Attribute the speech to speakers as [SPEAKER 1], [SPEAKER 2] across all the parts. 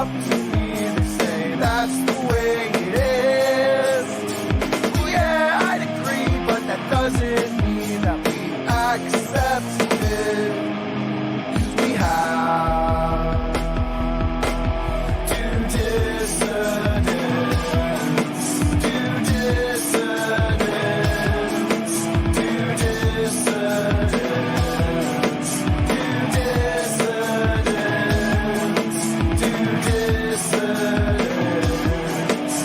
[SPEAKER 1] up to me. They say that's the way it is. Well, yeah, I'd agree, but that doesn't mean that we accept it. 'Cause we have to dissidence, to dissidence, to dissidence, to dissidence, to dissidence.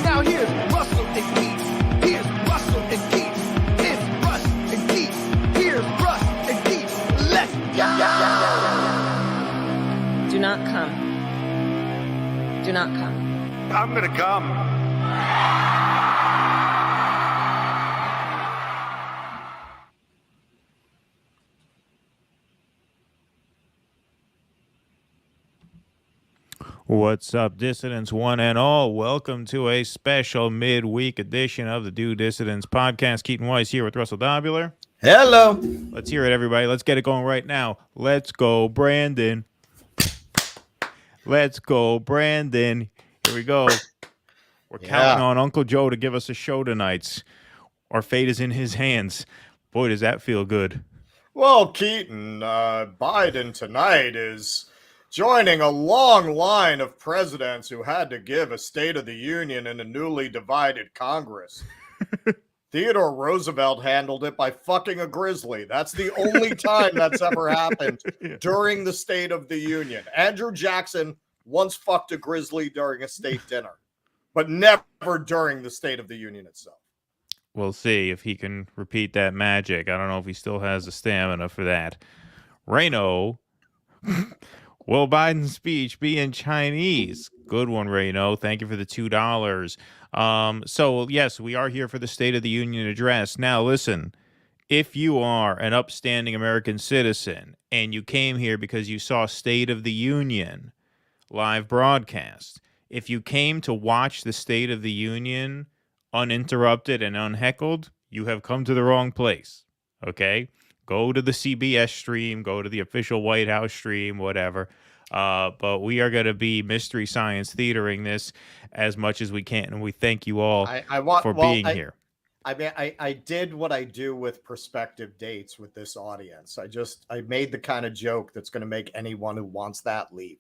[SPEAKER 1] Now here's Russell and Keith. Here's Russell and Keith. It's Russ and Keith. Here's Russ and Keith. Let's go.
[SPEAKER 2] Do not come. Do not come.
[SPEAKER 3] I'm gonna come.
[SPEAKER 4] What's up, dissidents one and all? Welcome to a special midweek edition of the Do Dissidents podcast. Keaton Weiss here with Russell Dobular.
[SPEAKER 5] Hello.
[SPEAKER 4] Let's hear it, everybody. Let's get it going right now. Let's go, Brandon. Let's go, Brandon. Here we go. We're counting on Uncle Joe to give us a show tonight. Our fate is in his hands. Boy, does that feel good.
[SPEAKER 5] Well, Keaton, Biden tonight is joining a long line of presidents who had to give a State of the Union in a newly divided Congress. Theodore Roosevelt handled it by fucking a grizzly. That's the only time that's ever happened during the State of the Union. Andrew Jackson once fucked a grizzly during a state dinner, but never during the State of the Union itself.
[SPEAKER 4] We'll see if he can repeat that magic. I don't know if he still has the stamina for that. Reno, will Biden's speech be in Chinese? Good one, Reno. Thank you for the $2. So, yes, we are here for the State of the Union address. Now, listen, if you are an upstanding American citizen and you came here because you saw State of the Union live broadcast, if you came to watch the State of the Union uninterrupted and unheckled, you have come to the wrong place, okay? Go to the CBS stream, go to the official White House stream, whatever. But we are going to be Mystery Science Theatering this as much as we can, and we thank you all for being here.
[SPEAKER 5] I mean, I did what I do with prospective dates with this audience. I made the kind of joke that's going to make anyone who wants that leave.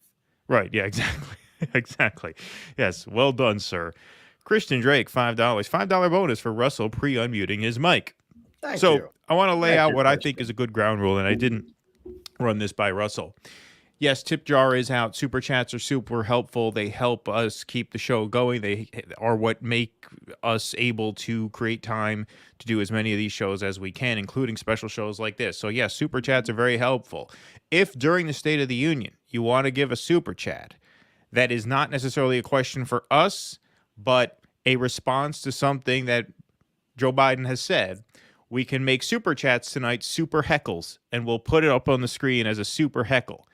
[SPEAKER 4] Right, yeah, exactly. Exactly. Yes, well done, sir. Christian Drake, $5. $5 bonus for Russell pre-unmuting his mic.
[SPEAKER 5] Thank you.
[SPEAKER 4] I want to lay out what I think is a good ground rule, and I didn't run this by Russell. Yes, tip jar is out. Super chats are super helpful. They help us keep the show going. They are what make us able to create time to do as many of these shows as we can, including special shows like this. So, yes, super chats are very helpful. If during the State of the Union you want to give a super chat, that is not necessarily a question for us, but a response to something that Joe Biden has said, we can make super chats tonight super heckles, and we'll put it up on the screen as a super heckle.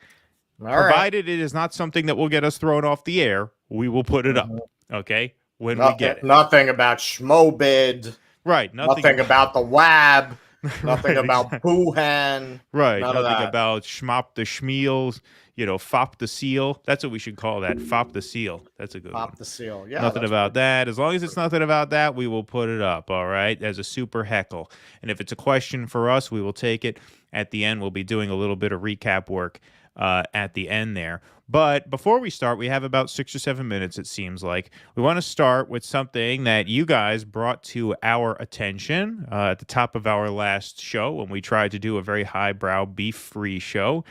[SPEAKER 4] Provided it is not something that will get us thrown off the air, we will put it up, okay, when we get it.
[SPEAKER 5] Nothing about Schmobid.
[SPEAKER 4] Right.
[SPEAKER 5] Nothing about the WAB. Nothing
[SPEAKER 4] Right,
[SPEAKER 5] about Boohan.
[SPEAKER 4] Right.
[SPEAKER 5] None
[SPEAKER 4] Nothing
[SPEAKER 5] of that.
[SPEAKER 4] about Schmop the Schmeals, Fop the Seal. That's what we should call that. Fop the Seal. That's a good one.
[SPEAKER 5] Pop the seal. Yeah.
[SPEAKER 4] Nothing about that. As long as it's nothing about that, we will put it up, all right, as a super heckle. And if it's a question for us, we will take it. At the end, we'll be doing a little bit of recap work at the end there. But before we start, we have about 6 or 7 minutes, it seems like. We want to start with something that you guys brought to our attention at the top of our last show when we tried to do a very highbrow beef-free show.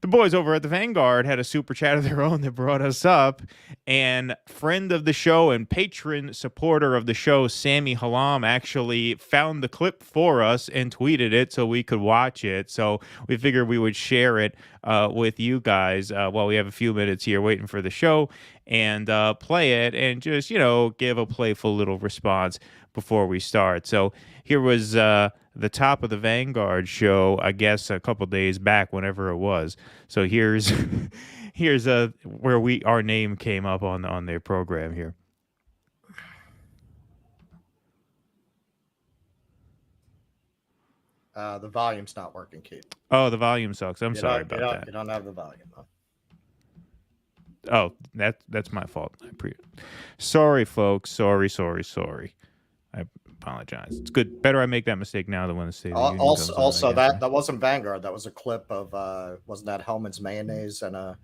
[SPEAKER 4] The boys over at the Vanguard had a super chat of their own that brought us up, and friend of the show and patron supporter of the show, Sammy Halam, actually found the clip for us and tweeted it so we could watch it. So we figured we would share it with you guys while we have a few minutes here waiting for the show and play it and just, give a playful little response before we start. So here was the top of the Vanguard show, I guess, a couple days back, whenever it was. So here's where our name came up on their program here.
[SPEAKER 5] The volume's not working, Keith.
[SPEAKER 4] Oh, the volume sucks. I'm sorry about that.
[SPEAKER 5] You don't have the volume, huh?
[SPEAKER 4] Oh, that's my fault. Sorry, folks. Sorry. I apologize. It's good. Better I make that mistake now than when the State of the Union comes on,
[SPEAKER 5] Also,
[SPEAKER 4] I guess,
[SPEAKER 5] that wasn't Vanguard. That was a clip of wasn't that Hellman's mayonnaise and a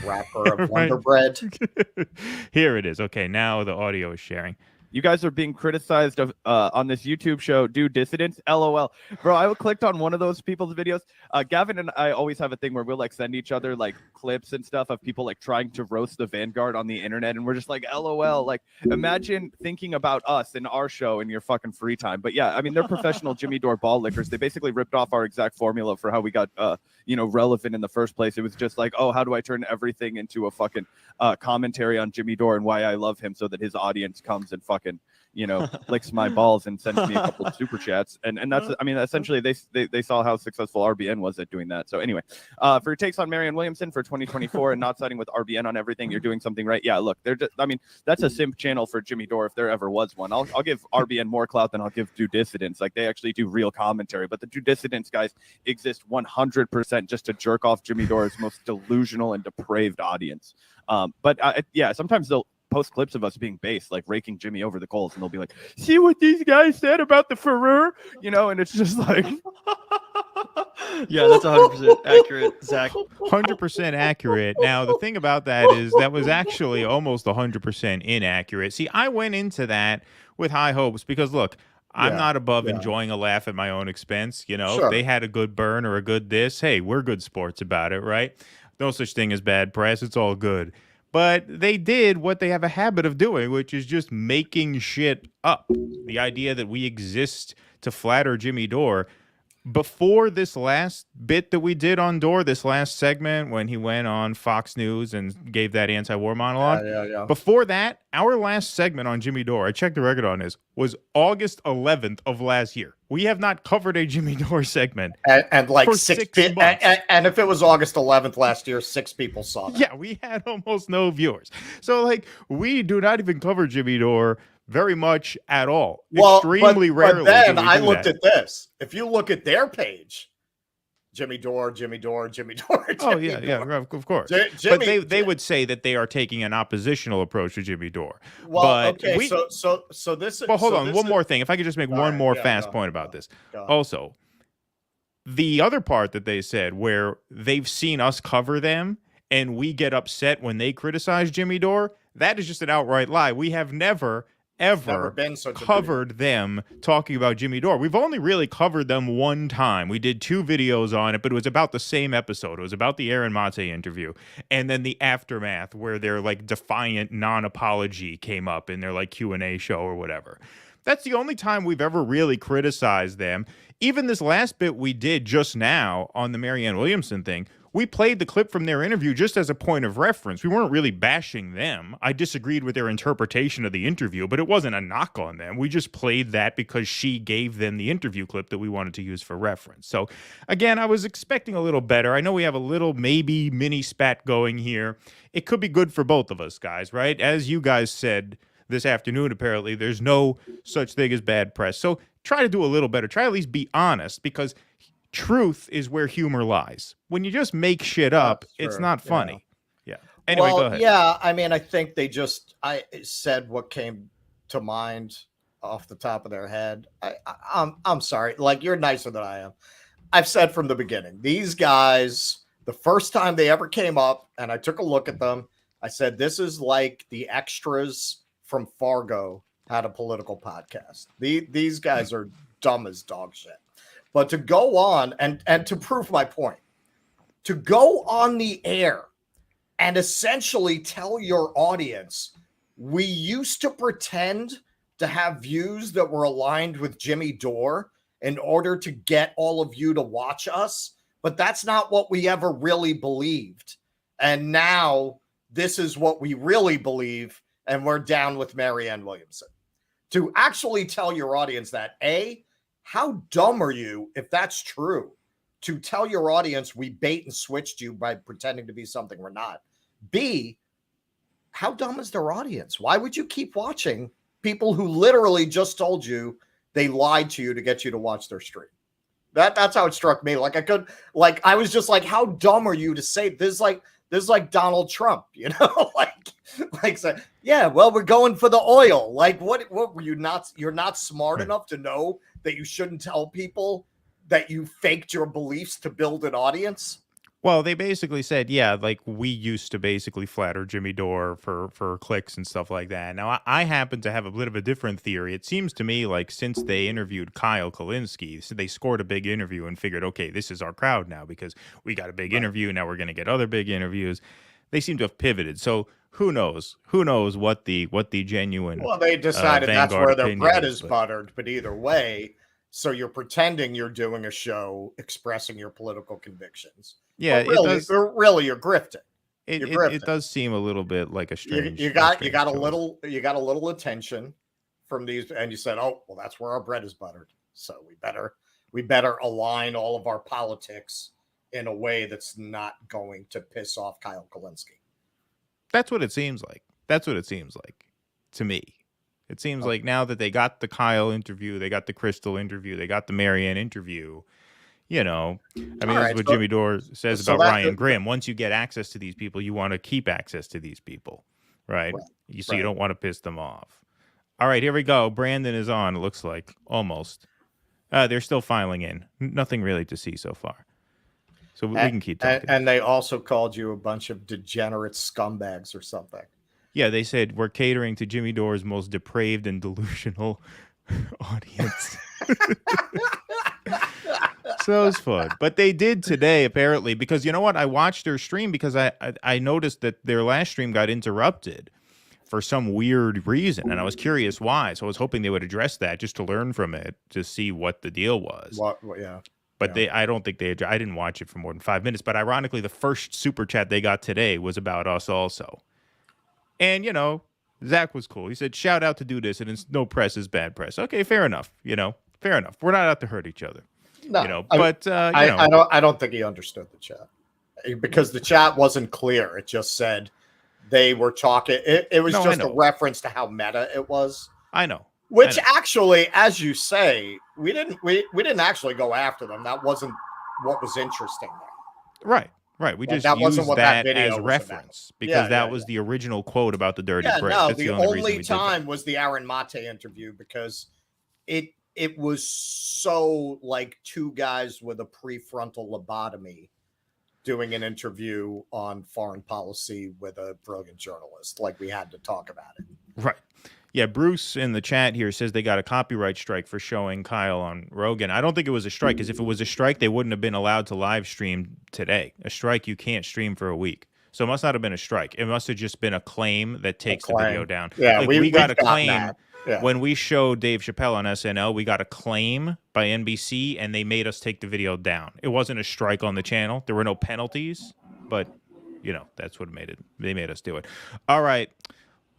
[SPEAKER 5] wrapper of
[SPEAKER 4] Right.
[SPEAKER 5] Wonder Bread?
[SPEAKER 4] Here it is. Okay, now the audio is sharing.
[SPEAKER 3] You guys are being criticized of on this YouTube show, Do Dissidents? LOL. Bro, I clicked on one of those people's videos. Gavin and I always have a thing where we'll like send each other like clips and stuff of people like trying to roast the Vanguard on the internet. And we're just like, LOL. Like, imagine thinking about us in our show in your fucking free time. But yeah, I mean, they're professional Jimmy Dore ball lickers. They basically ripped off our exact formula for how we got, relevant in the first place. It was just like, oh, how do I turn everything into a fucking commentary on Jimmy Dore and why I love him so that his audience comes and fucking licks my balls and sends me a couple of super chats. And that's, I mean, essentially they saw how successful RBN was at doing that. So anyway, for your takes on Marianne Williamson for 2024 and not siding with RBN on everything, you're doing something right. Yeah, look, they're just, I mean, that's a simp channel for Jimmy Dore if there ever was one. I'll give RBN more clout than I'll give Do Dissidents. Like, they actually do real commentary, but the Do Dissidents guys exist 100% just to jerk off Jimmy Dore's most delusional and depraved audience. But yeah, sometimes they'll post clips of us being based, like raking Jimmy over the coals, and they'll be like, see what these guys said about the Ferrer, and it's just like
[SPEAKER 6] yeah, that's 100% accurate, Zach.
[SPEAKER 4] 100% accurate. Now, the thing about that is that was actually almost 100% inaccurate. See, I went into that with high hopes because, look, I'm not above enjoying a laugh at my own expense. Sure. If they had a good burn or a good this, hey, we're good sports about it, right? No such thing as bad press. It's all good. But they did what they have a habit of doing, which is just making shit up. The idea that we exist to flatter Jimmy Dore. Before this last bit that we did on Dore, this last segment when he went on Fox News and gave that anti-war monologue, before that, our last segment on Jimmy Dore, I checked the record on this, was August 11th of last year. We have not covered a Jimmy Dore segment
[SPEAKER 5] and like
[SPEAKER 4] for
[SPEAKER 5] 6
[SPEAKER 4] months.
[SPEAKER 5] And if it was August 11th last year, 6 people saw that.
[SPEAKER 4] Yeah, we had almost no viewers. So, like, we do not even cover Jimmy Dore very much at all. Extremely rarely.
[SPEAKER 5] But then I looked at this. If you look at their page, Jimmy Dore.
[SPEAKER 4] Oh, yeah, of course. But they would say that they are taking an oppositional approach to Jimmy Dore.
[SPEAKER 5] Well,
[SPEAKER 4] but
[SPEAKER 5] okay, so this.
[SPEAKER 4] Well, hold on. One more thing. If I could just make one more fast point about this. Also, the other part that they said where they've seen us cover them and we get upset when they criticize Jimmy Dore, that is just an outright lie. We have never been covered them talking about Jimmy Dore. We've only really covered them one time. We did 2 videos on it, but it was about the same episode. It was about the Aaron Mate interview. And then the aftermath where their like defiant non-apology came up in their like Q&A show or whatever. That's the only time we've ever really criticized them. Even this last bit we did just now on the Marianne Williamson thing, we played the clip from their interview just as a point of reference. We weren't really bashing them. I disagreed with their interpretation of the interview, but it wasn't a knock on them. We just played that because she gave them the interview clip that we wanted to use for reference. So, again, I was expecting a little better. I know we have a little maybe mini spat going here. It could be good for both of us, guys, right? As you guys said this afternoon, apparently, there's no such thing as bad press. So try to do a little better. Try to at least be honest, because truth is where humor lies. When you just make shit up, it's not funny. Yeah. Anyway, go ahead.
[SPEAKER 5] Yeah, I mean, I think I said what came to mind off the top of their head. I'm sorry. Like, you're nicer than I am. I've said from the beginning, these guys, the first time they ever came up and I took a look at them, I said, this is like the extras from Fargo had a political podcast. These guys are dumb as dog shit. But to go on and to prove my point, to go on the air and essentially tell your audience, we used to pretend to have views that were aligned with Jimmy Dore in order to get all of you to watch us, but that's not what we ever really believed. And now this is what we really believe, and we're down with Marianne Williamson. To actually tell your audience that, A, how dumb are you, if that's true, to tell your audience we bait and switched you by pretending to be something we're not? B, how dumb is their audience? Why would you keep watching people who literally just told you they lied to you to get you to watch their stream? That's how it struck me. I was just like, how dumb are you to say this? Like, This is like Donald Trump, you know, like say, yeah, well, we're going for the oil. Like, what were you not? You're not smart enough to know that you shouldn't tell people that you faked your beliefs to build an audience.
[SPEAKER 4] Well, they basically said, yeah, like we used to basically flatter Jimmy Dore for clicks and stuff like that. Now, I happen to have a bit of a different theory. It seems to me like since they interviewed Kyle Kalinske, so they scored a big interview and figured, okay, this is our crowd now because we got a big interview. Now we're going to get other big interviews. They seem to have pivoted. So who knows? Who knows what the genuine
[SPEAKER 5] Well, they decided that's
[SPEAKER 4] Vanguard
[SPEAKER 5] where their
[SPEAKER 4] opinion
[SPEAKER 5] bread
[SPEAKER 4] is,
[SPEAKER 5] is
[SPEAKER 4] but-
[SPEAKER 5] buttered. But either way, so you're pretending you're doing a show expressing your political convictions.
[SPEAKER 4] Yeah,
[SPEAKER 5] But really,
[SPEAKER 4] it does.
[SPEAKER 5] really, you're grifting.
[SPEAKER 4] It,
[SPEAKER 5] You're
[SPEAKER 4] it,
[SPEAKER 5] grifting.
[SPEAKER 4] it does seem a little bit like a strange.
[SPEAKER 5] You got
[SPEAKER 4] strange
[SPEAKER 5] a
[SPEAKER 4] choice.
[SPEAKER 5] little attention from these, and you said, "Oh, well, that's where our bread is buttered." So we better align all of our politics in a way that's not going to piss off Kyle Kalinske.
[SPEAKER 4] That's what it seems like. That's what it seems like to me. It seems like now that they got the Kyle interview, they got the Crystal interview, they got the Marianne interview. You know, I mean, this
[SPEAKER 5] right,
[SPEAKER 4] is what
[SPEAKER 5] so-
[SPEAKER 4] Jimmy Dore says
[SPEAKER 5] so
[SPEAKER 4] about
[SPEAKER 5] that-
[SPEAKER 4] Ryan Grimm. Once you get access to these people, you want to keep access to these people, right? So you
[SPEAKER 5] right.
[SPEAKER 4] don't want to piss them off. All right, here we go. Brandon is on, it looks like, almost. They're still filing in. Nothing really to see so far. So we can keep talking.
[SPEAKER 5] And they also called you a bunch of degenerate scumbags or something.
[SPEAKER 4] Yeah, they said we're catering to Jimmy Dore's most depraved and delusional audience. So it was fun. But they did today, apparently, because you know what? I watched their stream because I noticed that their last stream got interrupted for some weird reason. And I was curious why. So I was hoping they would address that just to learn from it, to see what the deal was.
[SPEAKER 5] Yeah.
[SPEAKER 4] But I don't think I didn't watch it for more than 5 minutes. But ironically, the first super chat they got today was about us also. And, you know, Zach was cool. He said, shout out to do this, and it's no press is bad press. Okay, fair enough. You know, fair enough. We're not out to hurt each other.
[SPEAKER 5] No,
[SPEAKER 4] You know,
[SPEAKER 5] I-
[SPEAKER 4] but, you know.
[SPEAKER 5] I don't think he understood the chat because the chat wasn't clear. It just said they were talking. It was
[SPEAKER 4] No, I
[SPEAKER 5] just a
[SPEAKER 4] know.
[SPEAKER 5] reference to how meta it was.
[SPEAKER 4] I know.
[SPEAKER 5] Which
[SPEAKER 4] I know.
[SPEAKER 5] actually, as you say, we didn't actually go after them. That wasn't what was interesting there.
[SPEAKER 4] Right. We
[SPEAKER 5] That-
[SPEAKER 4] just
[SPEAKER 5] that wasn't
[SPEAKER 4] used
[SPEAKER 5] what that
[SPEAKER 4] that
[SPEAKER 5] video
[SPEAKER 4] as
[SPEAKER 5] was
[SPEAKER 4] reference
[SPEAKER 5] about.
[SPEAKER 4] because
[SPEAKER 5] Yeah,
[SPEAKER 4] that
[SPEAKER 5] yeah,
[SPEAKER 4] was
[SPEAKER 5] yeah.
[SPEAKER 4] the original quote about the dirty
[SPEAKER 5] Yeah,
[SPEAKER 4] brick.
[SPEAKER 5] no,
[SPEAKER 4] That's
[SPEAKER 5] the
[SPEAKER 4] only reason
[SPEAKER 5] only
[SPEAKER 4] we did
[SPEAKER 5] time was the Aaron Mate interview because it was so like two guys with a prefrontal lobotomy doing an interview on foreign policy with a brilliant journalist. Like we had to talk about it.
[SPEAKER 4] that. Right. Yeah, Bruce in the chat here says they got a copyright strike for showing Kyle on Rogan. I don't think it was a strike because if it was a strike, they wouldn't have been allowed to live stream today. A strike, you can't stream for a week. So it must not have been a strike. It must have just been a claim that takes the video down.
[SPEAKER 5] Yeah,
[SPEAKER 4] like,
[SPEAKER 5] we
[SPEAKER 4] got a
[SPEAKER 5] we've gotten
[SPEAKER 4] claim.
[SPEAKER 5] that. Yeah.
[SPEAKER 4] When we showed Dave Chappelle on SNL, we got a claim by NBC and they made us take the video down. It wasn't a strike on the channel. There were no penalties, but you know, that's what made it. They made us do it. All right.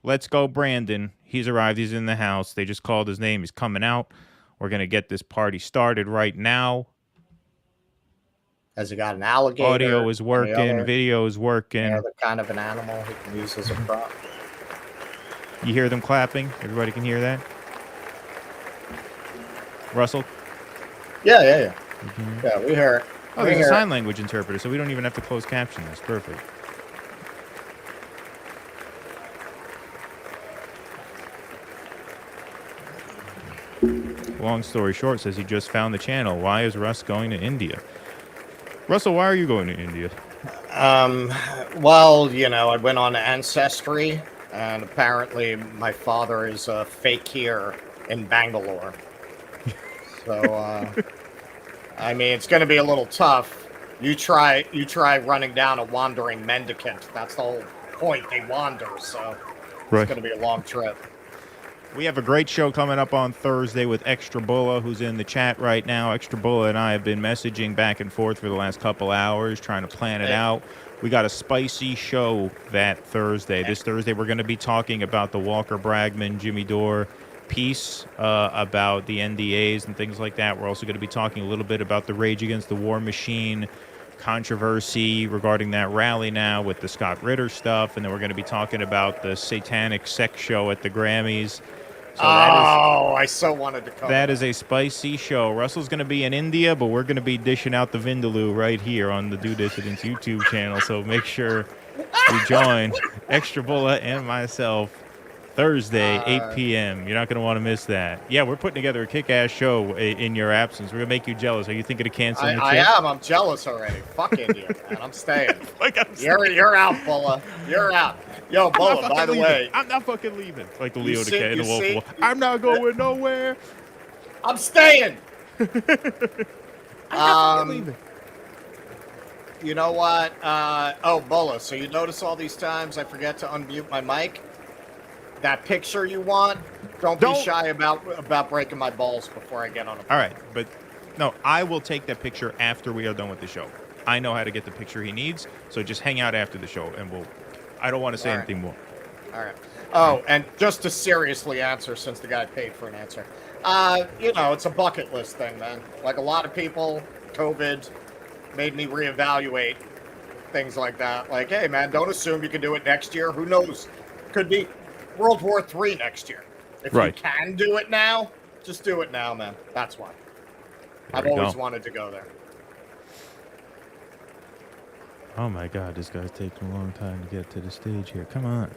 [SPEAKER 4] Let's go, Brandon. He's arrived. He's in the house. They just called his name. He's coming out. We're going to get this party started right now.
[SPEAKER 5] Has he got an alligator?
[SPEAKER 4] Audio is working.
[SPEAKER 5] Any
[SPEAKER 4] Video is working.
[SPEAKER 5] other kind of an animal he can use as a prop?
[SPEAKER 4] You hear them clapping? Everybody can hear that? Russell?
[SPEAKER 5] Yeah. Yeah, we hear it.
[SPEAKER 4] Oh, there's a sign language interpreter, so we don't even have to close caption this. Perfect. Long story short, says he just found the channel. Why is Russ going to India? Russell, why are you going to India?
[SPEAKER 5] Well, you know, I went on Ancestry, and apparently my father is a fakir in Bangalore. So, I mean, it's going to be a little tough. You try running down a wandering mendicant. That's the whole point. They wander, so
[SPEAKER 4] Right.
[SPEAKER 5] it's going to be a long trip.
[SPEAKER 4] We have a great show coming up on Thursday with Extra Bulla, who's in the chat right now. Extra Bulla and I have been messaging back and forth for the last couple hours, trying to plan it out. We got a spicy show that Thursday. This Thursday, we're going to be talking about the Walker Bragman, Jimmy Dore piece about the NDAs and things like that. We're also going to be talking a little bit about the Rage Against the War Machine controversy regarding that rally now with the Scott Ritter stuff. And then we're going to be talking about the satanic sex show at the Grammys So that is
[SPEAKER 5] I so wanted to come.
[SPEAKER 4] that is a spicy show. Russell's going to be in India, but we're going to be dishing out the Vindaloo right here on the Do Dissidents YouTube channel. So make sure you join Extra Bullet and myself Thursday, 8 p.m. You're not going to want to miss that. Yeah, we're putting together a kick-ass show in your absence. We're going to make you jealous. Are you thinking of canceling the
[SPEAKER 5] I
[SPEAKER 4] trip?
[SPEAKER 5] am. I'm jealous already. Fuck India, man. I'm staying. You're out, Bulla. You're out. Yo, Bulla, by the way.
[SPEAKER 4] I'm not fucking leaving. Like the Leo the
[SPEAKER 5] see-
[SPEAKER 4] Cat in
[SPEAKER 5] you
[SPEAKER 4] the Wolf.
[SPEAKER 5] see-
[SPEAKER 4] of Wall. I'm not going nowhere.
[SPEAKER 5] I'm staying.
[SPEAKER 4] I'm not fucking leaving.
[SPEAKER 5] You know what? Bulla, so you notice all these times I forget to unmute my mic? That picture you want? Don't be shy about breaking my balls before I get on a
[SPEAKER 4] All right, but no, I will take that picture after we are done with the show. I know how to get the picture he needs, so just hang out after the show, and I don't want to say anything more.
[SPEAKER 5] All right. Oh, and just to seriously answer, since the guy paid for an answer, it's a bucket list thing, man. Like a lot of people, COVID made me reevaluate things like that. Like, hey, man, don't assume you can do it next year. Who knows? Could be World War III next year. If you can do it now, just do it now, man. That's why. I've always wanted to go there.
[SPEAKER 4] Oh my God, this guy's taking a long time to get to the stage here. Come on.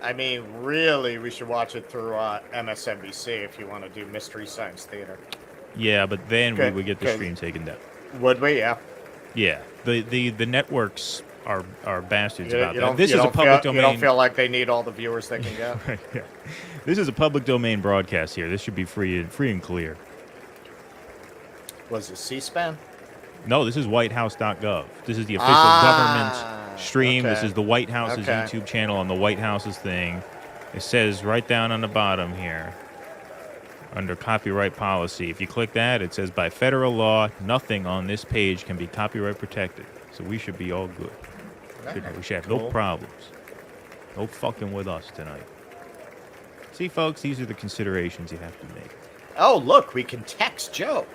[SPEAKER 5] I mean, really, we should watch it through MSNBC if you want to do Mystery Science Theater.
[SPEAKER 4] Yeah, but then we would get the stream taken down.
[SPEAKER 5] Would we? Yeah.
[SPEAKER 4] Yeah. The networks are bastards about that.
[SPEAKER 5] This
[SPEAKER 4] is a public domain.
[SPEAKER 5] You don't feel like they need all the viewers they can get.
[SPEAKER 4] Right, yeah. This is a public domain broadcast here. This should be free and clear.
[SPEAKER 5] Was it C-SPAN?
[SPEAKER 4] No, this is whitehouse.gov. This is the official government stream.
[SPEAKER 5] Okay.
[SPEAKER 4] This is the White House's YouTube channel on the White House's thing. It says right down on the bottom here, under copyright policy. If you click that, it says by federal law, nothing on this page can be copyright protected. So we should be all good. We should have no problems. No fucking with us tonight. See, folks, these are the considerations you have to make.
[SPEAKER 5] Oh, look, we can text Joe.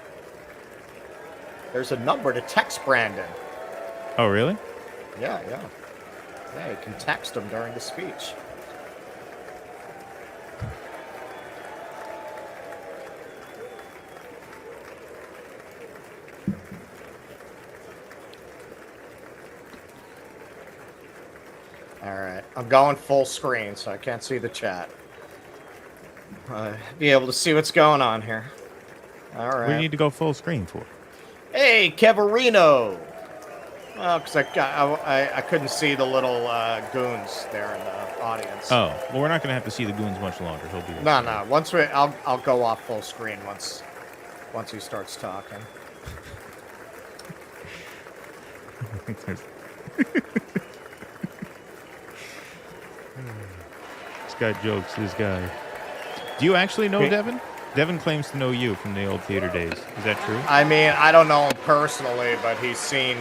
[SPEAKER 5] There's a number to text Brandon.
[SPEAKER 4] Oh, really?
[SPEAKER 5] Yeah. Yeah, you can text him during the speech. All right, I'm going full screen, so I can't see the chat. Be able to see what's going on here. All right.
[SPEAKER 4] What do you need to go full screen for?
[SPEAKER 5] Hey, Keverino. Well, because I couldn't see the little goons there in the audience.
[SPEAKER 4] Oh, well, we're not going to have to see the goons much longer. He'll be there.
[SPEAKER 5] No. I'll go off full screen once he starts talking.
[SPEAKER 4] This guy jokes, this guy. Do you actually know Devin? Devin claims to know you from the old theater days. Is that true?
[SPEAKER 5] I mean, I don't know him personally, but he's seen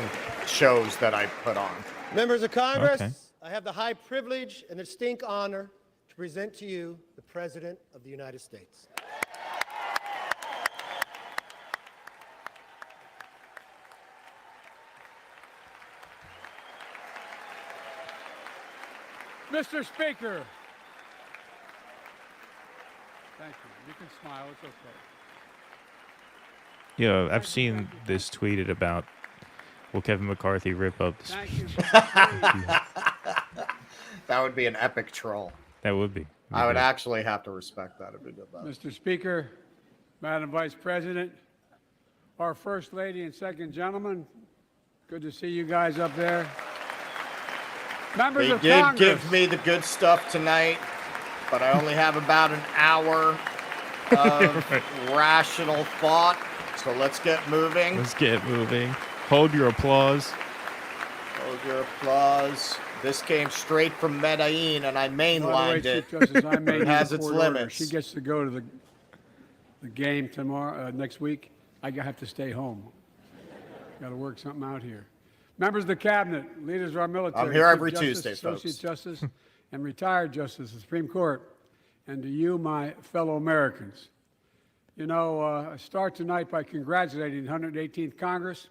[SPEAKER 5] shows that I put on.
[SPEAKER 7] Members of Congress, I have the high privilege and distinct honor to present to you the President of the United States.
[SPEAKER 8] Mr. Speaker. Thank you. You can smile. It's okay.
[SPEAKER 4] Yeah, I've seen this tweeted about, will Kevin McCarthy rip up the
[SPEAKER 8] Thank you.
[SPEAKER 5] That would be an epic troll.
[SPEAKER 4] That would be.
[SPEAKER 5] I would actually have to respect that if we did that.
[SPEAKER 8] Mr. Speaker, Madam Vice President, our First Lady and Second Gentleman, good to see you guys up there. Members
[SPEAKER 5] They
[SPEAKER 8] of
[SPEAKER 5] did
[SPEAKER 8] Congress.
[SPEAKER 5] give me the good stuff tonight, but I only have about an hour of rational thought. So let's get moving.
[SPEAKER 4] Let's get moving. Hold your applause.
[SPEAKER 5] Hold your applause. This came straight from Medellin, and I mainlined it.
[SPEAKER 8] Chief Justice, I made
[SPEAKER 5] It has
[SPEAKER 8] a
[SPEAKER 5] its
[SPEAKER 8] court order.
[SPEAKER 5] limits.
[SPEAKER 8] She gets to go to the game tomorrow, next week. I have to stay home. Got to work something out here. Members of the Cabinet, leaders of our military.
[SPEAKER 5] I'm here
[SPEAKER 8] Chief
[SPEAKER 5] every
[SPEAKER 8] Justice,
[SPEAKER 5] Tuesday,
[SPEAKER 8] Associate
[SPEAKER 5] folks.
[SPEAKER 8] Justice, and retired Justice of the Supreme Court, and to you, my fellow Americans. You know, I start tonight by congratulating the 118th Congress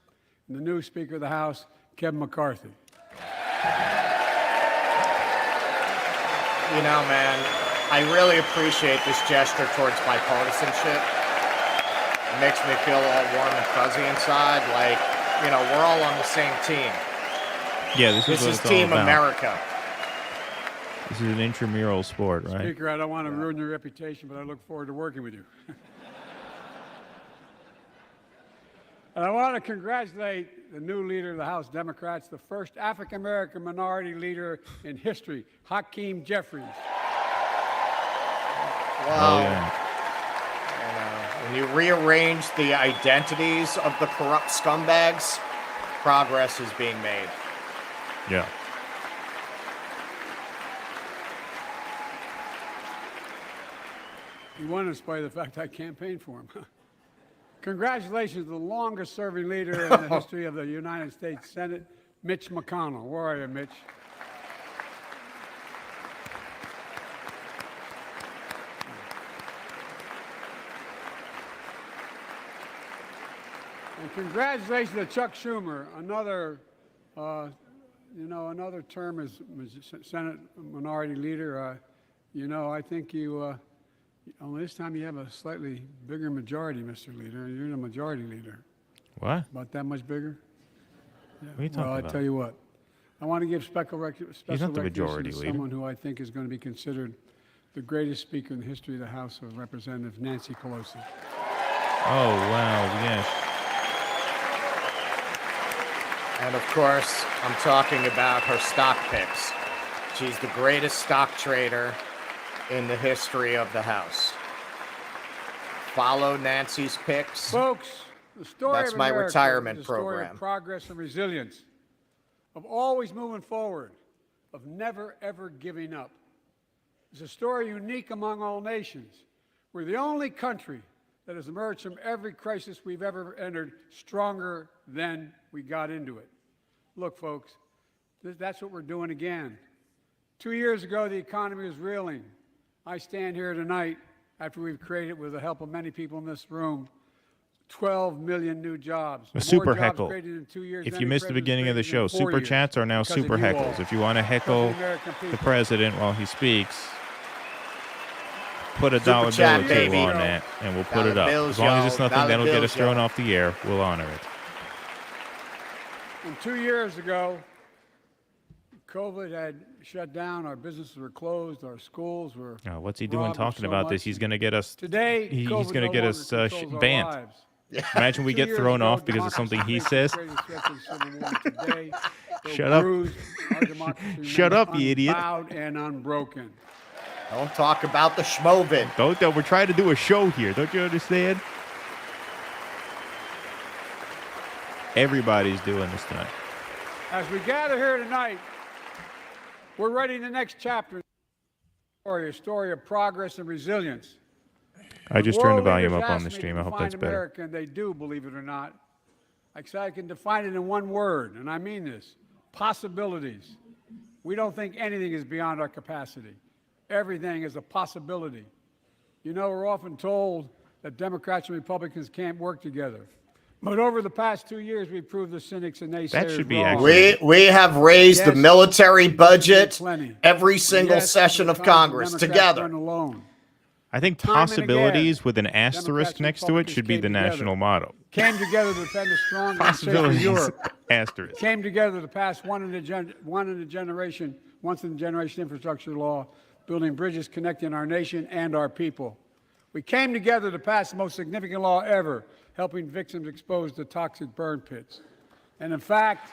[SPEAKER 8] and the new Speaker of the House, Kevin McCarthy.
[SPEAKER 5] You know, man, I really appreciate this gesture towards bipartisanship. It makes me feel all warm and fuzzy inside, like, you know, we're all on the same team.
[SPEAKER 4] Yeah, this
[SPEAKER 5] This
[SPEAKER 4] is what
[SPEAKER 5] is
[SPEAKER 4] it's
[SPEAKER 5] Team
[SPEAKER 4] all about.
[SPEAKER 5] America.
[SPEAKER 4] This is an intramural sport, right?
[SPEAKER 8] Speaker, I don't want to ruin your reputation, but I look forward to working with you. And I want to congratulate the new leader of the House Democrats, the first African-American minority leader in history, Hakeem Jeffries.
[SPEAKER 5] Wow.
[SPEAKER 4] Oh, yeah.
[SPEAKER 5] When you rearrange the identities of the corrupt scumbags, progress is being made.
[SPEAKER 4] Yeah.
[SPEAKER 8] He won in spite of the fact I campaigned for him. Congratulations to the longest-serving leader in the history of the United States Senate, Mitch McConnell. Where are you, Mitch? And congratulations to Chuck Schumer, another, another term as Senate Minority Leader. I think you. Only this time you have a slightly bigger majority, Mr. Leader. You're the majority leader.
[SPEAKER 4] What?
[SPEAKER 8] About that much bigger? Yeah.
[SPEAKER 4] What are you talking
[SPEAKER 8] well,
[SPEAKER 4] about?
[SPEAKER 8] I tell you what. I want to give special
[SPEAKER 4] not the
[SPEAKER 8] recognition
[SPEAKER 4] majority
[SPEAKER 8] to
[SPEAKER 4] leader.
[SPEAKER 8] someone who I think is going to be considered the greatest speaker in the history of the House of Representatives, Nancy Pelosi.
[SPEAKER 4] Oh, wow, yes.
[SPEAKER 5] And of course, I'm talking about her stock picks. She's the greatest stock trader in the history of the House. Follow Nancy's picks.
[SPEAKER 8] Folks, the story
[SPEAKER 5] That's
[SPEAKER 8] of
[SPEAKER 5] my
[SPEAKER 8] America
[SPEAKER 5] retirement
[SPEAKER 8] is a story
[SPEAKER 5] program.
[SPEAKER 8] of progress and resilience, of always moving forward, of never, ever giving up. It's a story unique among all nations. We're the only country that has emerged from every crisis we've ever entered stronger than we got into it. Look, folks, that's what we're doing again. 2 years ago, the economy was reeling. I stand here tonight after we've created, with the help of many people in this room, 12 million new jobs.
[SPEAKER 4] A super
[SPEAKER 8] More jobs
[SPEAKER 4] heckle.
[SPEAKER 8] created in 2 years
[SPEAKER 4] If
[SPEAKER 8] than
[SPEAKER 4] you
[SPEAKER 8] any
[SPEAKER 4] missed the
[SPEAKER 8] president's
[SPEAKER 4] beginning of the
[SPEAKER 8] created in
[SPEAKER 4] show,
[SPEAKER 8] 4
[SPEAKER 4] super
[SPEAKER 8] years
[SPEAKER 4] chats are now
[SPEAKER 8] because of
[SPEAKER 4] super
[SPEAKER 8] you all.
[SPEAKER 4] heckles. If you want to
[SPEAKER 8] Because of
[SPEAKER 4] heckle
[SPEAKER 8] the American
[SPEAKER 4] the
[SPEAKER 8] people.
[SPEAKER 4] president while he speaks, put a
[SPEAKER 5] Super
[SPEAKER 4] dollar bill
[SPEAKER 5] chat,
[SPEAKER 4] or two
[SPEAKER 5] baby.
[SPEAKER 4] on that, and we'll put it
[SPEAKER 5] Dollar
[SPEAKER 4] up.
[SPEAKER 5] bills,
[SPEAKER 4] As long as it's
[SPEAKER 5] y'all.
[SPEAKER 4] nothing
[SPEAKER 5] Dollar
[SPEAKER 4] that'll get
[SPEAKER 5] bills,
[SPEAKER 4] us thrown
[SPEAKER 5] y'all.
[SPEAKER 4] off the air, we'll honor it.
[SPEAKER 8] And 2 years ago, COVID had shut down, our businesses were closed, our schools were
[SPEAKER 4] Oh, what's he doing
[SPEAKER 8] robbed of
[SPEAKER 4] talking
[SPEAKER 8] so
[SPEAKER 4] about
[SPEAKER 8] much.
[SPEAKER 4] this? He's going to get us.
[SPEAKER 8] Today,
[SPEAKER 4] He's
[SPEAKER 8] COVID
[SPEAKER 4] going to
[SPEAKER 8] no
[SPEAKER 4] get
[SPEAKER 8] longer
[SPEAKER 4] us
[SPEAKER 8] controls our
[SPEAKER 4] banned.
[SPEAKER 8] lives.
[SPEAKER 4] Imagine we
[SPEAKER 8] 2
[SPEAKER 4] get
[SPEAKER 8] years
[SPEAKER 4] thrown
[SPEAKER 8] ago,
[SPEAKER 4] off because of something he
[SPEAKER 8] democracy
[SPEAKER 4] says.
[SPEAKER 8] faced the greatest threat to the Civil War. Today, though
[SPEAKER 4] Shut up.
[SPEAKER 8] bruised, our democracy
[SPEAKER 4] Shut
[SPEAKER 8] remains
[SPEAKER 4] up, you idiot.
[SPEAKER 8] unbowed and unbroken.
[SPEAKER 5] Don't talk about the schmovin.
[SPEAKER 4] Don't. We're trying to do a show here. Don't you understand? Everybody's doing this tonight.
[SPEAKER 8] As we gather here tonight, we're writing the next chapter in a story of progress and resilience.
[SPEAKER 4] I just
[SPEAKER 8] When
[SPEAKER 4] turned the
[SPEAKER 8] world
[SPEAKER 4] volume
[SPEAKER 8] leaders
[SPEAKER 4] up on
[SPEAKER 8] ask
[SPEAKER 4] the
[SPEAKER 8] me
[SPEAKER 4] stream.
[SPEAKER 8] to
[SPEAKER 4] I hope
[SPEAKER 8] define
[SPEAKER 4] that's better.
[SPEAKER 8] America, and they do, believe it or not. I said I can define it in one word, and I mean this: possibilities. We don't think anything is beyond our capacity. Everything is a possibility. You know, we're often told that Democrats and Republicans can't work together. But over the past 2 years, we've proved the cynics and naysayers
[SPEAKER 4] should be
[SPEAKER 8] wrong.
[SPEAKER 4] actually-
[SPEAKER 5] We have raised the
[SPEAKER 8] Yes,
[SPEAKER 5] military budget
[SPEAKER 8] plenty.
[SPEAKER 5] every single
[SPEAKER 8] Yes,
[SPEAKER 5] session
[SPEAKER 8] the
[SPEAKER 5] of
[SPEAKER 8] times the
[SPEAKER 5] Congress
[SPEAKER 8] Democrats
[SPEAKER 5] together.
[SPEAKER 8] run alone.
[SPEAKER 4] I think
[SPEAKER 8] Time and
[SPEAKER 4] possibilities
[SPEAKER 8] again,
[SPEAKER 4] with an
[SPEAKER 8] Democrats
[SPEAKER 4] asterisk
[SPEAKER 8] and
[SPEAKER 4] next to it
[SPEAKER 8] Republicans
[SPEAKER 4] should be
[SPEAKER 8] came
[SPEAKER 4] the
[SPEAKER 8] together.
[SPEAKER 4] national motto.
[SPEAKER 8] Came together to defend a strong and safer
[SPEAKER 4] Possibilities
[SPEAKER 8] Europe.
[SPEAKER 4] asterisk.
[SPEAKER 8] Came together to pass once in a generation infrastructure law, building bridges connecting our nation and our people. We came together to pass the most significant law ever, helping victims exposed to toxic burn pits. And in fact,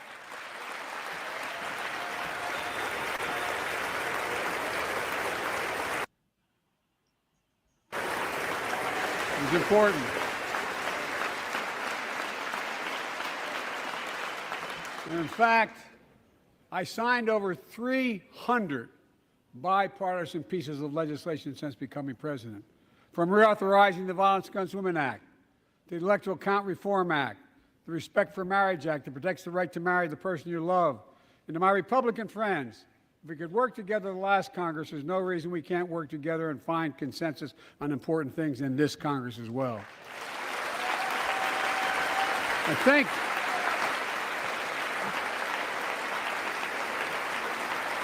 [SPEAKER 8] it was important. And in fact, I signed over 300 bipartisan pieces of legislation since becoming president, from reauthorizing the Violence Against Women Act, the Electoral Count Reform Act, the Respect for Marriage Act that protects the right to marry the person you love, and to my Republican friends, if we could work together the last Congress, there's no reason we can't work together and find consensus on important things in this Congress as well. I think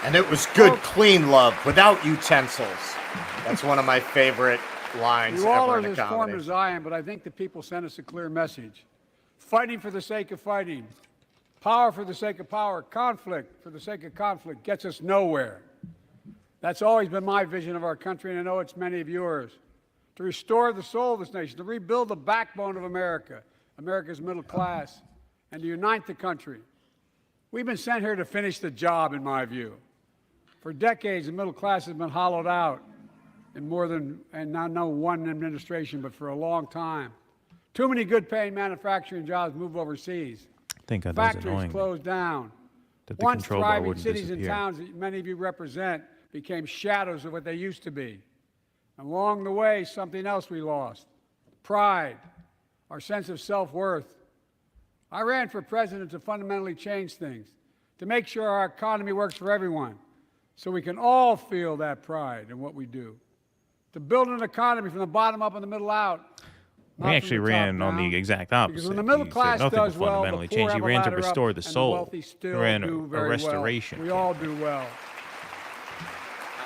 [SPEAKER 5] And it was good, clean love without utensils. That's one of my favorite lines
[SPEAKER 8] You all
[SPEAKER 5] ever
[SPEAKER 8] are
[SPEAKER 5] in a
[SPEAKER 8] as informed
[SPEAKER 5] comedy.
[SPEAKER 8] as I am, but I think the people sent us a clear message. Fighting for the sake of fighting, power for the sake of power, conflict for the sake of conflict gets us nowhere. That's always been my vision of our country, and I know it's many of yours. To restore the soul of this nation, to rebuild the backbone of America, America's middle class, and to unite the country. We've been sent here to finish the job, in my view. For decades, the middle class has been hollowed out in more than, and not no one administration, but for a long time. Too many good-paying manufacturing jobs move overseas.
[SPEAKER 4] I think that is
[SPEAKER 8] Factories
[SPEAKER 4] annoying.
[SPEAKER 8] closed down.
[SPEAKER 4] That the
[SPEAKER 8] Once
[SPEAKER 4] control bar
[SPEAKER 8] thriving
[SPEAKER 4] wouldn't
[SPEAKER 8] cities and
[SPEAKER 4] disappear.
[SPEAKER 8] towns that many of you represent became shadows of what they used to be. Along the way, something else we lost: pride, our sense of self-worth. I ran for president to fundamentally change things, to make sure our economy works for everyone, so we can all feel that pride in what we do. To build an economy from the bottom up and the middle out.
[SPEAKER 4] We actually ran on the exact opposite.
[SPEAKER 8] Because when the middle
[SPEAKER 4] He said
[SPEAKER 8] class
[SPEAKER 4] nothing
[SPEAKER 8] does
[SPEAKER 4] would
[SPEAKER 8] well,
[SPEAKER 4] fundamentally
[SPEAKER 8] the
[SPEAKER 4] change.
[SPEAKER 8] poor
[SPEAKER 4] He
[SPEAKER 8] have a
[SPEAKER 4] ran to
[SPEAKER 8] ladder up,
[SPEAKER 4] restore the
[SPEAKER 8] and
[SPEAKER 4] soul.
[SPEAKER 8] wealthy
[SPEAKER 4] He
[SPEAKER 8] still
[SPEAKER 4] ran
[SPEAKER 8] do
[SPEAKER 4] a
[SPEAKER 8] very
[SPEAKER 4] restoration.
[SPEAKER 8] well. We all do well.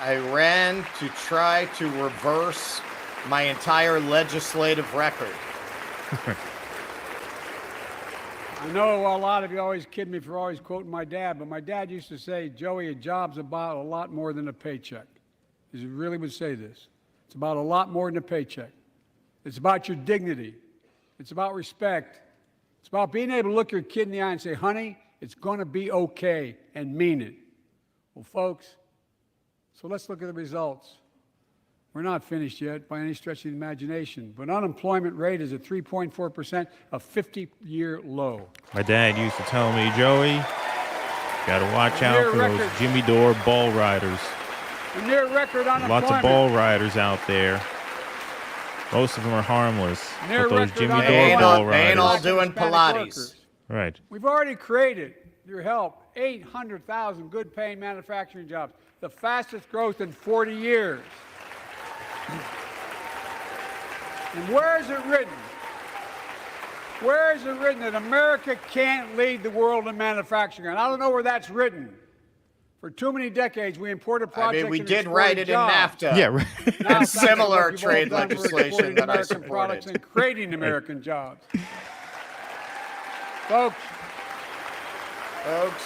[SPEAKER 5] I ran to try to reverse my entire legislative record.
[SPEAKER 8] I know a lot of you always kid me for always quoting my dad, but my dad used to say, Joey, a job's about a lot more than a paycheck. He really would say this. It's about a lot more than a paycheck. It's about your dignity. It's about respect. It's about being able to look your kid in the eye and say, honey, it's going to be okay, and mean it. Well, folks, so let's look at the results. We're not finished yet by any stretch of the imagination, but unemployment rate is at 3.4%, a 50-year low.
[SPEAKER 4] My dad used to tell me, Joey, got to watch out
[SPEAKER 8] Near
[SPEAKER 4] for those
[SPEAKER 8] record.
[SPEAKER 4] Jimmy Dore ball riders.
[SPEAKER 8] A near record unemployment.
[SPEAKER 4] Lots of ball riders out there. Most of them are harmless.
[SPEAKER 8] Near
[SPEAKER 4] But those
[SPEAKER 8] record
[SPEAKER 4] Jimmy
[SPEAKER 8] unemployment.
[SPEAKER 4] Dore ball
[SPEAKER 5] They ain't all
[SPEAKER 4] riders.
[SPEAKER 5] doing
[SPEAKER 8] Hispanic
[SPEAKER 5] Pilates.
[SPEAKER 8] workers.
[SPEAKER 4] Right.
[SPEAKER 8] We've already created, your help, 800,000 good-paying manufacturing jobs, the fastest growth in 40 years. And where is it written? Where is it written that America can't lead the world in manufacturing? And I don't know where that's written. For too many decades, we imported
[SPEAKER 5] I
[SPEAKER 8] projects
[SPEAKER 5] mean, we
[SPEAKER 8] and
[SPEAKER 5] did
[SPEAKER 8] exported
[SPEAKER 5] write it in
[SPEAKER 8] jobs.
[SPEAKER 5] NAFTA.
[SPEAKER 4] Yeah, right.
[SPEAKER 8] Now
[SPEAKER 5] And
[SPEAKER 8] it's time to
[SPEAKER 5] similar
[SPEAKER 8] look, you've all
[SPEAKER 5] trade
[SPEAKER 8] done for
[SPEAKER 5] legislation
[SPEAKER 8] exporting
[SPEAKER 5] that I
[SPEAKER 8] American products
[SPEAKER 5] supported.
[SPEAKER 8] and creating American jobs. Folks,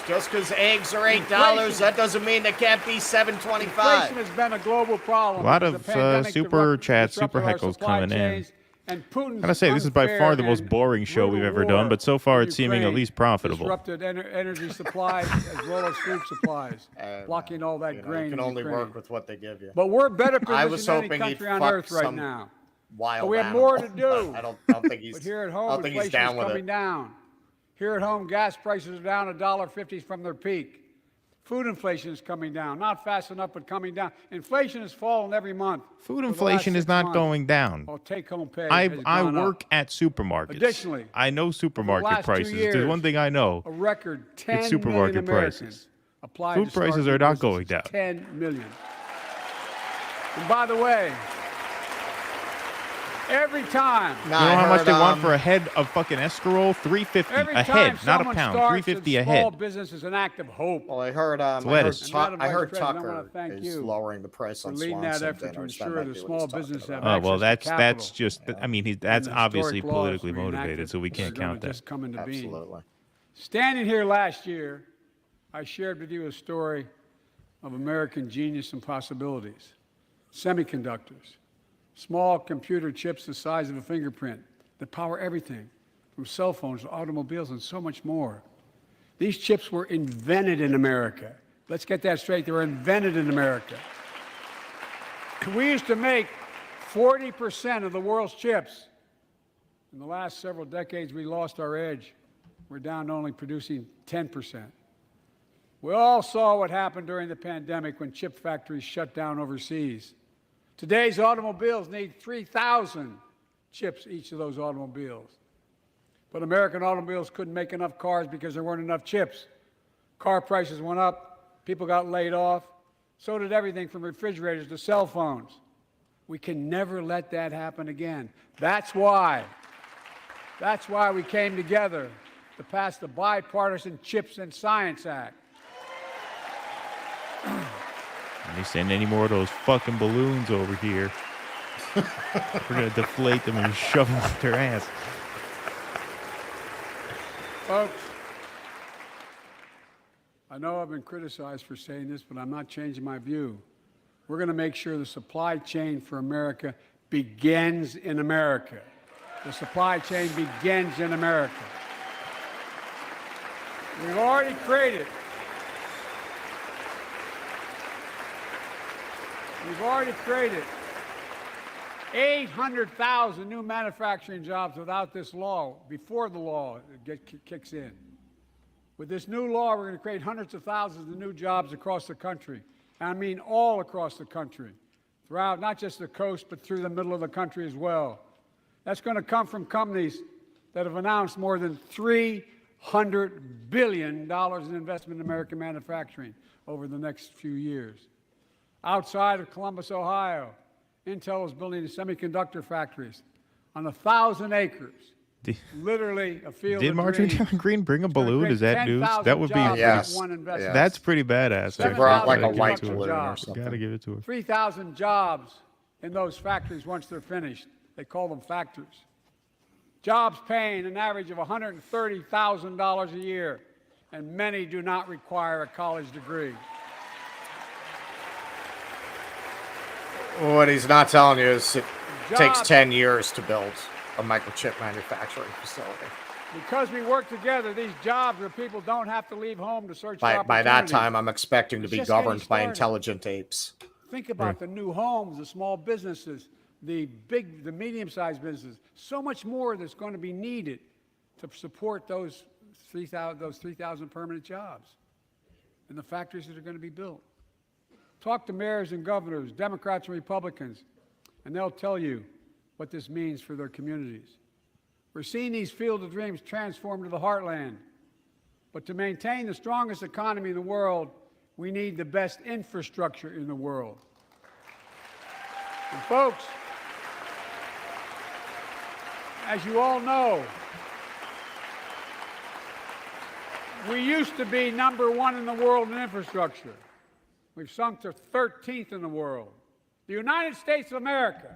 [SPEAKER 5] Just because eggs are $8,
[SPEAKER 8] Inflation.
[SPEAKER 5] that doesn't mean they can't be $7.25.
[SPEAKER 8] inflation has been a global problem.
[SPEAKER 4] A lot
[SPEAKER 8] because
[SPEAKER 4] of,
[SPEAKER 8] the pandemic
[SPEAKER 4] super chats,
[SPEAKER 8] disrupted
[SPEAKER 4] super
[SPEAKER 8] our
[SPEAKER 4] heckles
[SPEAKER 8] supply
[SPEAKER 4] coming in.
[SPEAKER 8] chains, and Putin's
[SPEAKER 4] Gotta say, this is by far the most
[SPEAKER 8] unfair
[SPEAKER 4] boring
[SPEAKER 8] and
[SPEAKER 4] show we've
[SPEAKER 8] brutal
[SPEAKER 4] ever done,
[SPEAKER 8] war
[SPEAKER 4] but so far
[SPEAKER 8] in
[SPEAKER 4] it's seeming at
[SPEAKER 8] Ukraine
[SPEAKER 4] least profitable.
[SPEAKER 8] Disrupted energy supplies as well as food supplies, blocking all that grain.
[SPEAKER 5] You can
[SPEAKER 8] in
[SPEAKER 5] only
[SPEAKER 8] Ukraine.
[SPEAKER 5] work with what they give you.
[SPEAKER 8] But we're better
[SPEAKER 5] I was
[SPEAKER 8] positioned than any
[SPEAKER 5] hoping he'd
[SPEAKER 8] country on
[SPEAKER 5] fuck
[SPEAKER 8] earth right
[SPEAKER 5] some
[SPEAKER 8] now.
[SPEAKER 5] Wild
[SPEAKER 8] But we have
[SPEAKER 5] animal,
[SPEAKER 8] more to do.
[SPEAKER 5] but I don't think he's.
[SPEAKER 8] But here at
[SPEAKER 5] I
[SPEAKER 8] home,
[SPEAKER 5] don't think he's
[SPEAKER 8] inflation
[SPEAKER 5] down
[SPEAKER 8] is
[SPEAKER 5] with
[SPEAKER 8] coming
[SPEAKER 5] it.
[SPEAKER 8] down. Here at home, gas prices are down $1.50 from their peak. Food inflation is coming down, not fast enough, but coming down. Inflation has fallen every month.
[SPEAKER 4] Food
[SPEAKER 8] for the
[SPEAKER 4] inflation
[SPEAKER 8] last
[SPEAKER 4] is
[SPEAKER 8] 6
[SPEAKER 4] not
[SPEAKER 8] months.
[SPEAKER 4] going down.
[SPEAKER 8] Well, take-home pay
[SPEAKER 4] I
[SPEAKER 8] has gone
[SPEAKER 4] work
[SPEAKER 8] up.
[SPEAKER 4] at supermarkets.
[SPEAKER 8] Additionally,
[SPEAKER 4] I know supermarket
[SPEAKER 8] last 2
[SPEAKER 4] prices. There's
[SPEAKER 8] years,
[SPEAKER 4] one thing I know.
[SPEAKER 8] A record 10
[SPEAKER 4] supermarket
[SPEAKER 8] million Americans
[SPEAKER 4] prices.
[SPEAKER 8] applied
[SPEAKER 4] Food
[SPEAKER 8] to start
[SPEAKER 4] prices
[SPEAKER 8] new
[SPEAKER 4] are not
[SPEAKER 8] businesses.
[SPEAKER 4] going down.
[SPEAKER 8] 10 million. And by the way, every time,
[SPEAKER 4] You know how much they want for a head of fucking escarole? $3.50
[SPEAKER 8] every
[SPEAKER 4] a
[SPEAKER 8] time
[SPEAKER 4] head, not a
[SPEAKER 8] someone
[SPEAKER 4] pound.
[SPEAKER 8] starts
[SPEAKER 4] $3.50 a
[SPEAKER 8] a small
[SPEAKER 4] head.
[SPEAKER 8] business is an act of hope.
[SPEAKER 5] Well, I heard.
[SPEAKER 4] lettuce.
[SPEAKER 8] Madam
[SPEAKER 5] I
[SPEAKER 8] Vice
[SPEAKER 5] heard
[SPEAKER 8] President, I
[SPEAKER 5] Tucker
[SPEAKER 8] wanna thank
[SPEAKER 5] is
[SPEAKER 8] you
[SPEAKER 5] lowering the price
[SPEAKER 8] for
[SPEAKER 5] on
[SPEAKER 8] leading that
[SPEAKER 5] Swanson
[SPEAKER 8] effort to
[SPEAKER 5] dinners. That
[SPEAKER 8] ensure
[SPEAKER 5] might
[SPEAKER 8] the
[SPEAKER 5] be what
[SPEAKER 8] small
[SPEAKER 5] he's talking
[SPEAKER 8] business
[SPEAKER 5] about.
[SPEAKER 8] have
[SPEAKER 4] Well,
[SPEAKER 8] access to
[SPEAKER 4] that's
[SPEAKER 8] capital.
[SPEAKER 4] just. I mean, that's
[SPEAKER 8] And
[SPEAKER 4] obviously
[SPEAKER 8] historic laws
[SPEAKER 4] politically
[SPEAKER 8] we enacted
[SPEAKER 4] motivated, so we
[SPEAKER 8] that
[SPEAKER 4] can't
[SPEAKER 8] are gonna
[SPEAKER 4] count that.
[SPEAKER 8] just come into being.
[SPEAKER 5] Absolutely.
[SPEAKER 8] Standing here last year, I shared with you a story of American genius and possibilities. Semiconductors, small computer chips the size of a fingerprint that power everything, from cell phones to automobiles and so much more. These chips were invented in America. Let's get that straight. They were invented in America. We used to make 40% of the world's chips. In the last several decades, we lost our edge. We're down to only producing 10%. We all saw what happened during the pandemic when chip factories shut down overseas. Today's automobiles need 3,000 chips, each of those automobiles. But American automobiles couldn't make enough cars because there weren't enough chips. Car prices went up, people got laid off. So did everything from refrigerators to cell phones. We can never let that happen again. That's why we came together to pass the Bipartisan Chips and Science Act.
[SPEAKER 4] Let me send any more of those fucking balloons over here. We're gonna deflate them and shove them up their ass.
[SPEAKER 8] Folks, I know I've been criticized for saying this, but I'm not changing my view. We're going to make sure the supply chain for America begins in America. The supply chain begins in America. We've already created 800,000 new manufacturing jobs without this law, before the law kicks in. With this new law, we're going to create hundreds of thousands of new jobs across the country. And I mean all across the country, throughout not just the coast, but through the middle of the country as well. That's going to come from companies that have announced more than $300 billion in investment in American manufacturing over the next few years. Outside of Columbus, Ohio, Intel is building semiconductor factories on 1,000 acres. Literally a field
[SPEAKER 4] Did
[SPEAKER 8] of
[SPEAKER 4] Marjorie
[SPEAKER 8] dreams.
[SPEAKER 4] Taylor Greene bring a balloon? Is that news? That would be.
[SPEAKER 5] Yes.
[SPEAKER 4] That's pretty badass.
[SPEAKER 5] They brought like a
[SPEAKER 4] Gotta give
[SPEAKER 5] white
[SPEAKER 4] it to her.
[SPEAKER 5] balloon or something.
[SPEAKER 4] Gotta give it to her.
[SPEAKER 8] 3,000 jobs in those factories once they're finished. They call them factories. Jobs paying an average of $130,000 a year, and many do not require a college degree.
[SPEAKER 5] What he's not telling you is it takes
[SPEAKER 8] Jobs.
[SPEAKER 5] 10 years to build a microchip manufacturing facility.
[SPEAKER 8] Because we work together, these jobs where people don't have to leave home to search for
[SPEAKER 5] By
[SPEAKER 8] opportunities.
[SPEAKER 5] that time, I'm expecting to
[SPEAKER 8] It's
[SPEAKER 5] be
[SPEAKER 8] just getting
[SPEAKER 5] governed by
[SPEAKER 8] started.
[SPEAKER 5] intelligent apes.
[SPEAKER 8] Think about the new homes, the small businesses, the medium-sized businesses. So much more that's going to be needed to support those 3,000 permanent jobs and the factories that are going to be built. Talk to mayors and governors, Democrats and Republicans, and they'll tell you what this means for their communities. We're seeing these field of dreams transform to the heartland. But to maintain the strongest economy in the world, we need the best infrastructure in the world. And folks, as you all know, we used to be #1 in the world in infrastructure. We've sunk to 13th in the world. The United States of America,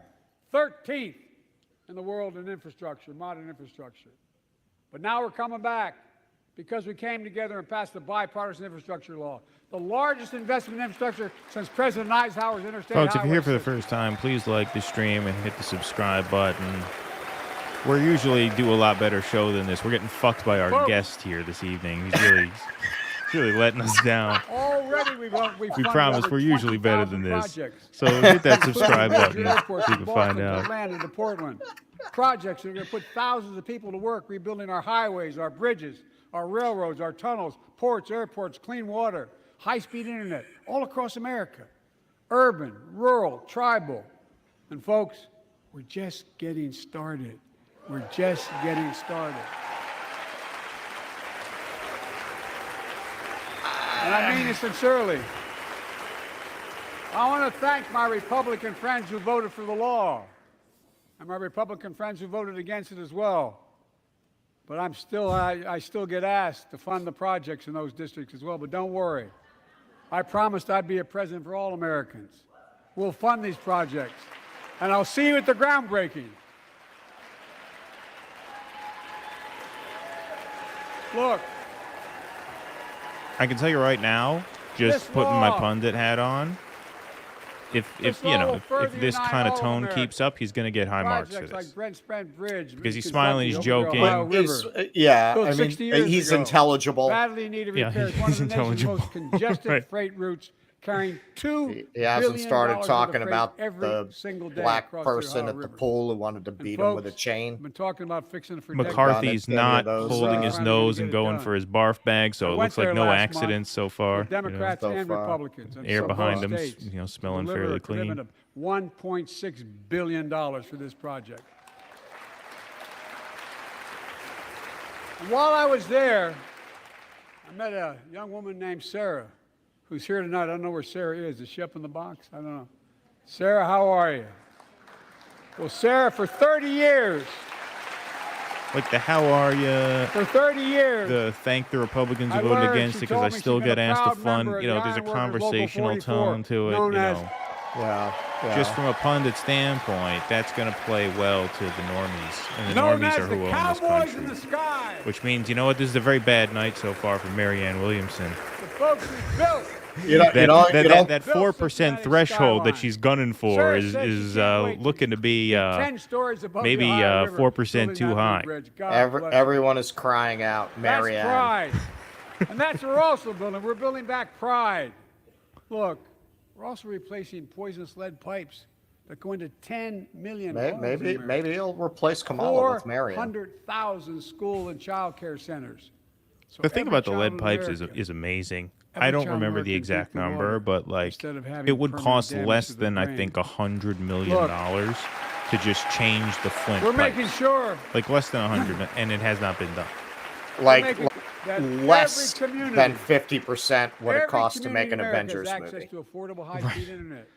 [SPEAKER 8] 13th in the world in infrastructure, modern infrastructure. But now we're coming back because we came together and passed the bipartisan infrastructure law, the largest investment in infrastructure since President Eisenhower's interstate
[SPEAKER 4] Folks, if you're here
[SPEAKER 8] highway
[SPEAKER 4] for the
[SPEAKER 8] system.
[SPEAKER 4] first time, please like the stream and hit the subscribe button. We usually do a lot better show than this. We're getting fucked by our
[SPEAKER 8] Folks.
[SPEAKER 4] guest here this evening. He's really letting us down.
[SPEAKER 8] Already we
[SPEAKER 4] We promise we're usually better than this.
[SPEAKER 8] Projects.
[SPEAKER 4] So hit that subscribe
[SPEAKER 8] Major
[SPEAKER 4] button
[SPEAKER 8] airports
[SPEAKER 4] so you
[SPEAKER 8] from
[SPEAKER 4] can find
[SPEAKER 8] Boston to
[SPEAKER 4] out.
[SPEAKER 8] Atlanta to Portland. Projects that are going to put thousands of people to work rebuilding our highways, our bridges, our railroads, our tunnels, ports, airports, clean water, high-speed internet, all across America. Urban, rural, tribal. And folks, we're just getting started. We're just getting started. And I mean it sincerely. I want to thank my Republican friends who voted for the law, and my Republican friends who voted against it as well. But I still get asked to fund the projects in those districts as well. But don't worry. I promised I'd be a president for all Americans. We'll fund these projects. And I'll see you at the groundbreaking. Look.
[SPEAKER 4] I can tell you right now, just
[SPEAKER 8] This
[SPEAKER 4] putting my
[SPEAKER 8] law-
[SPEAKER 4] pundit hat on, if
[SPEAKER 8] This
[SPEAKER 4] you
[SPEAKER 8] law
[SPEAKER 4] know
[SPEAKER 8] will further
[SPEAKER 4] if this
[SPEAKER 8] unite
[SPEAKER 4] kind of
[SPEAKER 8] all
[SPEAKER 4] tone
[SPEAKER 8] Americans.
[SPEAKER 4] keeps up, he's going to get high marks for
[SPEAKER 8] Projects
[SPEAKER 4] this.
[SPEAKER 8] like Brent Spence Bridge.
[SPEAKER 4] Because he's
[SPEAKER 8] in
[SPEAKER 4] smiling, he's
[SPEAKER 8] Kentucky, over the
[SPEAKER 4] joking.
[SPEAKER 8] Ohio
[SPEAKER 5] He's,
[SPEAKER 8] River.
[SPEAKER 5] yeah,
[SPEAKER 8] Built
[SPEAKER 5] I mean,
[SPEAKER 8] 60 years
[SPEAKER 5] he's
[SPEAKER 8] ago.
[SPEAKER 5] intelligible.
[SPEAKER 8] Badly needed
[SPEAKER 4] Yeah,
[SPEAKER 8] repairs.
[SPEAKER 4] he's
[SPEAKER 8] One of the nation's
[SPEAKER 4] intelligible.
[SPEAKER 8] most congested
[SPEAKER 4] Right.
[SPEAKER 8] freight routes, carrying $2
[SPEAKER 5] He hasn't
[SPEAKER 8] billion
[SPEAKER 5] started
[SPEAKER 8] worth of
[SPEAKER 5] talking
[SPEAKER 8] freight
[SPEAKER 5] about
[SPEAKER 8] every
[SPEAKER 5] the
[SPEAKER 8] single day
[SPEAKER 5] black
[SPEAKER 8] across
[SPEAKER 5] person
[SPEAKER 8] Ohio
[SPEAKER 5] at the
[SPEAKER 8] River.
[SPEAKER 5] pool who wanted to
[SPEAKER 8] And
[SPEAKER 5] beat him with a
[SPEAKER 8] folks,
[SPEAKER 5] chain.
[SPEAKER 8] I've been talking about fixing it for
[SPEAKER 4] McCarthy's
[SPEAKER 5] Done
[SPEAKER 4] not
[SPEAKER 5] those,
[SPEAKER 4] holding his
[SPEAKER 8] trying to
[SPEAKER 4] nose
[SPEAKER 8] get
[SPEAKER 4] and
[SPEAKER 8] it
[SPEAKER 4] going
[SPEAKER 8] done.
[SPEAKER 4] for his barf bag, so
[SPEAKER 8] I
[SPEAKER 4] it
[SPEAKER 8] went
[SPEAKER 4] looks like
[SPEAKER 8] there
[SPEAKER 4] no
[SPEAKER 8] last month
[SPEAKER 4] accidents so far.
[SPEAKER 8] with Democrats
[SPEAKER 5] So
[SPEAKER 8] and
[SPEAKER 5] far.
[SPEAKER 8] Republicans. And
[SPEAKER 4] Air
[SPEAKER 8] so
[SPEAKER 4] behind
[SPEAKER 8] both
[SPEAKER 4] him,
[SPEAKER 8] states
[SPEAKER 4] smelling
[SPEAKER 8] delivered
[SPEAKER 4] fairly
[SPEAKER 8] a commitment
[SPEAKER 4] clean.
[SPEAKER 8] of $1.6 billion for this project. And while I was there, I met a young woman named Sarah, who's here tonight. I don't know where Sarah is. Is she up in the box? I don't know. Sarah, how are you? Well, Sarah, for 30 years,
[SPEAKER 4] Like the how are you?
[SPEAKER 8] For 30 years.
[SPEAKER 4] The thank the Republicans who
[SPEAKER 8] I
[SPEAKER 4] voted
[SPEAKER 8] learned,
[SPEAKER 4] against
[SPEAKER 8] she
[SPEAKER 4] it because I
[SPEAKER 8] told me
[SPEAKER 4] still
[SPEAKER 8] she'd been
[SPEAKER 4] get
[SPEAKER 8] a
[SPEAKER 4] asked to
[SPEAKER 8] proud member
[SPEAKER 4] fund.
[SPEAKER 8] of
[SPEAKER 4] You know,
[SPEAKER 8] the
[SPEAKER 4] there's a
[SPEAKER 8] Iron Workers Local
[SPEAKER 4] conversational
[SPEAKER 8] 44,
[SPEAKER 4] tone to it.
[SPEAKER 8] known
[SPEAKER 4] You
[SPEAKER 8] as
[SPEAKER 4] know,
[SPEAKER 5] Yeah.
[SPEAKER 4] just from a pundit standpoint, that's going to play well to the normies, and the
[SPEAKER 8] known
[SPEAKER 4] normies
[SPEAKER 8] as
[SPEAKER 4] are
[SPEAKER 8] the
[SPEAKER 4] who own this
[SPEAKER 8] Cowboys in
[SPEAKER 4] country.
[SPEAKER 8] the sky.
[SPEAKER 4] Which means, you know what? This is a very bad night so far for Marianne Williamson.
[SPEAKER 8] The folks who built
[SPEAKER 4] That 4%
[SPEAKER 8] Cincinnati
[SPEAKER 4] threshold that
[SPEAKER 8] skyline.
[SPEAKER 4] she's gunning for
[SPEAKER 8] Sarah
[SPEAKER 4] is
[SPEAKER 8] said she
[SPEAKER 4] is
[SPEAKER 8] can't wait to
[SPEAKER 4] looking to be
[SPEAKER 8] 10 stories above
[SPEAKER 4] maybe
[SPEAKER 8] the Ohio River,
[SPEAKER 4] 4%
[SPEAKER 8] building
[SPEAKER 4] too
[SPEAKER 8] that new
[SPEAKER 4] high.
[SPEAKER 8] bridge. God bless her.
[SPEAKER 5] Everyone is crying out,
[SPEAKER 8] That's
[SPEAKER 5] Marianne.
[SPEAKER 8] pride. And that's what we're also building. We're building back pride. Look, we're also replacing poisonous lead pipes that go into 10 million homes in America.
[SPEAKER 5] Maybe he'll replace Kamala with Marianne.
[SPEAKER 8] 400,000 school and child care centers. So
[SPEAKER 4] The thing
[SPEAKER 8] every
[SPEAKER 4] about the
[SPEAKER 8] child
[SPEAKER 4] lead
[SPEAKER 8] in
[SPEAKER 4] pipes
[SPEAKER 8] America,
[SPEAKER 4] is amazing.
[SPEAKER 8] every
[SPEAKER 4] I don't
[SPEAKER 8] child in
[SPEAKER 4] remember the
[SPEAKER 8] America
[SPEAKER 4] exact
[SPEAKER 8] can drink the
[SPEAKER 4] number,
[SPEAKER 8] water
[SPEAKER 4] but like
[SPEAKER 8] instead of having
[SPEAKER 4] it would
[SPEAKER 8] permanent
[SPEAKER 4] cost
[SPEAKER 8] damage
[SPEAKER 4] less
[SPEAKER 8] to the
[SPEAKER 4] than I
[SPEAKER 8] brain.
[SPEAKER 4] think $100 million
[SPEAKER 8] Look,
[SPEAKER 4] to just change the Flint
[SPEAKER 8] we're
[SPEAKER 4] pipes.
[SPEAKER 8] making sure
[SPEAKER 4] Like less than 100, and it has not been done.
[SPEAKER 5] Like
[SPEAKER 8] making that
[SPEAKER 5] less
[SPEAKER 8] every community,
[SPEAKER 5] than 50% what it
[SPEAKER 8] every
[SPEAKER 5] costs to make
[SPEAKER 8] community
[SPEAKER 5] an
[SPEAKER 8] in America
[SPEAKER 5] Avengers
[SPEAKER 8] has access
[SPEAKER 5] movie.
[SPEAKER 8] to affordable high-speed internet.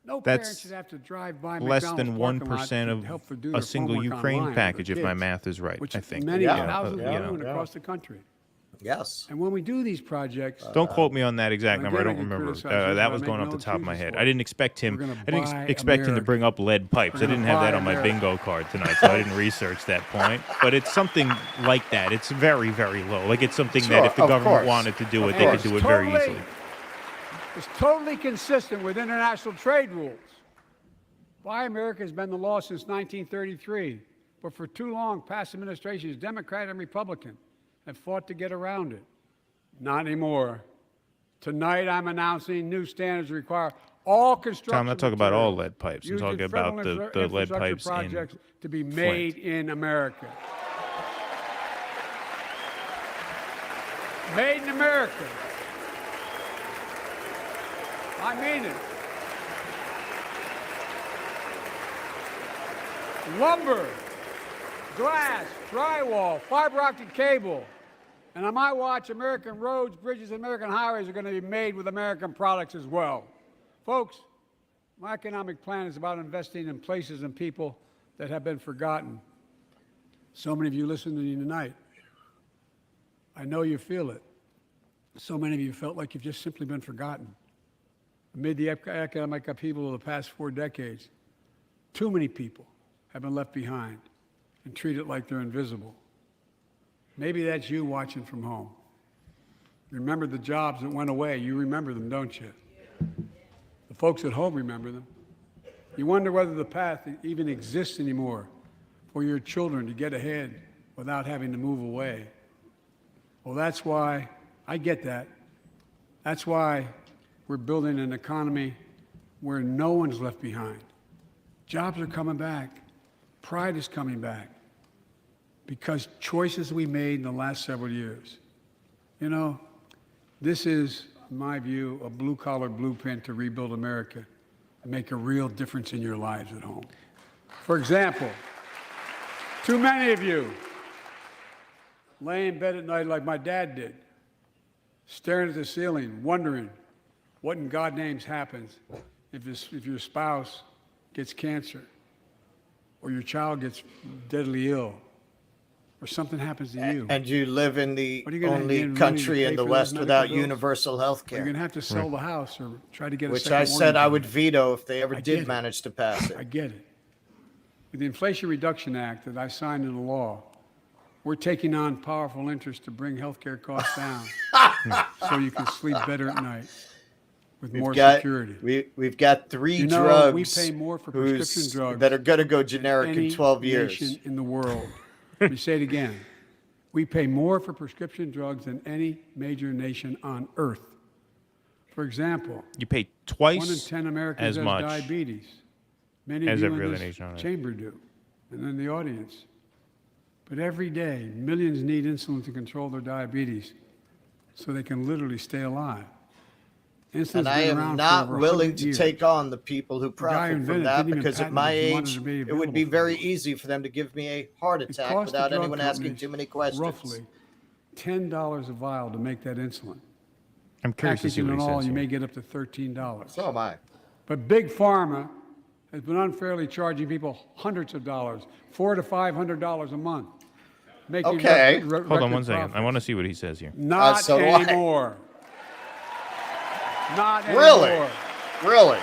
[SPEAKER 8] No
[SPEAKER 4] That's
[SPEAKER 8] parent should have to drive by
[SPEAKER 4] Less
[SPEAKER 8] McDonald's
[SPEAKER 4] than
[SPEAKER 8] parking lot
[SPEAKER 4] 1%
[SPEAKER 8] to
[SPEAKER 4] of
[SPEAKER 8] help do
[SPEAKER 4] a
[SPEAKER 8] their
[SPEAKER 4] single
[SPEAKER 8] homework
[SPEAKER 4] Ukraine
[SPEAKER 8] online with
[SPEAKER 4] package,
[SPEAKER 8] their
[SPEAKER 4] if my
[SPEAKER 8] kids,
[SPEAKER 4] math is right.
[SPEAKER 8] which
[SPEAKER 4] I think.
[SPEAKER 8] many
[SPEAKER 5] Yeah,
[SPEAKER 8] thousands
[SPEAKER 5] yeah,
[SPEAKER 8] are doing
[SPEAKER 5] yeah.
[SPEAKER 8] across the country.
[SPEAKER 5] Yes.
[SPEAKER 8] And when we do these projects,
[SPEAKER 4] Don't quote me on that exact
[SPEAKER 8] again,
[SPEAKER 4] number. I
[SPEAKER 8] I
[SPEAKER 4] don't
[SPEAKER 8] get
[SPEAKER 4] remember.
[SPEAKER 8] criticized for this,
[SPEAKER 4] That
[SPEAKER 8] but
[SPEAKER 4] was
[SPEAKER 8] I
[SPEAKER 4] going
[SPEAKER 8] make
[SPEAKER 4] off the
[SPEAKER 8] no
[SPEAKER 4] top of my
[SPEAKER 8] excuses
[SPEAKER 4] head.
[SPEAKER 8] for
[SPEAKER 4] I
[SPEAKER 8] it.
[SPEAKER 4] didn't expect him.
[SPEAKER 8] We're gonna
[SPEAKER 4] I didn't
[SPEAKER 8] buy
[SPEAKER 4] expect him to
[SPEAKER 8] America.
[SPEAKER 4] bring up lead pipes. I
[SPEAKER 8] We're gonna
[SPEAKER 4] didn't have that
[SPEAKER 8] buy
[SPEAKER 4] on my
[SPEAKER 8] America.
[SPEAKER 4] bingo card tonight, so I didn't research that point. But it's something like that. It's very, very low. Like it's something that
[SPEAKER 5] Sure,
[SPEAKER 4] if the
[SPEAKER 5] of
[SPEAKER 4] government
[SPEAKER 5] course.
[SPEAKER 4] wanted to do it,
[SPEAKER 5] Of
[SPEAKER 4] they could
[SPEAKER 5] course.
[SPEAKER 4] do it very easily.
[SPEAKER 8] It's totally consistent with international trade rules. Buy America has been the law since 1933, but for too long, past administrations, Democrat and Republican, have fought to get around it. Not anymore. Tonight, I'm announcing new standards require all construction.
[SPEAKER 4] Tom, I'm not talking about all
[SPEAKER 8] materials
[SPEAKER 4] lead pipes. I'm
[SPEAKER 8] used in
[SPEAKER 4] talking about
[SPEAKER 8] federal
[SPEAKER 4] the lead
[SPEAKER 8] infrastructure
[SPEAKER 4] pipes in
[SPEAKER 8] projects to be
[SPEAKER 4] Flint.
[SPEAKER 8] made in America. Made in America. I mean it. Lumber, glass, drywall, fiber optic cable. And on my watch, American roads, bridges, and American highways are going to be made with American products as well. Folks, my economic plan is about investing in places and people that have been forgotten. So many of you listening to me tonight, I know you feel it. So many of you felt like you've just simply been forgotten. Amid the economic upheaval of the past 4 decades, too many people have been left behind and treated like they're invisible. Maybe that's you watching from home. Remember the jobs that went away. You remember them, don't you? The folks at home remember them. You wonder whether the path even exists anymore for your children to get ahead without having to move away. Well, that's why I get that. That's why we're building an economy where no one's left behind. Jobs are coming back. Pride is coming back because choices we made in the last several years. You know, this is, in my view, a blue-collar blueprint to rebuild America and make a real difference in your lives at home. For example, too many of you lay in bed at night like my dad did, staring at the ceiling, wondering what in God's name happens if your spouse gets cancer, or your child gets deadly ill, or something happens to you.
[SPEAKER 5] And you live in the
[SPEAKER 8] What are you gonna
[SPEAKER 5] only
[SPEAKER 8] get money
[SPEAKER 5] country
[SPEAKER 8] to
[SPEAKER 5] in
[SPEAKER 8] pay
[SPEAKER 5] the
[SPEAKER 8] for those
[SPEAKER 5] West
[SPEAKER 8] medical
[SPEAKER 5] without
[SPEAKER 8] bills?
[SPEAKER 5] universal health
[SPEAKER 8] You're
[SPEAKER 5] care,
[SPEAKER 8] going to have to sell the house or try to get a
[SPEAKER 5] which
[SPEAKER 8] second
[SPEAKER 5] I said I
[SPEAKER 8] mortgage.
[SPEAKER 5] would veto if they ever
[SPEAKER 8] I get
[SPEAKER 5] did
[SPEAKER 8] it.
[SPEAKER 5] manage to pass
[SPEAKER 8] I
[SPEAKER 5] it.
[SPEAKER 8] get it. With the Inflation Reduction Act that I signed into law, we're taking on powerful interests to bring healthcare costs down so you can sleep better at night with more security.
[SPEAKER 5] We've got 3
[SPEAKER 8] You know,
[SPEAKER 5] drugs
[SPEAKER 8] we pay more for prescription drugs
[SPEAKER 5] that are going to go
[SPEAKER 8] than
[SPEAKER 5] generic in
[SPEAKER 8] any
[SPEAKER 5] 12 years.
[SPEAKER 8] nation in the world. Let me say it again. We pay more for prescription drugs than any major nation on earth. For example,
[SPEAKER 4] You pay
[SPEAKER 8] 1 in
[SPEAKER 4] twice
[SPEAKER 8] 10 Americans
[SPEAKER 4] as
[SPEAKER 8] has
[SPEAKER 4] much
[SPEAKER 8] diabetes. Many
[SPEAKER 4] as
[SPEAKER 8] of you
[SPEAKER 4] every
[SPEAKER 8] in
[SPEAKER 4] other
[SPEAKER 8] this
[SPEAKER 4] nation on earth.
[SPEAKER 8] chamber do, and in the audience. But every day, millions need insulin to control their diabetes so they can literally stay alive. Insulin's
[SPEAKER 5] And I
[SPEAKER 8] been
[SPEAKER 5] am
[SPEAKER 8] around for
[SPEAKER 5] not
[SPEAKER 8] over
[SPEAKER 5] willing
[SPEAKER 8] 100
[SPEAKER 5] to
[SPEAKER 8] years.
[SPEAKER 5] take on the people who
[SPEAKER 8] guy who
[SPEAKER 5] profit from
[SPEAKER 8] invented it
[SPEAKER 5] that
[SPEAKER 8] didn't even
[SPEAKER 5] because at
[SPEAKER 8] patent
[SPEAKER 5] my
[SPEAKER 8] it, he wanted
[SPEAKER 5] age,
[SPEAKER 8] to be
[SPEAKER 5] it would be
[SPEAKER 8] available
[SPEAKER 5] very
[SPEAKER 8] for
[SPEAKER 5] easy for them to give me a heart
[SPEAKER 8] It
[SPEAKER 5] attack
[SPEAKER 8] costs the
[SPEAKER 5] without
[SPEAKER 8] drug
[SPEAKER 5] anyone asking
[SPEAKER 8] companies
[SPEAKER 5] too many questions.
[SPEAKER 8] roughly $10 a vial to make that insulin.
[SPEAKER 4] I'm curious to see
[SPEAKER 8] Packaging
[SPEAKER 4] what
[SPEAKER 8] and
[SPEAKER 4] he
[SPEAKER 8] all,
[SPEAKER 4] says
[SPEAKER 8] you
[SPEAKER 4] here.
[SPEAKER 8] may get up to $13.
[SPEAKER 5] So am I.
[SPEAKER 8] But Big Pharma has been unfairly charging people hundreds of dollars, $400 to $500 a month. making
[SPEAKER 5] Okay.
[SPEAKER 4] Hold on one second. I want to see what he says here.
[SPEAKER 8] Not
[SPEAKER 5] so do I.
[SPEAKER 8] anymore. Not
[SPEAKER 5] Really?
[SPEAKER 8] anymore.
[SPEAKER 5] Really?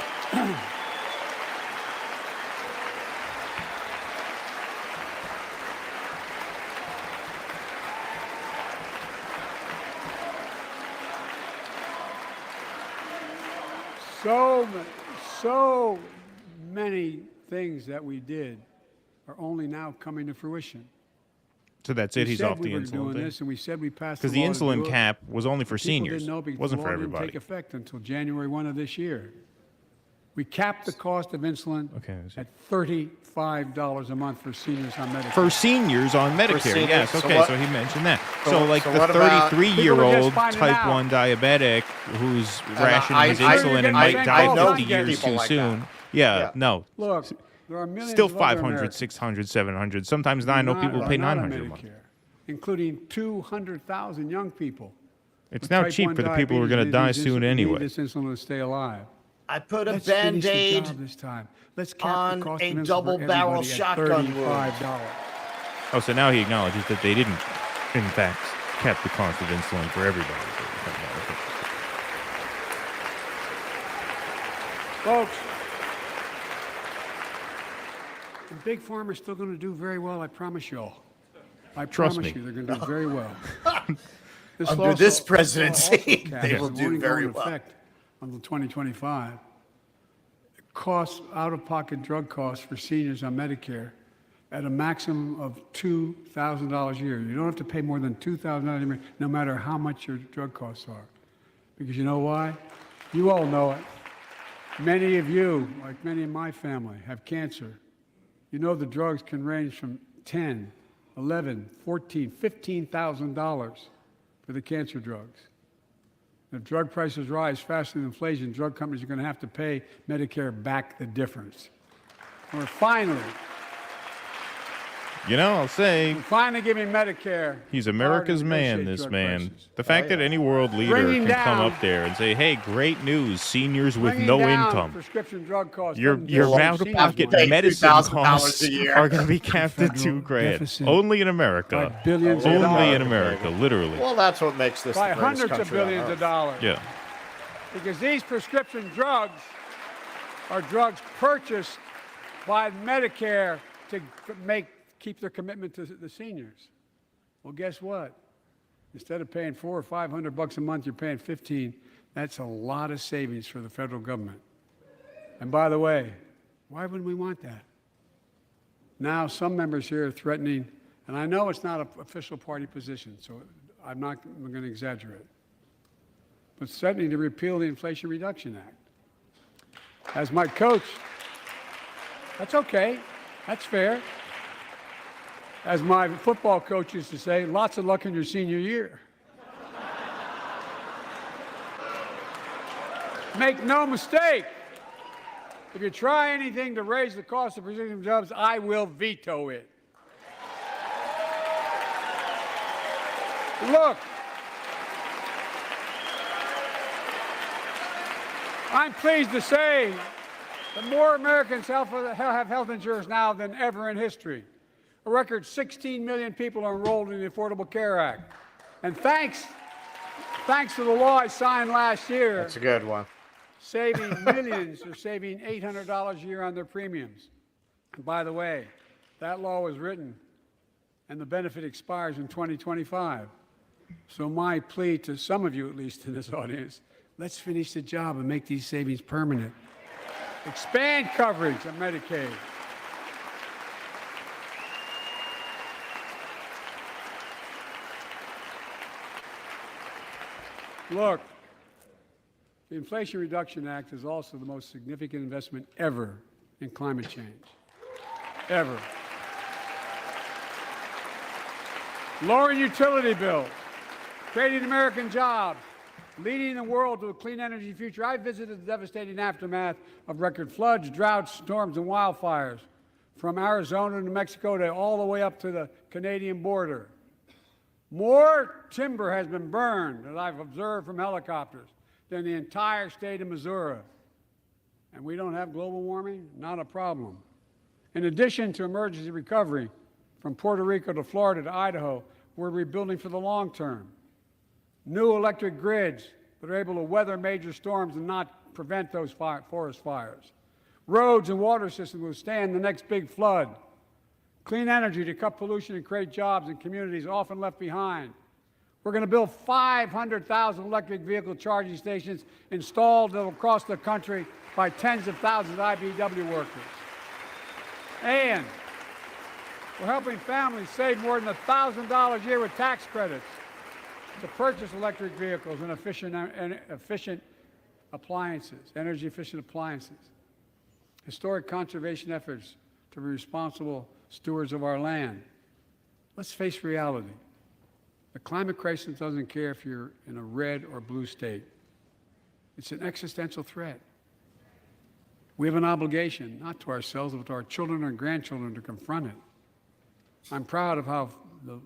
[SPEAKER 8] So many things that we did are only now coming to fruition.
[SPEAKER 4] So that's it.
[SPEAKER 8] We
[SPEAKER 4] He's
[SPEAKER 8] said
[SPEAKER 4] off the
[SPEAKER 8] we were
[SPEAKER 4] insulin
[SPEAKER 8] doing
[SPEAKER 4] thing.
[SPEAKER 8] this, and we said we passed
[SPEAKER 4] Because the
[SPEAKER 8] law to
[SPEAKER 4] insulin
[SPEAKER 8] do it.
[SPEAKER 4] cap was only for
[SPEAKER 8] People
[SPEAKER 4] seniors.
[SPEAKER 8] didn't know because
[SPEAKER 4] Wasn't
[SPEAKER 8] the
[SPEAKER 4] for
[SPEAKER 8] law didn't
[SPEAKER 4] everybody.
[SPEAKER 8] take effect until January 1 of this year. We capped the cost of insulin
[SPEAKER 4] Okay.
[SPEAKER 8] at $35 a month for seniors on Medicare.
[SPEAKER 4] For seniors on Medicare,
[SPEAKER 5] seniors,
[SPEAKER 4] yes.
[SPEAKER 5] so
[SPEAKER 4] Okay,
[SPEAKER 5] what-
[SPEAKER 4] so he mentioned that.
[SPEAKER 5] so-
[SPEAKER 4] So, like
[SPEAKER 5] so
[SPEAKER 4] the
[SPEAKER 5] what about-
[SPEAKER 4] 33-year-old
[SPEAKER 8] finding
[SPEAKER 4] type
[SPEAKER 8] out.
[SPEAKER 4] 1 diabetic who's rationing
[SPEAKER 5] I-
[SPEAKER 4] his
[SPEAKER 5] I-
[SPEAKER 4] insulin and
[SPEAKER 8] I-
[SPEAKER 4] might
[SPEAKER 8] I
[SPEAKER 4] die
[SPEAKER 8] know
[SPEAKER 4] 50 years
[SPEAKER 5] people
[SPEAKER 4] too
[SPEAKER 5] like
[SPEAKER 4] soon.
[SPEAKER 5] that.
[SPEAKER 4] Yeah,
[SPEAKER 5] Yeah.
[SPEAKER 4] no.
[SPEAKER 8] Look, there are millions
[SPEAKER 4] Still
[SPEAKER 8] of other
[SPEAKER 4] 500,
[SPEAKER 8] Americans
[SPEAKER 4] 600, 700. Sometimes I know
[SPEAKER 8] not-
[SPEAKER 4] people
[SPEAKER 8] are
[SPEAKER 4] pay
[SPEAKER 8] not on
[SPEAKER 4] 900 a month.
[SPEAKER 8] Medicare, including 200,000 young people.
[SPEAKER 4] It's
[SPEAKER 8] with
[SPEAKER 4] now
[SPEAKER 8] type
[SPEAKER 4] cheap
[SPEAKER 8] 1
[SPEAKER 4] for the people who are going to
[SPEAKER 8] diabetes.
[SPEAKER 4] die
[SPEAKER 8] They need
[SPEAKER 4] soon
[SPEAKER 8] this-
[SPEAKER 4] anyway.
[SPEAKER 8] Need this insulin to stay alive.
[SPEAKER 5] I put a
[SPEAKER 8] Let's finish the
[SPEAKER 5] Band-Aid
[SPEAKER 8] job this time. Let's cap
[SPEAKER 5] on
[SPEAKER 8] the cost
[SPEAKER 5] a
[SPEAKER 8] of insulin
[SPEAKER 5] double-barrel
[SPEAKER 8] for everybody at
[SPEAKER 5] shotgun wound.
[SPEAKER 8] $35.
[SPEAKER 4] Oh, so now he acknowledges that they didn't, in fact, cap the cost of insulin for everybody.
[SPEAKER 8] Folks, and Big Pharma's still going to do very well, I promise you all. I
[SPEAKER 4] Trust
[SPEAKER 8] promise
[SPEAKER 4] me.
[SPEAKER 8] you they're going to do very well. This
[SPEAKER 5] Under
[SPEAKER 8] law
[SPEAKER 5] this
[SPEAKER 8] also
[SPEAKER 5] presidency,
[SPEAKER 8] caps
[SPEAKER 5] they will
[SPEAKER 8] and
[SPEAKER 5] do
[SPEAKER 8] won't go
[SPEAKER 5] very
[SPEAKER 8] into
[SPEAKER 5] well.
[SPEAKER 8] effect until 2025. Costs, out-of-pocket drug costs for seniors on Medicare at a maximum of $2,000 a year. You don't have to pay more than $2,000 a year, no matter how much your drug costs are. Because you know why? You all know it. Many of you, like many in my family, have cancer. You know the drugs can range from $10,000, $11,000, $14,000, $15,000 for the cancer drugs. If drug prices rise faster than inflation, drug companies are going to have to pay Medicare back the difference. We're finally
[SPEAKER 4] You know, I'll say
[SPEAKER 8] giving Medicare.
[SPEAKER 4] he's America's
[SPEAKER 8] power to
[SPEAKER 4] man,
[SPEAKER 8] negotiate
[SPEAKER 4] this
[SPEAKER 8] drug
[SPEAKER 4] man.
[SPEAKER 8] prices.
[SPEAKER 4] The fact that any world leader
[SPEAKER 8] Bringing
[SPEAKER 4] can come
[SPEAKER 8] down-
[SPEAKER 4] up there and say, hey, great news, seniors with
[SPEAKER 8] Bringing
[SPEAKER 4] no
[SPEAKER 8] down
[SPEAKER 4] income.
[SPEAKER 8] prescription drug costs.
[SPEAKER 4] Your
[SPEAKER 8] doesn't just save
[SPEAKER 4] out-of-pocket
[SPEAKER 8] seniors money.
[SPEAKER 4] medicine
[SPEAKER 5] $2,000
[SPEAKER 4] costs
[SPEAKER 5] a year.
[SPEAKER 4] are going to be capped at
[SPEAKER 8] Federal
[SPEAKER 4] $2,000.
[SPEAKER 8] deficit
[SPEAKER 4] Only in
[SPEAKER 8] by
[SPEAKER 4] America.
[SPEAKER 8] billions of
[SPEAKER 4] Only
[SPEAKER 8] dollars.
[SPEAKER 4] in America, literally.
[SPEAKER 5] Well, that's what makes this
[SPEAKER 8] By
[SPEAKER 5] the greatest
[SPEAKER 8] hundreds of
[SPEAKER 5] country on
[SPEAKER 8] billions of
[SPEAKER 5] earth.
[SPEAKER 8] dollars.
[SPEAKER 4] Yeah.
[SPEAKER 8] Because these prescription drugs are drugs purchased by Medicare to keep their commitment to the seniors. Well, guess what? Instead of paying $400 or $500 a month, you're paying $15. That's a lot of savings for the federal government. And by the way, why wouldn't we want that? Now, some members here are threatening, and I know it's not an official party position, so I'm going to exaggerate, but threatening to repeal the Inflation Reduction Act. As my coach, that's okay, that's fair. As my football coach used to say, lots of luck in your senior year. Make no mistake, if you try anything to raise the cost of prescription drugs, I will veto it. Look, I'm pleased to say that more Americans have health insurance now than ever in history. A record 16 million people are enrolled in the Affordable Care Act. And thanks to the law I signed last year,
[SPEAKER 5] That's a good one.
[SPEAKER 8] saving millions are saving $800 a year on their premiums. And by the way, that law was written and the benefit expires in 2025. So my plea to some of you, at least in this audience, let's finish the job and make these savings permanent. Expand coverage of Medicaid. Look, the Inflation Reduction Act is also the most significant investment ever in climate change. Ever. Lowering utility bills, creating American jobs, leading the world to a clean energy future. I visited the devastating aftermath of record floods, droughts, storms, and wildfires from Arizona to Mexico to all the way up to the Canadian border. More timber has been burned, as I've observed from helicopters, than the entire state of Missouri. And we don't have global warming? Not a problem. In addition to emergency recovery From Puerto Rico to Florida to Idaho, we're rebuilding for the long term. New electric grids that are able to weather major storms and not prevent those forest fires. Roads and water systems withstand the next big flood. Clean energy to cut pollution and create jobs in communities often left behind. We're going to build 500,000 electric vehicle charging stations installed across the country by tens of thousands of IBEW workers. And we're helping families save more than $1,000 a year with tax credits to purchase electric vehicles and efficient appliances, energy-efficient appliances. Historic conservation efforts to be responsible stewards of our land. Let's face reality. The climate crisis doesn't care if you're in a red or blue state. It's an existential threat. We have an obligation, not to ourselves, but to our children and grandchildren to confront it. I'm proud of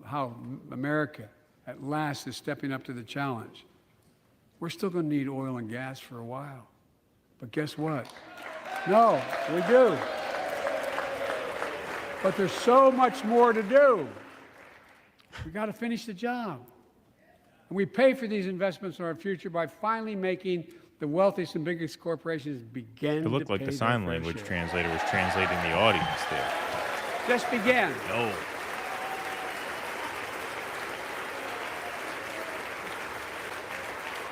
[SPEAKER 8] how America, at last, is stepping up to the challenge. We're still going to need oil and gas for a while. But guess what? No, we do. But there's so much more to do. We got to finish the job. And we pay for these investments in our future by finally making the wealthiest and biggest corporations begin to
[SPEAKER 4] It looked like the sign language
[SPEAKER 8] share.
[SPEAKER 4] translator was translating the audience there.
[SPEAKER 8] Just begin.
[SPEAKER 4] No.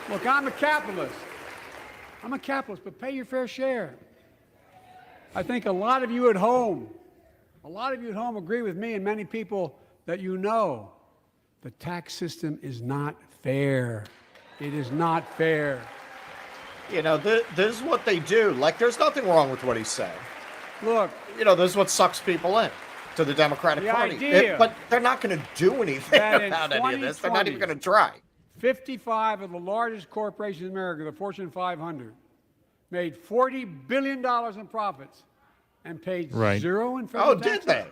[SPEAKER 8] Look, I'm a capitalist. I'm a capitalist, but pay your fair share. I think a lot of you at home agree with me and many people that you know. The tax system is not fair. It is not fair.
[SPEAKER 5] You know, this is what they do. Like, there's nothing wrong with what he's saying.
[SPEAKER 8] Look,
[SPEAKER 5] You know, this is what sucks people in to the Democratic
[SPEAKER 8] The
[SPEAKER 5] Party.
[SPEAKER 8] idea
[SPEAKER 5] But they're not going to do anything
[SPEAKER 8] that in
[SPEAKER 5] about any of this. They're not even going to try.
[SPEAKER 8] 55 of the largest corporations in America, the Fortune 500, made $40 billion in profits and paid
[SPEAKER 4] Right.
[SPEAKER 8] zero in federal
[SPEAKER 5] Oh,
[SPEAKER 8] taxes.
[SPEAKER 5] did they?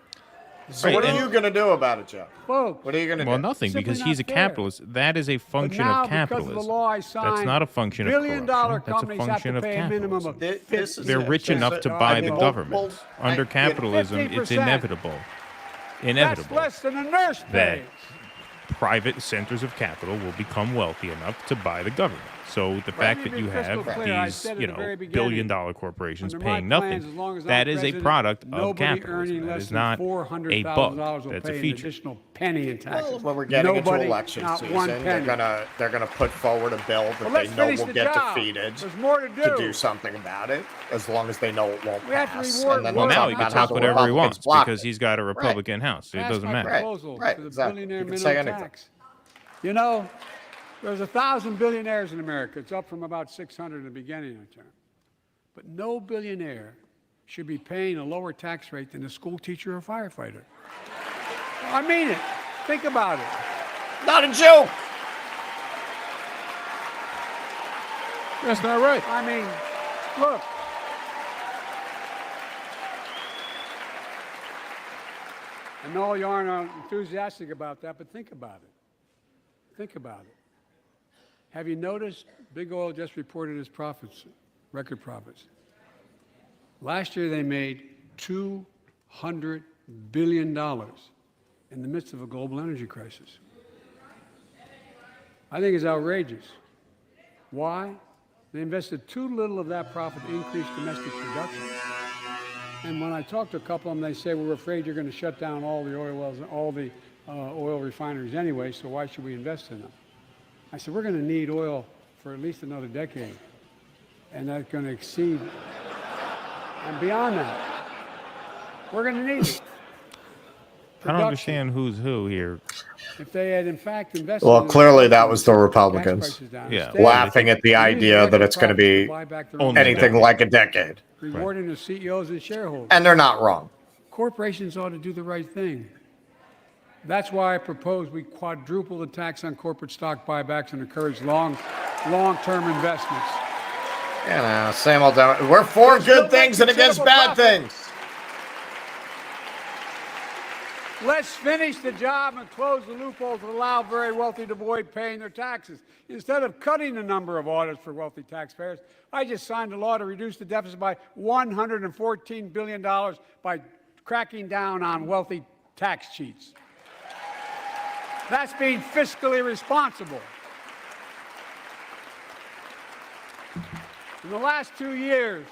[SPEAKER 5] So
[SPEAKER 4] Right,
[SPEAKER 5] what are
[SPEAKER 4] and-
[SPEAKER 5] you going to do about it, Joe?
[SPEAKER 8] Folks,
[SPEAKER 5] What are you going to do?
[SPEAKER 4] Well, nothing,
[SPEAKER 8] Simply
[SPEAKER 4] because
[SPEAKER 8] not
[SPEAKER 4] he's a
[SPEAKER 8] fair.
[SPEAKER 4] capitalist. That is a function
[SPEAKER 8] now,
[SPEAKER 4] of capitalism.
[SPEAKER 8] because of the law I signed,
[SPEAKER 4] That's not a function of corruption.
[SPEAKER 8] billion-dollar
[SPEAKER 4] That's a
[SPEAKER 8] companies have
[SPEAKER 4] function
[SPEAKER 8] to
[SPEAKER 4] of
[SPEAKER 8] pay a minimum
[SPEAKER 4] capitalism.
[SPEAKER 8] of
[SPEAKER 5] This is
[SPEAKER 4] They're
[SPEAKER 5] it.
[SPEAKER 4] rich
[SPEAKER 5] This
[SPEAKER 4] enough
[SPEAKER 5] is
[SPEAKER 4] to
[SPEAKER 5] it.
[SPEAKER 4] buy
[SPEAKER 5] I
[SPEAKER 4] the
[SPEAKER 5] mean,
[SPEAKER 4] government. Under
[SPEAKER 5] I-
[SPEAKER 4] capitalism, it's
[SPEAKER 8] 50%.
[SPEAKER 4] inevitable.
[SPEAKER 8] That's
[SPEAKER 4] Inevitable
[SPEAKER 8] less than a nurse
[SPEAKER 4] that
[SPEAKER 8] pays.
[SPEAKER 4] private centers of capital will become wealthy enough to buy the government. So the fact
[SPEAKER 8] me
[SPEAKER 4] that
[SPEAKER 8] be
[SPEAKER 4] you
[SPEAKER 8] crystal
[SPEAKER 4] have
[SPEAKER 8] clear. I
[SPEAKER 4] these,
[SPEAKER 8] said at
[SPEAKER 4] you
[SPEAKER 8] the
[SPEAKER 4] know,
[SPEAKER 8] very beginning,
[SPEAKER 4] billion-dollar corporations
[SPEAKER 8] under my
[SPEAKER 4] paying
[SPEAKER 8] plans, as
[SPEAKER 4] nothing,
[SPEAKER 8] long as I'm
[SPEAKER 4] that is a
[SPEAKER 8] president,
[SPEAKER 4] product of
[SPEAKER 8] nobody earning
[SPEAKER 4] capitalism. That
[SPEAKER 8] less
[SPEAKER 4] is
[SPEAKER 8] than
[SPEAKER 4] not a
[SPEAKER 8] $400,000
[SPEAKER 4] bug.
[SPEAKER 8] will
[SPEAKER 4] That's a
[SPEAKER 8] pay an
[SPEAKER 4] feature.
[SPEAKER 8] additional penny in taxes.
[SPEAKER 5] Well, when we're getting
[SPEAKER 8] Nobody,
[SPEAKER 5] into election
[SPEAKER 8] not
[SPEAKER 5] season,
[SPEAKER 8] one
[SPEAKER 5] they're
[SPEAKER 8] penny.
[SPEAKER 5] gonna put forward a bill that
[SPEAKER 8] Well,
[SPEAKER 5] they
[SPEAKER 8] let's
[SPEAKER 5] know
[SPEAKER 8] finish
[SPEAKER 5] will
[SPEAKER 8] the
[SPEAKER 5] get
[SPEAKER 8] job.
[SPEAKER 5] defeated
[SPEAKER 8] There's more to do.
[SPEAKER 5] something about it, as long as they know it won't
[SPEAKER 8] We have to
[SPEAKER 5] pass.
[SPEAKER 8] reward
[SPEAKER 5] And then
[SPEAKER 4] Well,
[SPEAKER 5] they'll
[SPEAKER 8] work,
[SPEAKER 4] now
[SPEAKER 5] talk
[SPEAKER 4] he
[SPEAKER 8] not
[SPEAKER 4] can
[SPEAKER 5] about how
[SPEAKER 4] talk
[SPEAKER 5] the
[SPEAKER 4] whatever he
[SPEAKER 5] Republicans
[SPEAKER 4] wants
[SPEAKER 5] blocked
[SPEAKER 4] because
[SPEAKER 5] it.
[SPEAKER 4] he's got a Republican House. So it
[SPEAKER 8] Pass
[SPEAKER 4] doesn't
[SPEAKER 8] my
[SPEAKER 4] matter.
[SPEAKER 8] proposal
[SPEAKER 5] Right,
[SPEAKER 8] for the
[SPEAKER 5] exactly.
[SPEAKER 8] billionaire
[SPEAKER 5] You can
[SPEAKER 8] minimum
[SPEAKER 5] say anything.
[SPEAKER 8] tax. You know, there's 1,000 billionaires in America. It's up from about 600 in the beginning of the term. But no billionaire should be paying a lower tax rate than a school teacher or firefighter. I mean it. Think about it.
[SPEAKER 5] Not a joke.
[SPEAKER 4] That's not right.
[SPEAKER 8] I mean, look. I know you aren't enthusiastic about that, but think about it. Think about it. Have you noticed Big Oil just reported its profits, record profits? Last year they made $200 billion in the midst of a global energy crisis. I think it's outrageous. Why? They invested too little of that profit to increase domestic production. And when I talk to a couple of them, they say, we're afraid you're going to shut down all the oil wells, all the oil refineries anyway, so why should we invest in them? I said, we're going to need oil for at least another decade. And that's going to exceed, and beyond that, we're going to need it.
[SPEAKER 4] I don't
[SPEAKER 8] Production.
[SPEAKER 4] understand who's who here.
[SPEAKER 8] If they had, in fact, invested
[SPEAKER 5] Well,
[SPEAKER 8] in
[SPEAKER 5] clearly that was the
[SPEAKER 8] gas
[SPEAKER 5] Republicans
[SPEAKER 8] prices down,
[SPEAKER 4] Yeah.
[SPEAKER 8] instead,
[SPEAKER 5] laughing at the
[SPEAKER 8] they used
[SPEAKER 5] idea
[SPEAKER 8] record
[SPEAKER 5] that it's going to
[SPEAKER 8] profits
[SPEAKER 5] be
[SPEAKER 8] buy back their
[SPEAKER 4] only
[SPEAKER 8] own
[SPEAKER 5] anything
[SPEAKER 8] stock,
[SPEAKER 5] like a decade.
[SPEAKER 8] rewarding the CEOs and shareholders.
[SPEAKER 5] And they're not wrong.
[SPEAKER 8] Corporations ought to do the right thing. That's why I propose we quadruple the tax on corporate stock buybacks and encourage long-term investments.
[SPEAKER 5] You know, same old. We're for good things and against bad things.
[SPEAKER 8] Let's finish the job and close the loopholes that allow very wealthy to avoid paying their taxes. Instead of cutting the number of audits for wealthy taxpayers, I just signed a law to reduce the deficit by $114 billion by cracking down on wealthy tax cheats. That's being fiscally responsible. In the last 2 years,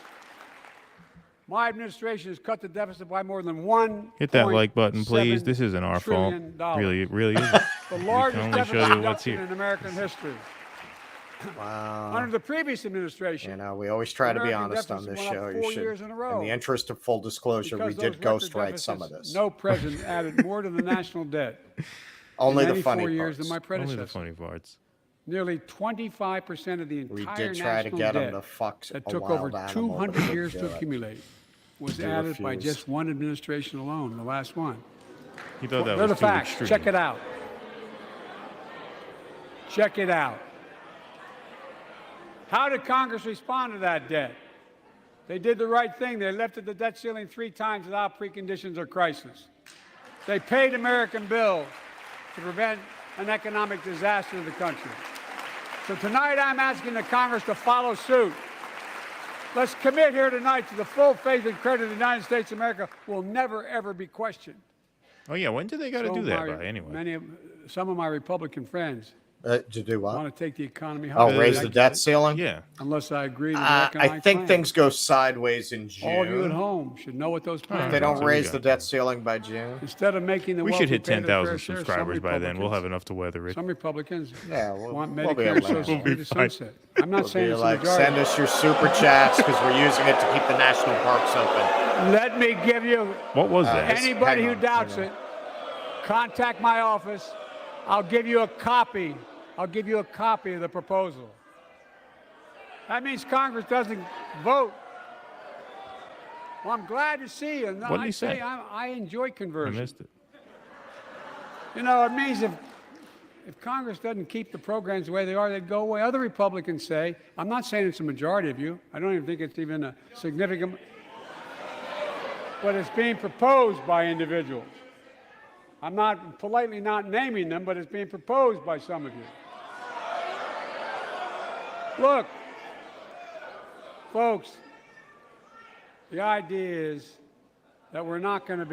[SPEAKER 8] my administration has cut the deficit by more than $1.
[SPEAKER 4] Hit that like button, please. This isn't our fault. Really, it really isn't.
[SPEAKER 8] The
[SPEAKER 4] We
[SPEAKER 8] largest
[SPEAKER 4] can only
[SPEAKER 8] deficit
[SPEAKER 4] show you what's
[SPEAKER 8] reduction
[SPEAKER 4] here.
[SPEAKER 8] in American history.
[SPEAKER 5] Wow.
[SPEAKER 8] Under the previous administration,
[SPEAKER 5] You know, we always try to be
[SPEAKER 8] American
[SPEAKER 5] honest on
[SPEAKER 8] deficit
[SPEAKER 5] this
[SPEAKER 8] went up
[SPEAKER 5] show.
[SPEAKER 8] 4
[SPEAKER 5] You
[SPEAKER 8] years
[SPEAKER 5] should,
[SPEAKER 8] in a row.
[SPEAKER 5] in the interest of full disclosure, we
[SPEAKER 8] because
[SPEAKER 5] did
[SPEAKER 8] those record
[SPEAKER 5] ghostwrite some of
[SPEAKER 8] deficits,
[SPEAKER 5] this.
[SPEAKER 8] No president added more to the national debt
[SPEAKER 5] Only
[SPEAKER 8] in
[SPEAKER 5] the
[SPEAKER 8] any
[SPEAKER 5] funny
[SPEAKER 8] 4 years
[SPEAKER 5] parts.
[SPEAKER 8] than my
[SPEAKER 4] Only
[SPEAKER 8] predecessor.
[SPEAKER 4] the funny parts.
[SPEAKER 8] Nearly 25% of the entire
[SPEAKER 5] We did try to
[SPEAKER 8] national
[SPEAKER 5] get
[SPEAKER 8] debt
[SPEAKER 5] them to fuck
[SPEAKER 8] that
[SPEAKER 5] a
[SPEAKER 8] took
[SPEAKER 5] wild
[SPEAKER 8] over
[SPEAKER 5] animal,
[SPEAKER 8] 200
[SPEAKER 5] but they
[SPEAKER 8] years
[SPEAKER 5] do
[SPEAKER 8] to
[SPEAKER 5] it.
[SPEAKER 8] accumulate was
[SPEAKER 5] They
[SPEAKER 8] added by
[SPEAKER 5] refuse.
[SPEAKER 8] just one administration alone, the last one.
[SPEAKER 4] He thought that
[SPEAKER 8] They're
[SPEAKER 4] was
[SPEAKER 8] the
[SPEAKER 4] too
[SPEAKER 8] facts.
[SPEAKER 4] extreme.
[SPEAKER 8] Check it out. Check it out. How did Congress respond to that debt? They did the right thing. They lifted the debt ceiling 3 times without preconditions or crisis. They paid American bills to prevent an economic disaster to the country. So tonight I'm asking the Congress to follow suit. Let's commit here tonight to the full faith and credit of the United States of America will never, ever be questioned.
[SPEAKER 4] Oh yeah, when did they got to
[SPEAKER 8] So
[SPEAKER 4] do that
[SPEAKER 8] my-
[SPEAKER 4] by anyway?
[SPEAKER 8] Some of my Republican friends
[SPEAKER 5] To do what?
[SPEAKER 8] want to take the economy
[SPEAKER 5] Oh,
[SPEAKER 8] higher.
[SPEAKER 5] raise
[SPEAKER 8] I
[SPEAKER 5] the
[SPEAKER 8] get
[SPEAKER 5] debt
[SPEAKER 8] it.
[SPEAKER 5] ceiling?
[SPEAKER 4] Yeah.
[SPEAKER 8] Unless I agree to the
[SPEAKER 5] I
[SPEAKER 8] economic
[SPEAKER 5] think
[SPEAKER 8] plan.
[SPEAKER 5] things go sideways in June.
[SPEAKER 8] All of you at home should know what those plans
[SPEAKER 5] If they
[SPEAKER 8] are.
[SPEAKER 5] don't
[SPEAKER 4] So we
[SPEAKER 5] raise
[SPEAKER 4] got
[SPEAKER 5] the debt ceiling by June.
[SPEAKER 8] Instead of making the
[SPEAKER 4] We
[SPEAKER 8] wealthy
[SPEAKER 4] should hit
[SPEAKER 8] pay their fair
[SPEAKER 4] 10,000
[SPEAKER 8] share, some
[SPEAKER 4] subscribers by then. We'll
[SPEAKER 8] Republicans-
[SPEAKER 4] have enough to weather it.
[SPEAKER 8] Some Republicans
[SPEAKER 5] Yeah, we'll-
[SPEAKER 8] want
[SPEAKER 5] we'll be
[SPEAKER 8] Medicare
[SPEAKER 5] able to-
[SPEAKER 8] Social
[SPEAKER 5] We'll
[SPEAKER 8] Security
[SPEAKER 4] be
[SPEAKER 8] to
[SPEAKER 4] fine.
[SPEAKER 8] sunset. I'm not saying
[SPEAKER 5] Be
[SPEAKER 8] it's the
[SPEAKER 5] like,
[SPEAKER 8] majority.
[SPEAKER 5] send us your super chats because we're using it to keep the national parks open.
[SPEAKER 8] Let me give you
[SPEAKER 4] What was that?
[SPEAKER 8] anybody
[SPEAKER 5] hang
[SPEAKER 8] who
[SPEAKER 5] on,
[SPEAKER 8] doubts
[SPEAKER 5] hang
[SPEAKER 8] it. Contact my office. I'll give you a copy. I'll give you a copy of the proposal. That means Congress doesn't vote. Well, I'm glad to see you.
[SPEAKER 4] What did he say?
[SPEAKER 8] I enjoy
[SPEAKER 4] I
[SPEAKER 8] conversion.
[SPEAKER 4] missed it.
[SPEAKER 8] You know, it means if Congress doesn't keep the programs the way they are, they'd go away. Other Republicans say, I'm not saying it's a majority of you. I don't even think it's even a significant, but it's being proposed by individuals. I'm not politely not naming them, but it's being proposed by some of you. Look, folks, the idea is that we're not going to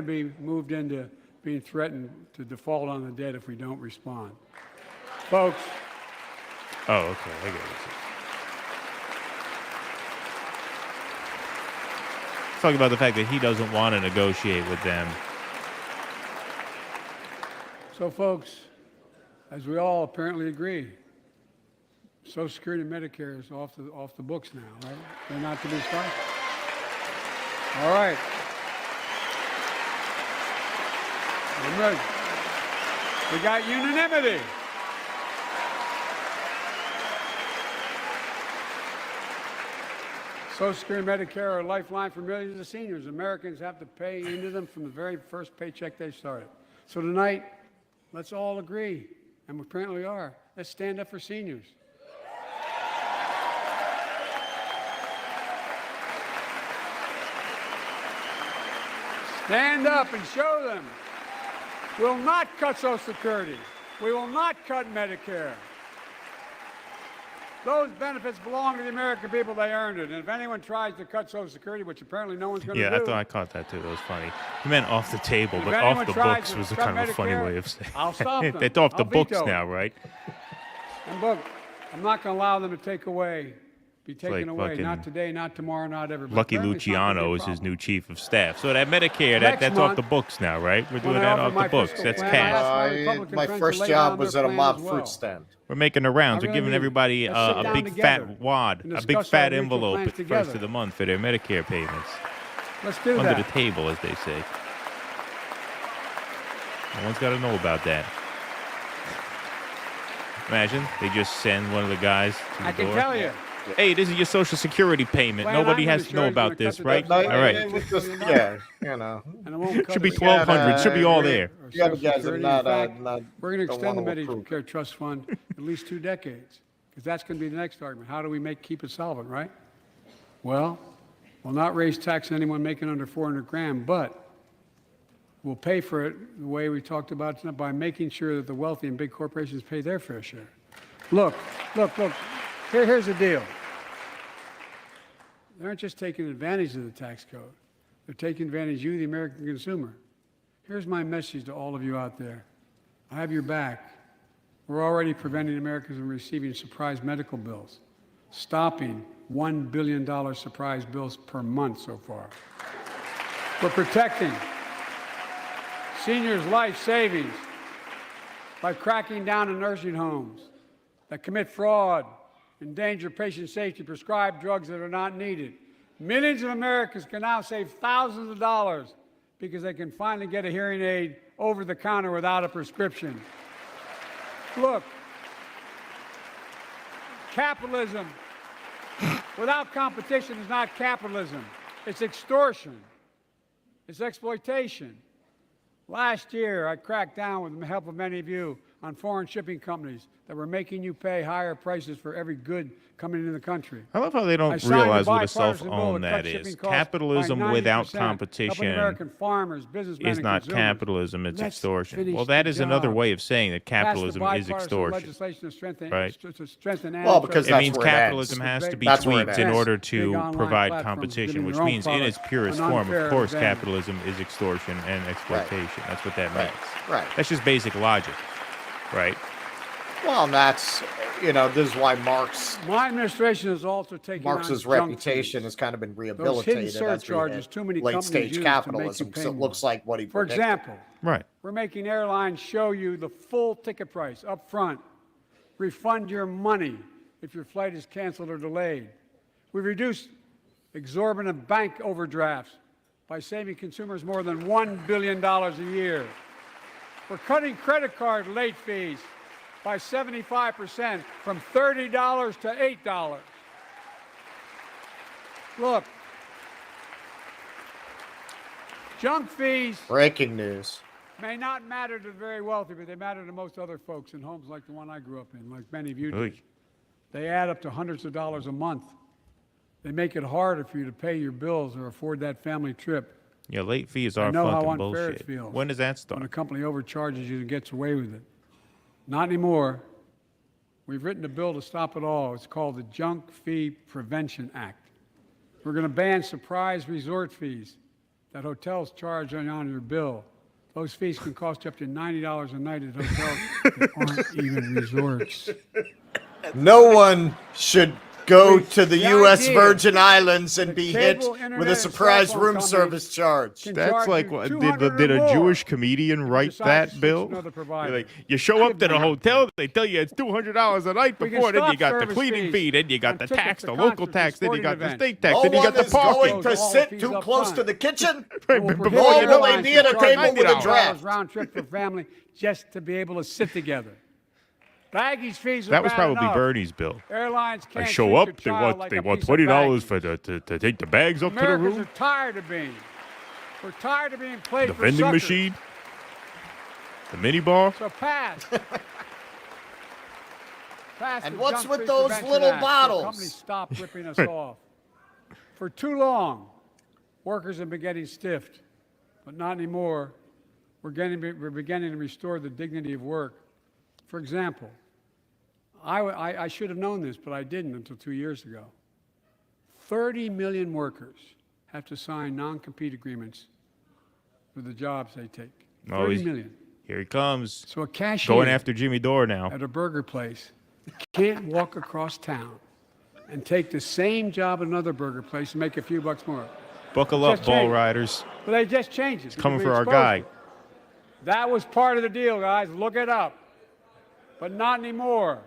[SPEAKER 8] be moved into being threatened to default on the debt if we don't respond. Folks,
[SPEAKER 4] Oh, okay. I get it. Talking about the fact that he doesn't want to negotiate with them.
[SPEAKER 8] so folks, as we all apparently agree, Social Security and Medicare is off the books now, right? They're not to be started. All right. I'm ready. We got unanimity. Social Security and Medicare are a lifeline for millions of seniors. Americans have to pay into them from the very first paycheck they started. So tonight, let's all agree, and we apparently are. Let's stand up for seniors. Stand up and show them. We'll not cut Social Security. We will not cut Medicare. Those benefits belong to the American people. They earned it. And if anyone tries to cut Social Security, which apparently no one's going to
[SPEAKER 4] Yeah,
[SPEAKER 8] do.
[SPEAKER 4] I thought I caught that too. That was funny. He meant off the table,
[SPEAKER 8] If
[SPEAKER 4] but
[SPEAKER 8] anyone
[SPEAKER 4] off the
[SPEAKER 8] tries
[SPEAKER 4] books
[SPEAKER 8] to
[SPEAKER 4] was a
[SPEAKER 8] cut
[SPEAKER 4] kind of a funny
[SPEAKER 8] Medicare,
[SPEAKER 4] way of saying
[SPEAKER 8] I'll stop them.
[SPEAKER 4] They're off the
[SPEAKER 8] I'll
[SPEAKER 4] books
[SPEAKER 8] veto
[SPEAKER 4] now,
[SPEAKER 8] it.
[SPEAKER 4] right?
[SPEAKER 8] And look, I'm not going to allow them to be taken
[SPEAKER 4] like
[SPEAKER 8] away.
[SPEAKER 4] fucking
[SPEAKER 8] Not today, not tomorrow, not ever. But
[SPEAKER 4] Lucky
[SPEAKER 8] apparently it's not gonna be a
[SPEAKER 4] Luciano is his
[SPEAKER 8] problem.
[SPEAKER 4] new chief of staff. So that Medicare,
[SPEAKER 8] Next
[SPEAKER 4] that's off
[SPEAKER 8] month,
[SPEAKER 4] the books now, right? We're
[SPEAKER 8] when
[SPEAKER 4] doing
[SPEAKER 8] I
[SPEAKER 4] that
[SPEAKER 8] offer
[SPEAKER 4] off the
[SPEAKER 8] my
[SPEAKER 4] books.
[SPEAKER 8] fiscal
[SPEAKER 4] That's
[SPEAKER 8] plan, I
[SPEAKER 4] cash.
[SPEAKER 8] ask my Republican
[SPEAKER 5] My
[SPEAKER 8] friends
[SPEAKER 5] first
[SPEAKER 8] to lay
[SPEAKER 5] job
[SPEAKER 8] down
[SPEAKER 5] was
[SPEAKER 8] their
[SPEAKER 5] at a
[SPEAKER 8] plan
[SPEAKER 5] mob
[SPEAKER 8] as well.
[SPEAKER 5] fruit stand.
[SPEAKER 4] We're making the rounds.
[SPEAKER 8] I'm
[SPEAKER 4] We're
[SPEAKER 8] gonna
[SPEAKER 4] giving
[SPEAKER 8] do-
[SPEAKER 4] everybody
[SPEAKER 8] let's sit
[SPEAKER 4] a
[SPEAKER 8] down
[SPEAKER 4] big
[SPEAKER 8] together
[SPEAKER 4] fat wad,
[SPEAKER 8] and
[SPEAKER 4] a big
[SPEAKER 8] discuss our
[SPEAKER 4] fat
[SPEAKER 8] mutual
[SPEAKER 4] envelope
[SPEAKER 8] plans
[SPEAKER 4] at first
[SPEAKER 8] together.
[SPEAKER 4] of the month for their Medicare payments.
[SPEAKER 8] Let's do
[SPEAKER 4] Under
[SPEAKER 8] that.
[SPEAKER 4] the table, as they say. No one's got to know about that. Imagine they just send one of the guys to the
[SPEAKER 8] I can
[SPEAKER 4] door.
[SPEAKER 8] tell you.
[SPEAKER 4] Hey, this is your Social Security payment.
[SPEAKER 8] Plan
[SPEAKER 4] Nobody
[SPEAKER 8] I'm
[SPEAKER 4] has to
[SPEAKER 8] gonna
[SPEAKER 4] know
[SPEAKER 8] show
[SPEAKER 4] about
[SPEAKER 8] is gonna
[SPEAKER 4] this,
[SPEAKER 8] cut the
[SPEAKER 4] right?
[SPEAKER 8] deficit
[SPEAKER 4] All
[SPEAKER 8] by
[SPEAKER 4] right.
[SPEAKER 8] $8
[SPEAKER 5] With this-
[SPEAKER 8] billion.
[SPEAKER 5] yeah, you know.
[SPEAKER 8] And it won't cut
[SPEAKER 4] Should be
[SPEAKER 8] the-
[SPEAKER 4] 1,200. Should be all there.
[SPEAKER 8] or
[SPEAKER 5] You gotta
[SPEAKER 8] Social
[SPEAKER 5] guys
[SPEAKER 8] Security.
[SPEAKER 5] not,
[SPEAKER 8] In fact,
[SPEAKER 5] not-
[SPEAKER 8] we're going to
[SPEAKER 5] don't
[SPEAKER 8] extend the
[SPEAKER 5] wanna approve.
[SPEAKER 8] Medicare Trust Fund at least 2 decades, because that's going to be the next argument. How do we keep it solvent, right? Well, we'll not raise tax on anyone making under 400 grand, but we'll pay for it the way we talked about tonight, by making sure that the wealthy and big corporations pay their fair share. Look. Here's the deal. They aren't just taking advantage of the tax code. They're taking advantage of you, the American consumer. Here's my message to all of you out there. I have your back. We're already preventing Americans from receiving surprise medical bills, stopping $1 billion surprise bills per month so far. We're protecting seniors' life savings by cracking down on nursing homes that commit fraud, endanger patient safety, prescribe drugs that are not needed. Millions of Americans can now save thousands of dollars because they can finally get a hearing aid over the counter without a prescription. Look, capitalism without competition is not capitalism. It's extortion. It's exploitation. Last year, I cracked down with the help of many of you on foreign shipping companies that were making you pay higher prices for every good coming into the country.
[SPEAKER 4] I love how they don't realize what a self-own that is. Capitalism without competition is not capitalism, it's extortion. Well, that is another way of saying that capitalism is extortion. Right?
[SPEAKER 5] Well, because
[SPEAKER 4] it
[SPEAKER 5] that's
[SPEAKER 4] means
[SPEAKER 5] where it
[SPEAKER 4] capitalism
[SPEAKER 5] ends.
[SPEAKER 4] has to be
[SPEAKER 5] That's where it
[SPEAKER 4] tweaked in
[SPEAKER 5] ends.
[SPEAKER 4] order to provide competition, which means in its purest form, of course, capitalism is extortion and exploitation. That's what that means.
[SPEAKER 5] Right.
[SPEAKER 4] That's just basic logic, right?
[SPEAKER 5] Well, and that's, this is why
[SPEAKER 8] My administration is also taking
[SPEAKER 5] Marx's
[SPEAKER 8] on junk
[SPEAKER 5] reputation
[SPEAKER 8] fees.
[SPEAKER 5] has kind of been
[SPEAKER 8] Those hidden
[SPEAKER 5] rehabilitated as we
[SPEAKER 8] surcharges
[SPEAKER 5] hit
[SPEAKER 8] too many companies
[SPEAKER 5] late-stage
[SPEAKER 8] use to
[SPEAKER 5] capitalism,
[SPEAKER 8] make you
[SPEAKER 5] because
[SPEAKER 8] pay
[SPEAKER 5] it
[SPEAKER 8] more.
[SPEAKER 5] looks like what he
[SPEAKER 8] For
[SPEAKER 5] predicted.
[SPEAKER 8] example,
[SPEAKER 4] Right.
[SPEAKER 8] we're making airlines show you the full ticket price up front, refund your money if your flight is canceled or delayed. We've reduced exorbitant bank overdrafts by saving consumers more than $1 billion a year. We're cutting credit card late fees by 75% from $30 to $8. Look, junk fees
[SPEAKER 5] Breaking news.
[SPEAKER 8] may not matter to the very wealthy, but they matter to most other folks in homes like the one I grew up in, like many of you do. They add up to hundreds of dollars a month. They make it harder for you to pay your bills or afford that family trip.
[SPEAKER 4] Yeah, late fees are
[SPEAKER 8] I know how
[SPEAKER 4] fucking
[SPEAKER 8] unfair
[SPEAKER 4] bullshit.
[SPEAKER 8] it feels
[SPEAKER 4] When does that
[SPEAKER 8] when a
[SPEAKER 4] start?
[SPEAKER 8] company overcharges you and gets away with it. Not anymore. We've written a bill to stop it all. It's called the Junk Fee Prevention Act. We're going to ban surprise resort fees that hotels charge on your bill. Those fees can cost you up to $90 a night at hotels that aren't even resorts.
[SPEAKER 5] No one should go to the
[SPEAKER 8] The
[SPEAKER 5] U.S.
[SPEAKER 8] idea
[SPEAKER 5] Virgin Islands and
[SPEAKER 8] that
[SPEAKER 5] be hit
[SPEAKER 8] cable,
[SPEAKER 5] with
[SPEAKER 8] internet,
[SPEAKER 5] a
[SPEAKER 8] and
[SPEAKER 5] surprise
[SPEAKER 8] cell phone
[SPEAKER 5] room
[SPEAKER 8] companies
[SPEAKER 5] service charge.
[SPEAKER 8] can
[SPEAKER 4] That's
[SPEAKER 8] charge
[SPEAKER 4] like,
[SPEAKER 8] you
[SPEAKER 4] did
[SPEAKER 8] $200
[SPEAKER 4] a
[SPEAKER 8] or
[SPEAKER 4] Jewish
[SPEAKER 8] more
[SPEAKER 4] comedian
[SPEAKER 8] if you
[SPEAKER 4] write
[SPEAKER 8] decide
[SPEAKER 4] that
[SPEAKER 8] to switch
[SPEAKER 4] bill?
[SPEAKER 8] to another provider.
[SPEAKER 4] You're like, you show up to the
[SPEAKER 8] Give them
[SPEAKER 4] hotel, they tell you it's $200 a night
[SPEAKER 8] We can
[SPEAKER 4] before, then you
[SPEAKER 8] stop
[SPEAKER 4] got the
[SPEAKER 8] service
[SPEAKER 4] cleaning
[SPEAKER 8] fees
[SPEAKER 4] fee, then you got
[SPEAKER 8] on
[SPEAKER 4] the
[SPEAKER 8] tickets
[SPEAKER 4] tax,
[SPEAKER 8] to
[SPEAKER 4] the local
[SPEAKER 8] concerts
[SPEAKER 4] tax,
[SPEAKER 8] and
[SPEAKER 4] then you
[SPEAKER 8] sporting
[SPEAKER 4] got the
[SPEAKER 8] events.
[SPEAKER 4] state tax,
[SPEAKER 5] No
[SPEAKER 4] then you got
[SPEAKER 5] one
[SPEAKER 4] the
[SPEAKER 5] is going
[SPEAKER 4] parking.
[SPEAKER 5] to
[SPEAKER 8] All
[SPEAKER 5] sit
[SPEAKER 8] fees
[SPEAKER 5] too
[SPEAKER 8] up
[SPEAKER 5] close
[SPEAKER 8] front.
[SPEAKER 5] to the kitchen.
[SPEAKER 8] And we'll
[SPEAKER 4] Before
[SPEAKER 8] prohibit
[SPEAKER 4] you know it,
[SPEAKER 8] airlines
[SPEAKER 5] be at a
[SPEAKER 8] from charging
[SPEAKER 5] table with a
[SPEAKER 8] $90
[SPEAKER 5] draft.
[SPEAKER 8] round trip for family just to be able to sit together. Baggage fees are
[SPEAKER 4] That was
[SPEAKER 8] bad
[SPEAKER 4] probably
[SPEAKER 8] enough.
[SPEAKER 4] Bernie's bill.
[SPEAKER 8] Airlines
[SPEAKER 4] I
[SPEAKER 8] can't
[SPEAKER 4] show
[SPEAKER 8] treat
[SPEAKER 4] up,
[SPEAKER 8] your
[SPEAKER 4] they
[SPEAKER 8] child
[SPEAKER 4] want
[SPEAKER 8] like
[SPEAKER 4] they
[SPEAKER 8] a
[SPEAKER 4] want
[SPEAKER 8] piece of
[SPEAKER 4] $20
[SPEAKER 8] baggage.
[SPEAKER 4] for to take the bags up to the
[SPEAKER 8] Americans
[SPEAKER 4] room.
[SPEAKER 8] are tired of being. We're tired of being played
[SPEAKER 4] The
[SPEAKER 8] for
[SPEAKER 4] vending
[SPEAKER 8] suckers.
[SPEAKER 4] machine, the mini bar.
[SPEAKER 8] So pass. Pass
[SPEAKER 5] And
[SPEAKER 8] the
[SPEAKER 5] what's
[SPEAKER 8] Junk
[SPEAKER 5] with
[SPEAKER 8] Fee
[SPEAKER 5] those
[SPEAKER 8] Prevention
[SPEAKER 5] little
[SPEAKER 8] Act so
[SPEAKER 5] bottles?
[SPEAKER 8] companies stop ripping us off. For too long, workers have been getting stiffed, but not anymore. We're beginning to restore the dignity of work. For example, I should have known this, but I didn't until 2 years ago. 30 million workers have to sign non-compete agreements for the jobs they take.
[SPEAKER 4] Oh,
[SPEAKER 8] 30
[SPEAKER 4] he's-
[SPEAKER 8] million.
[SPEAKER 4] Here he comes,
[SPEAKER 8] So a cashier
[SPEAKER 4] going after Jimmy Dore now.
[SPEAKER 8] at a burger place can't walk across town and take the same job at another burger place and make a few bucks more.
[SPEAKER 4] Buckle up,
[SPEAKER 8] Just
[SPEAKER 4] ball
[SPEAKER 8] changed.
[SPEAKER 4] riders.
[SPEAKER 8] But they just changed it.
[SPEAKER 4] Coming
[SPEAKER 8] because
[SPEAKER 4] for
[SPEAKER 8] we
[SPEAKER 4] our
[SPEAKER 8] exposed
[SPEAKER 4] guy.
[SPEAKER 8] it. That was part of the deal, guys. Look it up. But not anymore.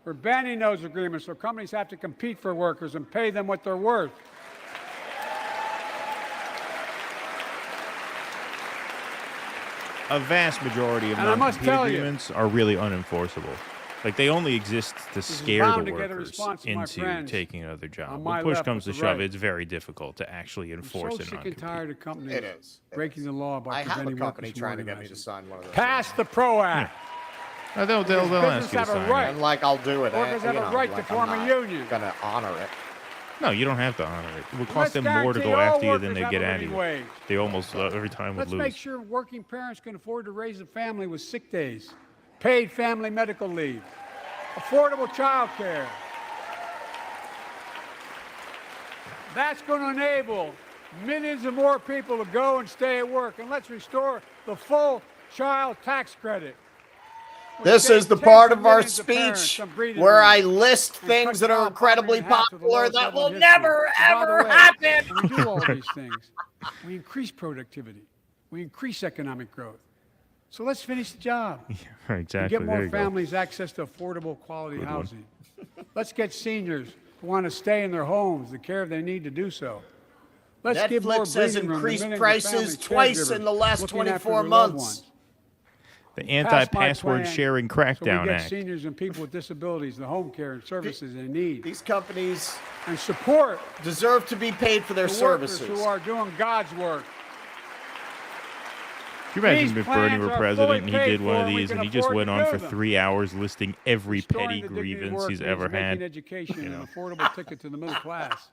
[SPEAKER 8] We're banning those agreements so companies have to compete for workers and pay them what they're worth.
[SPEAKER 4] A vast majority of
[SPEAKER 8] And I must
[SPEAKER 4] non-compete
[SPEAKER 8] tell you-
[SPEAKER 4] agreements are really unenforceable. Like, they only exist to
[SPEAKER 8] is
[SPEAKER 4] scare
[SPEAKER 8] bound
[SPEAKER 4] the
[SPEAKER 8] to get a
[SPEAKER 4] workers
[SPEAKER 8] response from my
[SPEAKER 4] into
[SPEAKER 8] friends
[SPEAKER 4] taking another job.
[SPEAKER 8] on
[SPEAKER 4] When
[SPEAKER 8] my
[SPEAKER 4] push
[SPEAKER 8] left
[SPEAKER 4] comes to
[SPEAKER 8] with the
[SPEAKER 4] shove,
[SPEAKER 8] right.
[SPEAKER 4] it's very difficult to actually
[SPEAKER 8] I'm
[SPEAKER 4] enforce
[SPEAKER 8] so
[SPEAKER 4] a
[SPEAKER 8] sick and
[SPEAKER 4] non-compete.
[SPEAKER 8] tired of companies
[SPEAKER 5] It is. It
[SPEAKER 8] breaking
[SPEAKER 5] is.
[SPEAKER 8] the law by
[SPEAKER 5] I have a
[SPEAKER 8] preventing
[SPEAKER 5] company
[SPEAKER 8] workers from
[SPEAKER 5] trying to get me to
[SPEAKER 8] organizing.
[SPEAKER 5] sign one of those.
[SPEAKER 8] Pass the PRO Act.
[SPEAKER 4] They'll ask you
[SPEAKER 8] businesses
[SPEAKER 4] to
[SPEAKER 8] have a
[SPEAKER 4] sign
[SPEAKER 8] right.
[SPEAKER 4] it.
[SPEAKER 5] And like I'll do it.
[SPEAKER 8] Workers have a right to form a union.
[SPEAKER 5] Gonna honor it.
[SPEAKER 4] No, you don't have to honor it. It would
[SPEAKER 8] Let's
[SPEAKER 4] cost them more to
[SPEAKER 8] guarantee
[SPEAKER 4] go
[SPEAKER 8] all
[SPEAKER 4] after you than
[SPEAKER 8] workers
[SPEAKER 4] they
[SPEAKER 8] have
[SPEAKER 4] get
[SPEAKER 8] a
[SPEAKER 4] at
[SPEAKER 8] living
[SPEAKER 4] you.
[SPEAKER 8] wage.
[SPEAKER 4] They almost every time would
[SPEAKER 8] Let's
[SPEAKER 4] lose.
[SPEAKER 8] make sure working parents can afford to raise a family with sick days, paid family medical leave, affordable child care. That's going to enable millions of more people to go and stay at work. And let's restore the full child tax credit.
[SPEAKER 5] This is the part of our speech where I list things that are incredibly popular that will never, ever happen.
[SPEAKER 8] When we do all these things, we increase productivity. We increase economic growth. So let's finish the job.
[SPEAKER 4] Yeah, exactly.
[SPEAKER 8] Get more families access to affordable, quality housing. Let's get seniors who want to stay in their homes the care they need to do so. Let's give more
[SPEAKER 5] Netflix has
[SPEAKER 8] breathing room to
[SPEAKER 5] increased
[SPEAKER 8] millions of
[SPEAKER 5] prices
[SPEAKER 8] family
[SPEAKER 5] twice in the
[SPEAKER 8] caregivers
[SPEAKER 5] last
[SPEAKER 8] looking after
[SPEAKER 5] 24
[SPEAKER 8] their loved
[SPEAKER 5] months.
[SPEAKER 8] ones.
[SPEAKER 4] The
[SPEAKER 8] Pass my
[SPEAKER 4] Anti-Password
[SPEAKER 8] plan
[SPEAKER 4] Sharing
[SPEAKER 8] so we
[SPEAKER 4] Crackdown
[SPEAKER 8] get
[SPEAKER 4] Act.
[SPEAKER 8] seniors and people with disabilities the home care and services they need.
[SPEAKER 5] These companies
[SPEAKER 8] And support
[SPEAKER 5] deserve to be paid for their
[SPEAKER 8] the workers
[SPEAKER 5] services.
[SPEAKER 8] who are doing God's work.
[SPEAKER 4] Can you imagine
[SPEAKER 8] These
[SPEAKER 4] if Bernie
[SPEAKER 8] plans
[SPEAKER 4] were
[SPEAKER 8] are
[SPEAKER 4] president and he
[SPEAKER 8] fully
[SPEAKER 4] did one
[SPEAKER 8] paid
[SPEAKER 4] of
[SPEAKER 8] for, we
[SPEAKER 4] these
[SPEAKER 8] can
[SPEAKER 4] and he just
[SPEAKER 8] afford
[SPEAKER 4] went
[SPEAKER 8] to
[SPEAKER 4] on
[SPEAKER 8] do
[SPEAKER 4] for
[SPEAKER 8] them.
[SPEAKER 4] 3 hours listing every
[SPEAKER 8] Restoring
[SPEAKER 4] petty
[SPEAKER 8] the dignity of
[SPEAKER 4] grievance
[SPEAKER 8] work
[SPEAKER 4] he's
[SPEAKER 8] means
[SPEAKER 4] ever
[SPEAKER 8] making
[SPEAKER 4] had?
[SPEAKER 8] education an affordable ticket to the middle class.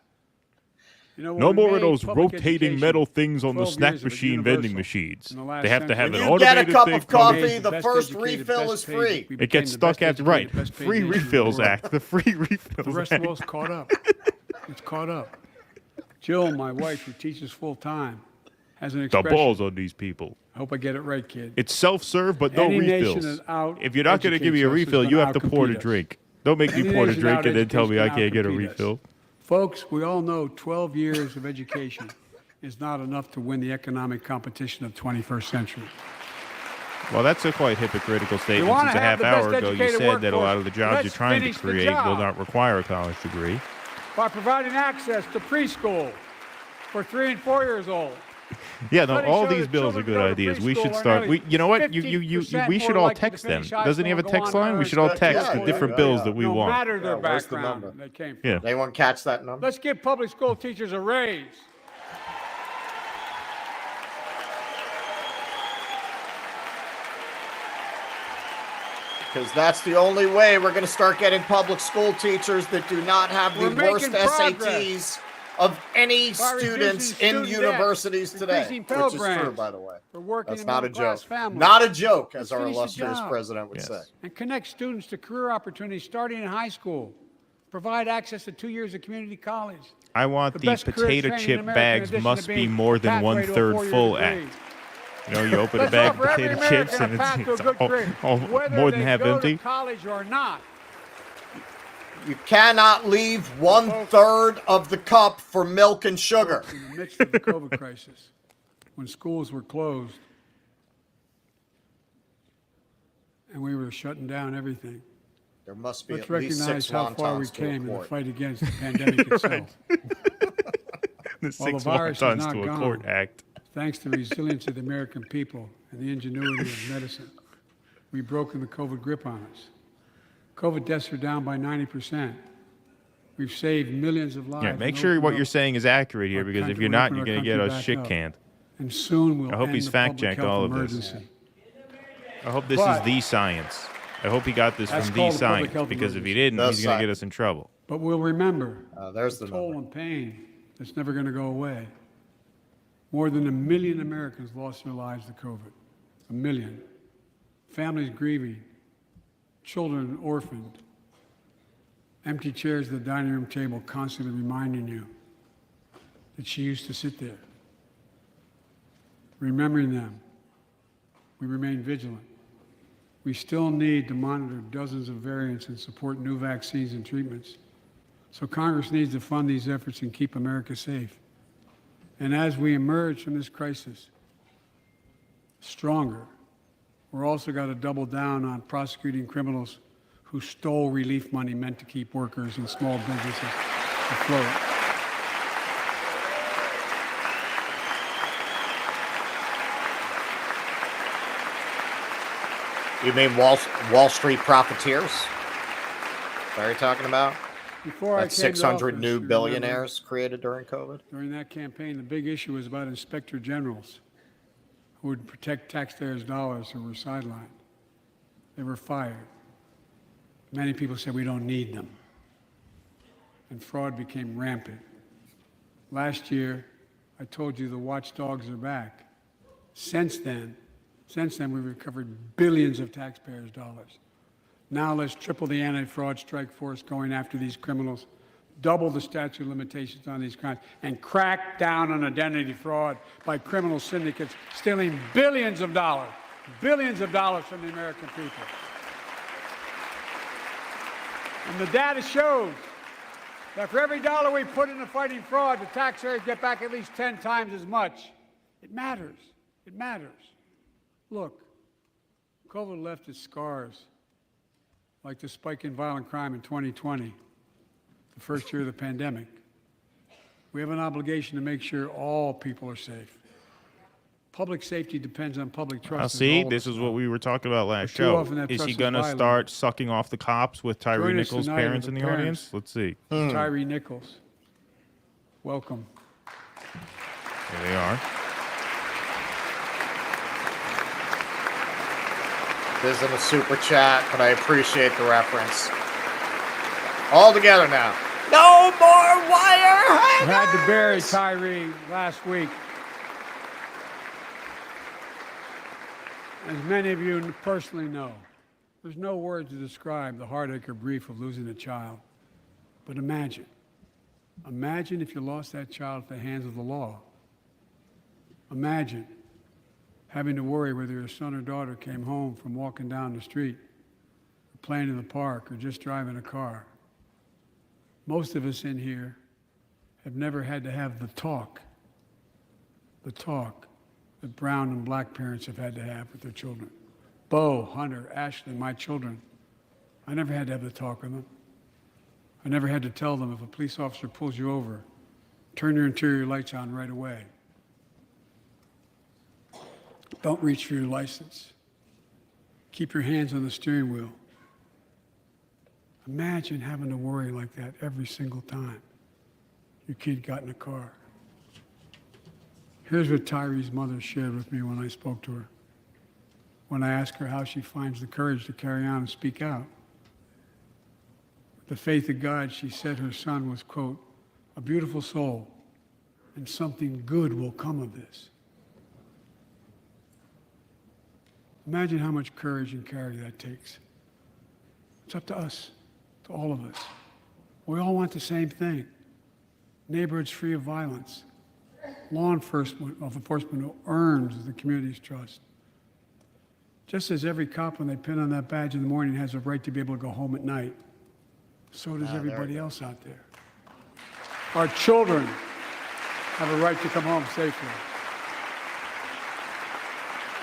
[SPEAKER 8] You know, when
[SPEAKER 4] No
[SPEAKER 8] we
[SPEAKER 4] more of
[SPEAKER 8] made
[SPEAKER 4] those
[SPEAKER 8] public
[SPEAKER 4] rotating
[SPEAKER 8] education
[SPEAKER 4] metal things on the
[SPEAKER 8] 12
[SPEAKER 4] snack
[SPEAKER 8] years of it
[SPEAKER 4] machine vending
[SPEAKER 8] universal
[SPEAKER 4] machines.
[SPEAKER 8] in the last
[SPEAKER 4] They have to have
[SPEAKER 8] century.
[SPEAKER 4] an
[SPEAKER 5] When you get a
[SPEAKER 4] automated
[SPEAKER 5] cup
[SPEAKER 4] thing
[SPEAKER 5] of
[SPEAKER 4] coming
[SPEAKER 5] coffee,
[SPEAKER 4] in.
[SPEAKER 5] the
[SPEAKER 8] Best
[SPEAKER 5] first
[SPEAKER 8] educated,
[SPEAKER 5] refill
[SPEAKER 8] best
[SPEAKER 5] is
[SPEAKER 8] paid.
[SPEAKER 5] free.
[SPEAKER 8] We
[SPEAKER 4] It
[SPEAKER 8] became
[SPEAKER 4] gets
[SPEAKER 8] the
[SPEAKER 4] stuck
[SPEAKER 8] best
[SPEAKER 4] after, right.
[SPEAKER 8] educated, best paid
[SPEAKER 4] Free
[SPEAKER 8] nation in the
[SPEAKER 4] Refills
[SPEAKER 8] world.
[SPEAKER 4] Act. The Free
[SPEAKER 8] The
[SPEAKER 4] Refills
[SPEAKER 8] rest of
[SPEAKER 4] Act.
[SPEAKER 8] us caught up. It's caught up. Jill, my wife, who teaches full time, has an
[SPEAKER 4] The
[SPEAKER 8] expression.
[SPEAKER 4] balls on these people.
[SPEAKER 8] I hope I get it right, kid.
[SPEAKER 4] It's self-serve, but no
[SPEAKER 8] Any nation
[SPEAKER 4] refills.
[SPEAKER 8] that out
[SPEAKER 4] If you're not going to give me a
[SPEAKER 8] educates us is
[SPEAKER 4] refill, you
[SPEAKER 8] gonna
[SPEAKER 4] have to pour to
[SPEAKER 8] outcompete us.
[SPEAKER 4] drink. Don't make me
[SPEAKER 8] Any
[SPEAKER 4] pour to
[SPEAKER 8] nation
[SPEAKER 4] drink and then tell me I
[SPEAKER 8] out-educates
[SPEAKER 4] can't get a
[SPEAKER 8] outcompete us.
[SPEAKER 4] refill.
[SPEAKER 8] Folks, we all know 12 years of education is not enough to win the economic competition of 21st century.
[SPEAKER 4] Well, that's a quite hypocritical statement
[SPEAKER 8] wanna
[SPEAKER 4] since a
[SPEAKER 8] have
[SPEAKER 4] half
[SPEAKER 8] the
[SPEAKER 4] hour
[SPEAKER 8] best
[SPEAKER 4] ago you
[SPEAKER 8] educated
[SPEAKER 4] said that a
[SPEAKER 8] workforce,
[SPEAKER 4] lot of the jobs you're
[SPEAKER 8] let's
[SPEAKER 4] trying to
[SPEAKER 8] finish the
[SPEAKER 4] create will
[SPEAKER 8] job.
[SPEAKER 4] not require a college degree.
[SPEAKER 8] By providing access to preschool for 3 and 4 years old.
[SPEAKER 4] Yeah, no,
[SPEAKER 8] Studies
[SPEAKER 4] all
[SPEAKER 8] show
[SPEAKER 4] these
[SPEAKER 8] that
[SPEAKER 4] bills are
[SPEAKER 8] children
[SPEAKER 4] good
[SPEAKER 8] who go to
[SPEAKER 4] ideas. We
[SPEAKER 8] preschool
[SPEAKER 4] should
[SPEAKER 8] are
[SPEAKER 4] start.
[SPEAKER 8] nearly
[SPEAKER 4] You know what? We
[SPEAKER 8] 50%
[SPEAKER 4] should
[SPEAKER 8] more
[SPEAKER 4] all
[SPEAKER 8] likely to
[SPEAKER 4] text them.
[SPEAKER 8] finish high
[SPEAKER 4] Doesn't he have a
[SPEAKER 8] school and go
[SPEAKER 4] text
[SPEAKER 8] on to
[SPEAKER 4] line? We
[SPEAKER 8] earn
[SPEAKER 4] should all
[SPEAKER 8] good
[SPEAKER 4] text the
[SPEAKER 8] jobs.
[SPEAKER 4] different bills that we
[SPEAKER 8] No
[SPEAKER 4] want.
[SPEAKER 8] matter their
[SPEAKER 5] Yeah, where's the
[SPEAKER 8] background
[SPEAKER 5] number?
[SPEAKER 8] they came from.
[SPEAKER 4] Yeah.
[SPEAKER 5] Anyone catch that number?
[SPEAKER 8] Let's give public school teachers a raise.
[SPEAKER 5] Because that's the only way we're going to start getting public school teachers that do not have the
[SPEAKER 8] We're
[SPEAKER 5] worst
[SPEAKER 8] making progress.
[SPEAKER 5] SATs of any
[SPEAKER 8] By reducing
[SPEAKER 5] students in
[SPEAKER 8] student debt,
[SPEAKER 5] universities today.
[SPEAKER 8] increasing
[SPEAKER 5] Which is
[SPEAKER 8] Pell
[SPEAKER 5] true,
[SPEAKER 8] Grants
[SPEAKER 5] by the way.
[SPEAKER 8] for working
[SPEAKER 5] That's
[SPEAKER 8] and
[SPEAKER 5] not a
[SPEAKER 8] middle-class
[SPEAKER 5] joke.
[SPEAKER 8] families.
[SPEAKER 5] Not a joke, as
[SPEAKER 8] Let's
[SPEAKER 5] our
[SPEAKER 8] finish the
[SPEAKER 5] illustrious
[SPEAKER 8] job.
[SPEAKER 5] president would
[SPEAKER 4] Yes.
[SPEAKER 5] say.
[SPEAKER 8] And connect students to career opportunities starting in high school. Provide access to 2 years of community college.
[SPEAKER 4] I want
[SPEAKER 8] The
[SPEAKER 4] the
[SPEAKER 8] best career
[SPEAKER 4] potato
[SPEAKER 8] training in
[SPEAKER 4] chip
[SPEAKER 8] America, in
[SPEAKER 4] bags
[SPEAKER 8] addition to
[SPEAKER 4] must be
[SPEAKER 8] being
[SPEAKER 4] more than
[SPEAKER 8] pathway to a
[SPEAKER 4] 1/3
[SPEAKER 8] 4-year
[SPEAKER 4] full
[SPEAKER 8] degree.
[SPEAKER 4] act. You know, you open a
[SPEAKER 8] Let's
[SPEAKER 4] bag of
[SPEAKER 8] offer every
[SPEAKER 4] potato
[SPEAKER 8] American
[SPEAKER 4] chips
[SPEAKER 8] a
[SPEAKER 4] and
[SPEAKER 8] path to a
[SPEAKER 4] it's
[SPEAKER 8] good career, whether
[SPEAKER 4] more than
[SPEAKER 8] they
[SPEAKER 4] half
[SPEAKER 8] go
[SPEAKER 4] empty.
[SPEAKER 8] to college or not.
[SPEAKER 5] You cannot leave 1/3 of the cup for milk and sugar.
[SPEAKER 8] In the midst of the COVID crisis, when schools were closed and we were shutting down everything,
[SPEAKER 5] There must be
[SPEAKER 8] let's
[SPEAKER 5] at least
[SPEAKER 8] recognize
[SPEAKER 5] 6
[SPEAKER 8] how far we
[SPEAKER 5] wontons to
[SPEAKER 8] came
[SPEAKER 5] a
[SPEAKER 8] in the
[SPEAKER 5] quart.
[SPEAKER 8] fight against the pandemic itself.
[SPEAKER 4] The
[SPEAKER 8] While the
[SPEAKER 4] 6
[SPEAKER 8] virus is
[SPEAKER 4] wontons
[SPEAKER 8] not
[SPEAKER 4] to a
[SPEAKER 8] gone.
[SPEAKER 4] quart act.
[SPEAKER 8] Thanks to the resilience of the American people and the ingenuity of medicine, we've broken the COVID grip on us. COVID deaths are down by 90%. We've saved millions of lives.
[SPEAKER 4] Yeah, make
[SPEAKER 8] and
[SPEAKER 4] sure
[SPEAKER 8] opened
[SPEAKER 4] what
[SPEAKER 8] up
[SPEAKER 4] you're saying is accurate here,
[SPEAKER 8] our
[SPEAKER 4] because if
[SPEAKER 8] country-
[SPEAKER 4] you're
[SPEAKER 8] we
[SPEAKER 4] not,
[SPEAKER 8] opened
[SPEAKER 4] you're
[SPEAKER 8] our
[SPEAKER 4] going to get
[SPEAKER 8] country
[SPEAKER 4] us
[SPEAKER 8] back
[SPEAKER 4] shit
[SPEAKER 8] up.
[SPEAKER 4] canned.
[SPEAKER 8] And soon we'll
[SPEAKER 4] I hope
[SPEAKER 8] end
[SPEAKER 4] he's
[SPEAKER 8] the
[SPEAKER 4] fact-checked
[SPEAKER 8] public
[SPEAKER 4] all
[SPEAKER 8] health
[SPEAKER 4] of this.
[SPEAKER 8] emergency.
[SPEAKER 4] I hope this is
[SPEAKER 8] But-
[SPEAKER 4] the science. I hope he got this
[SPEAKER 8] That's
[SPEAKER 4] from the
[SPEAKER 8] called a public
[SPEAKER 4] science,
[SPEAKER 8] health
[SPEAKER 4] because if he
[SPEAKER 8] emergency.
[SPEAKER 4] didn't,
[SPEAKER 5] The
[SPEAKER 4] he's going to get
[SPEAKER 5] science.
[SPEAKER 4] us in trouble.
[SPEAKER 8] But we'll remember
[SPEAKER 5] There's the
[SPEAKER 8] toll
[SPEAKER 5] number.
[SPEAKER 8] and pain that's never going to go away. More than 1 million Americans lost their lives to COVID. 1 million. Families grieving. Children orphaned. Empty chairs at the dining room table constantly reminding you that she used to sit there. Remembering them, we remain vigilant. We still need to monitor dozens of variants and support new vaccines and treatments. So Congress needs to fund these efforts and keep America safe. And as we emerge from this crisis stronger, we're also got to double down on prosecuting criminals who stole relief money meant to keep workers and small businesses afloat.
[SPEAKER 5] You mean Wall Street profiteers? What are you talking about?
[SPEAKER 8] Before I
[SPEAKER 5] That
[SPEAKER 8] came to
[SPEAKER 5] 600
[SPEAKER 8] office,
[SPEAKER 5] new
[SPEAKER 8] you remember,
[SPEAKER 5] billionaires created during COVID?
[SPEAKER 8] during that campaign, the big issue was about inspector generals who would protect taxpayers' dollars who were sidelined. They were fired. Many people said we don't need them. And fraud became rampant. Last year, I told you the watchdogs are back. Since then, we've recovered billions of taxpayers' dollars. Now let's triple the anti-fraud strike force going after these criminals, double the statute of limitations on these crimes, and crack down on identity fraud by criminal syndicates stealing billions of dollars from the American people. And the data shows that for every dollar we put into fighting fraud, the taxpayers get back at least 10 times as much. It matters. It matters. Look, COVID left its scars, like the spike in violent crime in 2020, the first year of the pandemic. We have an obligation to make sure all people are safe. Public safety depends on public trust.
[SPEAKER 4] I'll see. This is what we were talking about last
[SPEAKER 8] But too
[SPEAKER 4] show.
[SPEAKER 8] often that
[SPEAKER 4] Is he
[SPEAKER 8] trust
[SPEAKER 4] going to
[SPEAKER 8] is
[SPEAKER 4] start sucking off the cops with Tyree
[SPEAKER 8] Join us
[SPEAKER 4] Nichols'
[SPEAKER 8] tonight
[SPEAKER 4] parents
[SPEAKER 8] with
[SPEAKER 4] in
[SPEAKER 8] the
[SPEAKER 4] the
[SPEAKER 8] parents.
[SPEAKER 4] audience? Let's see.
[SPEAKER 8] Tyree Nichols. Welcome.
[SPEAKER 4] Here they are.
[SPEAKER 5] This isn't a super chat, but I appreciate the reference. All together now. No more wire
[SPEAKER 8] I had to bury
[SPEAKER 5] hangers!
[SPEAKER 8] Tyree last week. As many of you personally know, there's no words to describe the heartache or grief of losing a child. But imagine if you lost that child at the hands of the law. Imagine having to worry whether your son or daughter came home from walking down the street, or playing in the park, or just driving a car. Most of us in here have never had to have the talk that brown and black parents have had to have with their children. Bo, Hunter, Ashley, my children. I never had to have the talk with them. I never had to tell them if a police officer pulls you over, turn your interior lights on right away. Don't reach for your license. Keep your hands on the steering wheel. Imagine having to worry like that every single time your kid got in a car. Here's what Tyree's mother shared with me when I spoke to her. When I asked her how she finds the courage to carry on and speak out. With the faith of God, she said her son was, quote, a beautiful soul, and something good will come of this. Imagine how much courage and character that takes. It's up to us, to all of us. We all want the same thing. Neighborhoods free of violence. Law enforcement who earns the community's trust. Just as every cop, when they pin on that badge in the morning, has a right to be able to go home at night, so does everybody else out there. Our children have a right to come home safely.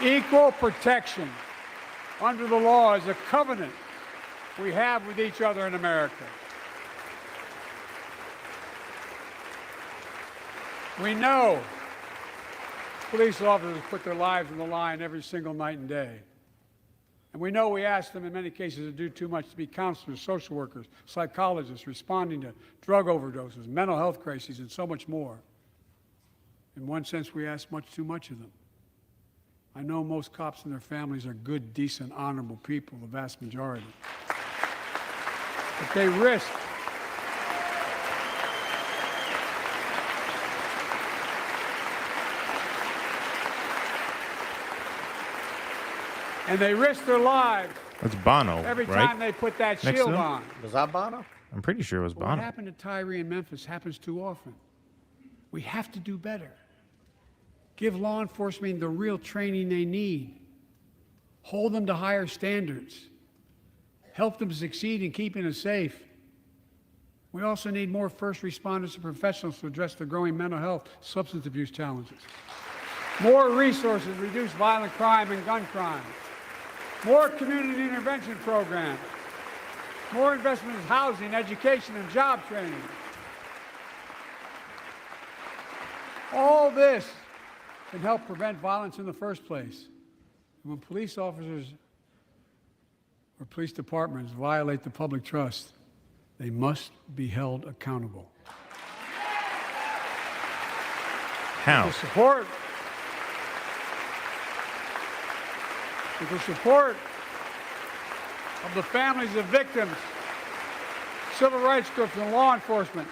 [SPEAKER 8] Equal protection under the law is a covenant we have with each other in America. We know police officers put their lives on the line every single night and day. And we know we ask them in many cases to do too much to be counselors, social workers, psychologists, responding to drug overdoses, mental health crises, and so much more. In one sense, we ask much too much of them. I know most cops and their families are good, decent, honorable people, the vast majority. But they risk their lives
[SPEAKER 4] That's Bono,
[SPEAKER 8] every
[SPEAKER 4] right?
[SPEAKER 8] time they put that
[SPEAKER 4] Next to
[SPEAKER 8] shield
[SPEAKER 4] him?
[SPEAKER 8] on.
[SPEAKER 5] Was that Bono?
[SPEAKER 4] I'm pretty sure it was
[SPEAKER 8] What
[SPEAKER 4] Bono.
[SPEAKER 8] happened to Tyree in Memphis happens too often. We have to do better. Give law enforcement the real training they need. Hold them to higher standards. Help them succeed in keeping us safe. We also need more first responders and professionals to address the growing mental health, substance abuse challenges. More resources to reduce violent crime and gun crime. More community intervention programs. More investment in housing, education, and job training. All this can help prevent violence in the first place. And when police officers or police departments violate the public trust, they must be held accountable.
[SPEAKER 4] How?
[SPEAKER 8] With the support of the families of victims, civil rights groups, and law enforcement,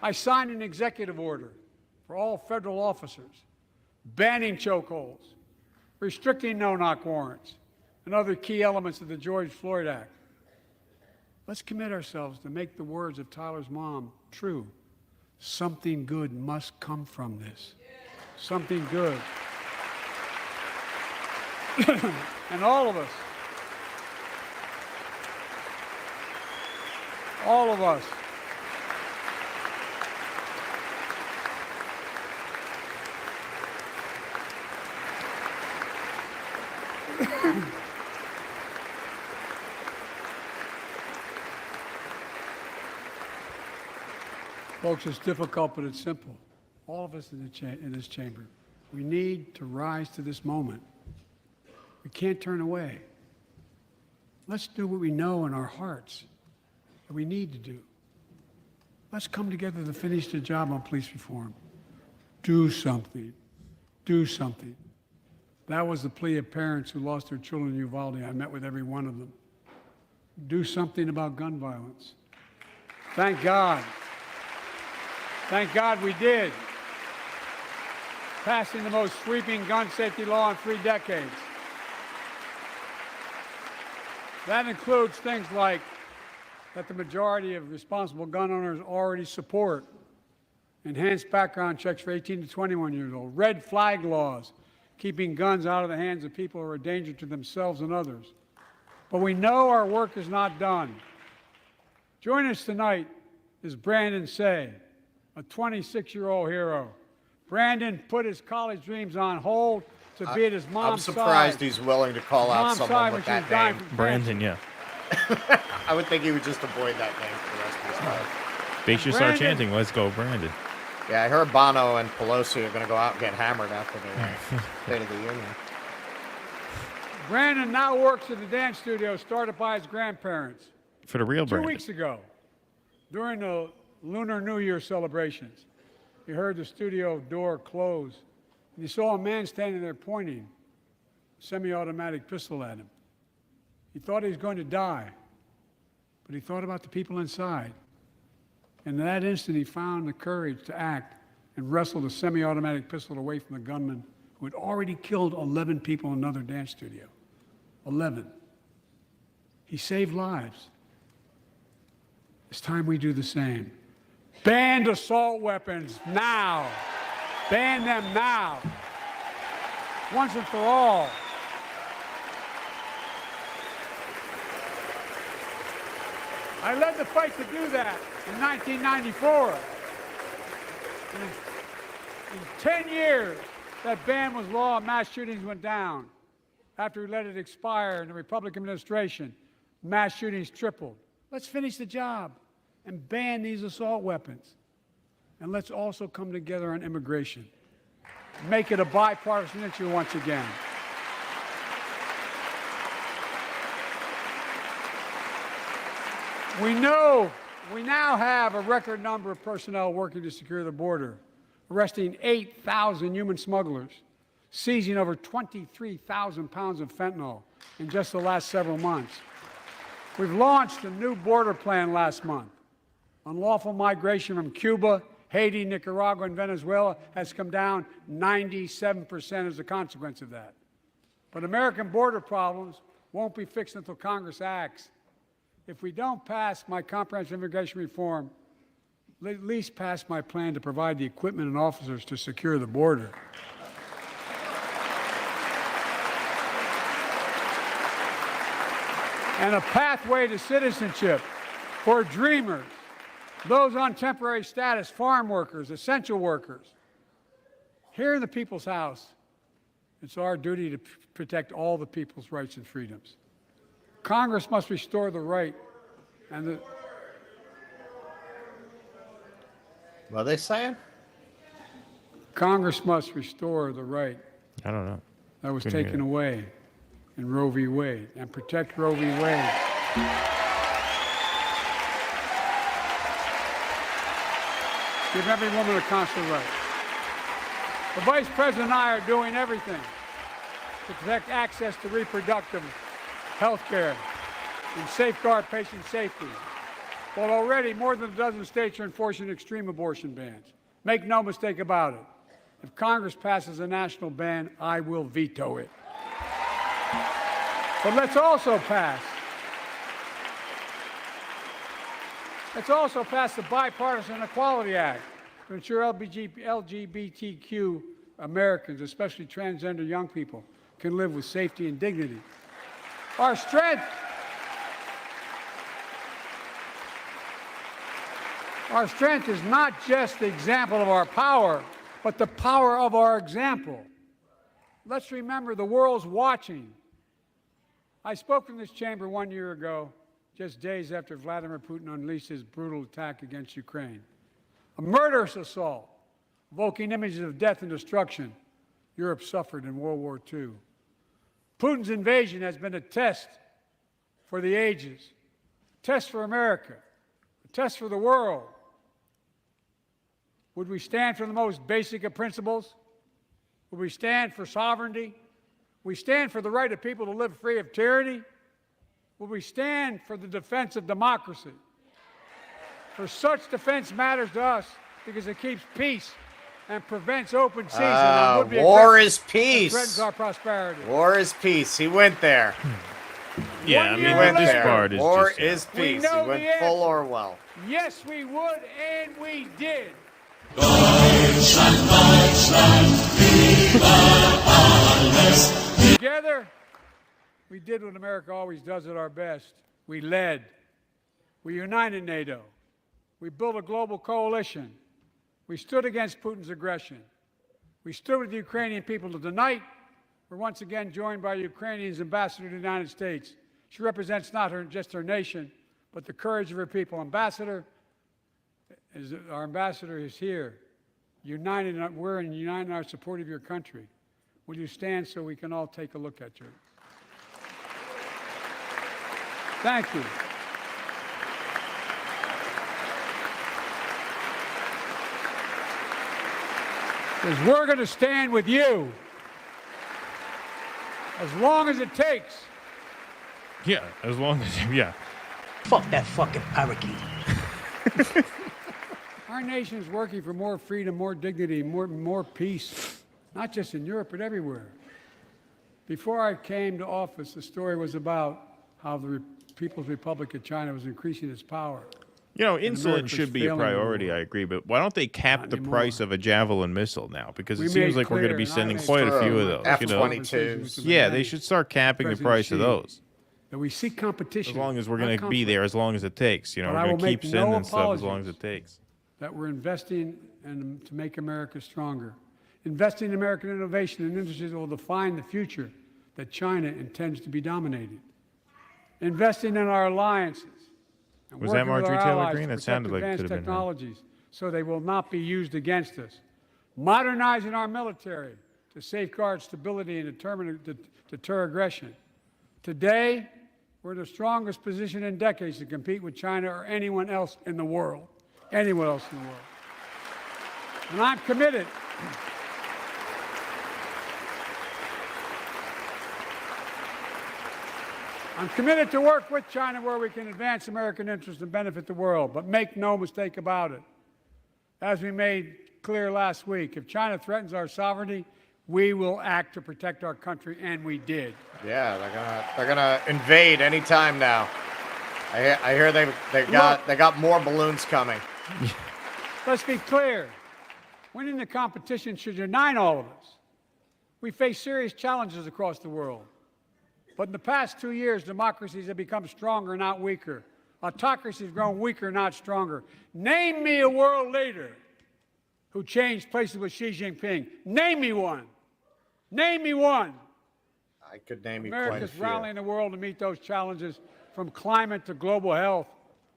[SPEAKER 8] I signed an executive order for all federal officers, banning chokeholds, restricting no-knock warrants, and other key elements of the George Floyd Act. Let's commit ourselves to make the words of Tyler's mom true. Something good must come from this. Something good. And all of us, folks, it's difficult, but it's simple. All of us in this chamber, we need to rise to this moment. We can't turn away. Let's do what we know in our hearts that we need to do. Let's come together to finish the job on police reform. Do something. Do something. That was the plea of parents who lost their children in Uvalde. I met with every one of them. Do something about gun violence. Thank God. Thank God we did. Passing the most sweeping gun safety law in 3 decades. That includes things like that the majority of responsible gun owners already support. Enhanced background checks for 18 to 21 years old. Red flag laws, keeping guns out of the hands of people who are a danger to themselves and others. But we know our work is not done. Joining us tonight is Brandon Say, a 26-year-old hero. Brandon put his college dreams on hold to be at his mom's side.
[SPEAKER 5] I'm surprised he's willing to call out someone with that name.
[SPEAKER 4] Brandon, yeah.
[SPEAKER 5] I would think he would just avoid that name for the rest of his life.
[SPEAKER 4] They should start chanting, "Let's go, Brandon."
[SPEAKER 5] Yeah, I heard Bono and Pelosi are going to go out and get hammered after the State of the Union.
[SPEAKER 8] Brandon now works at the dance studio started by his grandparents.
[SPEAKER 4] For the real
[SPEAKER 8] 2
[SPEAKER 4] Brandon.
[SPEAKER 8] weeks ago, during the Lunar New Year celebrations, he heard the studio door close, and he saw a man standing there pointing a semi-automatic pistol at him. He thought he was going to die, but he thought about the people inside. And in that instant, he found the courage to act and wrestled a semi-automatic pistol away from the gunman who had already killed 11 people in another dance studio. 11. He saved lives. It's time we do the same. Ban assault weapons now. Ban them now. Once and for all. I led the fight to do that in 1994. In 10 years, that ban was law and mass shootings went down. After we let it expire in the Republican administration, mass shootings tripled. Let's finish the job and ban these assault weapons. And let's also come together on immigration. Make it a bipartisan issue once again. We know we now have a record number of personnel working to secure the border, arresting 8,000 human smugglers, seizing over 23,000 pounds of fentanyl in just the last several months. We've launched a new border plan last month. Unlawful migration from Cuba, Haiti, Nicaragua, and Venezuela has come down 97% as a consequence of that. But American border problems won't be fixed until Congress acts. If we don't pass my comprehensive immigration reform, at least pass my plan to provide the equipment and officers to secure the border. And a pathway to citizenship for dreamers, those on temporary status, farm workers, essential workers. Here in the People's House, it's our duty to protect all the people's rights and freedoms. Congress must restore the right and the...
[SPEAKER 5] What are they saying?
[SPEAKER 8] Congress must restore the right
[SPEAKER 4] I don't know.
[SPEAKER 8] that was
[SPEAKER 4] Couldn't hear
[SPEAKER 8] taken
[SPEAKER 4] that.
[SPEAKER 8] away in Roe v. Wade and protect Roe v. Wade. Give every woman a constitutional right. The Vice President and I are doing everything to protect access to reproductive health care and safeguard patient safety. But already more than a dozen states are enforcing extreme abortion bans. Make no mistake about it. If Congress passes a national ban, I will veto it. But let's also pass Let's also pass the Bipartisan Equality Act to ensure LGBTQ Americans, especially transgender young people, can live with safety and dignity. Our strength is not just the example of our power, but the power of our example. Let's remember the world's watching. I spoke in this chamber 1 year ago, just days after Vladimir Putin unleashed his brutal attack against Ukraine. A murderous assault, evoking images of death and destruction Europe suffered in World War II. Putin's invasion has been a test for the ages, a test for America, a test for the world. Would we stand for the most basic of principles? Would we stand for sovereignty? Would we stand for the right of people to live free of tyranny? Would we stand for the defense of democracy? For such defense matters to us because it keeps peace and prevents open season on would-be
[SPEAKER 5] war is
[SPEAKER 8] and
[SPEAKER 5] peace.
[SPEAKER 8] threatens our prosperity.
[SPEAKER 5] War is peace. He went there.
[SPEAKER 4] Yeah, I
[SPEAKER 8] One
[SPEAKER 4] mean,
[SPEAKER 8] year
[SPEAKER 4] this
[SPEAKER 8] later,
[SPEAKER 4] part is
[SPEAKER 5] War
[SPEAKER 4] just,
[SPEAKER 5] is
[SPEAKER 8] We
[SPEAKER 5] peace.
[SPEAKER 8] know
[SPEAKER 5] He went
[SPEAKER 8] the
[SPEAKER 5] full
[SPEAKER 8] answer.
[SPEAKER 5] Orwell.
[SPEAKER 8] Yes, we would, and we did. Together, we did what America always does at our best. We led. We united NATO. We built a global coalition. We stood against Putin's aggression. We stood with the Ukrainian people. Tonight, we're once again joined by Ukrainian's ambassador to the United States. She represents not just her nation, but the courage of her people. Our ambassador is here. We're united in our support of your country. Will you stand so we can all take a look at you? Thank you. Because we're going to stand with you as long as it takes.
[SPEAKER 4] yeah, as long as, yeah.
[SPEAKER 9] Fuck that fucking parakeet.
[SPEAKER 8] Our nation is working for more freedom, more dignity, more peace, not just in Europe, but everywhere. Before I came to office, the story was about how the People's Republic of China was increasing its power.
[SPEAKER 4] You know,
[SPEAKER 8] And
[SPEAKER 4] insulin
[SPEAKER 8] America's
[SPEAKER 4] should be a
[SPEAKER 8] failing the
[SPEAKER 4] priority,
[SPEAKER 8] world.
[SPEAKER 4] I agree, but why don't they cap
[SPEAKER 8] Not
[SPEAKER 4] the
[SPEAKER 8] anymore.
[SPEAKER 4] price of a Javelin missile now? Because
[SPEAKER 8] We
[SPEAKER 4] it seems
[SPEAKER 8] made
[SPEAKER 4] like we're going to be
[SPEAKER 8] clear, and I
[SPEAKER 4] sending
[SPEAKER 8] made
[SPEAKER 4] quite a
[SPEAKER 5] clear
[SPEAKER 4] few of those. You know?
[SPEAKER 5] F-22s.
[SPEAKER 4] Yeah, they should start capping the
[SPEAKER 8] President
[SPEAKER 4] price of
[SPEAKER 8] Xi.
[SPEAKER 4] those.
[SPEAKER 8] That we seek competition.
[SPEAKER 4] As long as we're
[SPEAKER 8] not
[SPEAKER 4] going to be
[SPEAKER 8] conflict.
[SPEAKER 4] there, as long as it takes. You know,
[SPEAKER 8] But
[SPEAKER 4] we're
[SPEAKER 8] I
[SPEAKER 4] going
[SPEAKER 8] will
[SPEAKER 4] to keep
[SPEAKER 8] make no
[SPEAKER 4] sending stuff as long as
[SPEAKER 8] apologies.
[SPEAKER 4] it takes.
[SPEAKER 8] That we're investing to make America stronger. Investing in American innovation and industries that will define the future that China intends to be dominated. Investing in our alliances. And
[SPEAKER 4] Was that
[SPEAKER 8] working with
[SPEAKER 4] Marjorie
[SPEAKER 8] our
[SPEAKER 4] Taylor
[SPEAKER 8] allies
[SPEAKER 4] Greene?
[SPEAKER 8] to
[SPEAKER 4] That
[SPEAKER 8] protect
[SPEAKER 4] sounded like it
[SPEAKER 8] advanced
[SPEAKER 4] could have been her.
[SPEAKER 8] technologies so they will not be used against us. Modernizing our military to safeguard stability and deter aggression. Today, we're in the strongest position in decades to compete with China or anyone else in the world. Anyone else in the world. And I'm committed. I'm committed to work with China where we can advance American interests and benefit the world. But make no mistake about it. As we made clear last week, if China threatens our sovereignty, we will act to protect our country, and we did.
[SPEAKER 5] Yeah, they're gonna invade any time now. I hear they got more balloons coming.
[SPEAKER 8] Let's be clear. Winning the competition should unite all of us. We face serious challenges across the world. But in the past 2 years, democracies have become stronger, not weaker. Autocracies have grown weaker, not stronger. Name me a world leader who changed places with Xi Jinping. Name me one. Name me one.
[SPEAKER 5] I could name you quite a
[SPEAKER 8] America's
[SPEAKER 5] few.
[SPEAKER 8] rallying the world to meet those challenges, from climate to global health,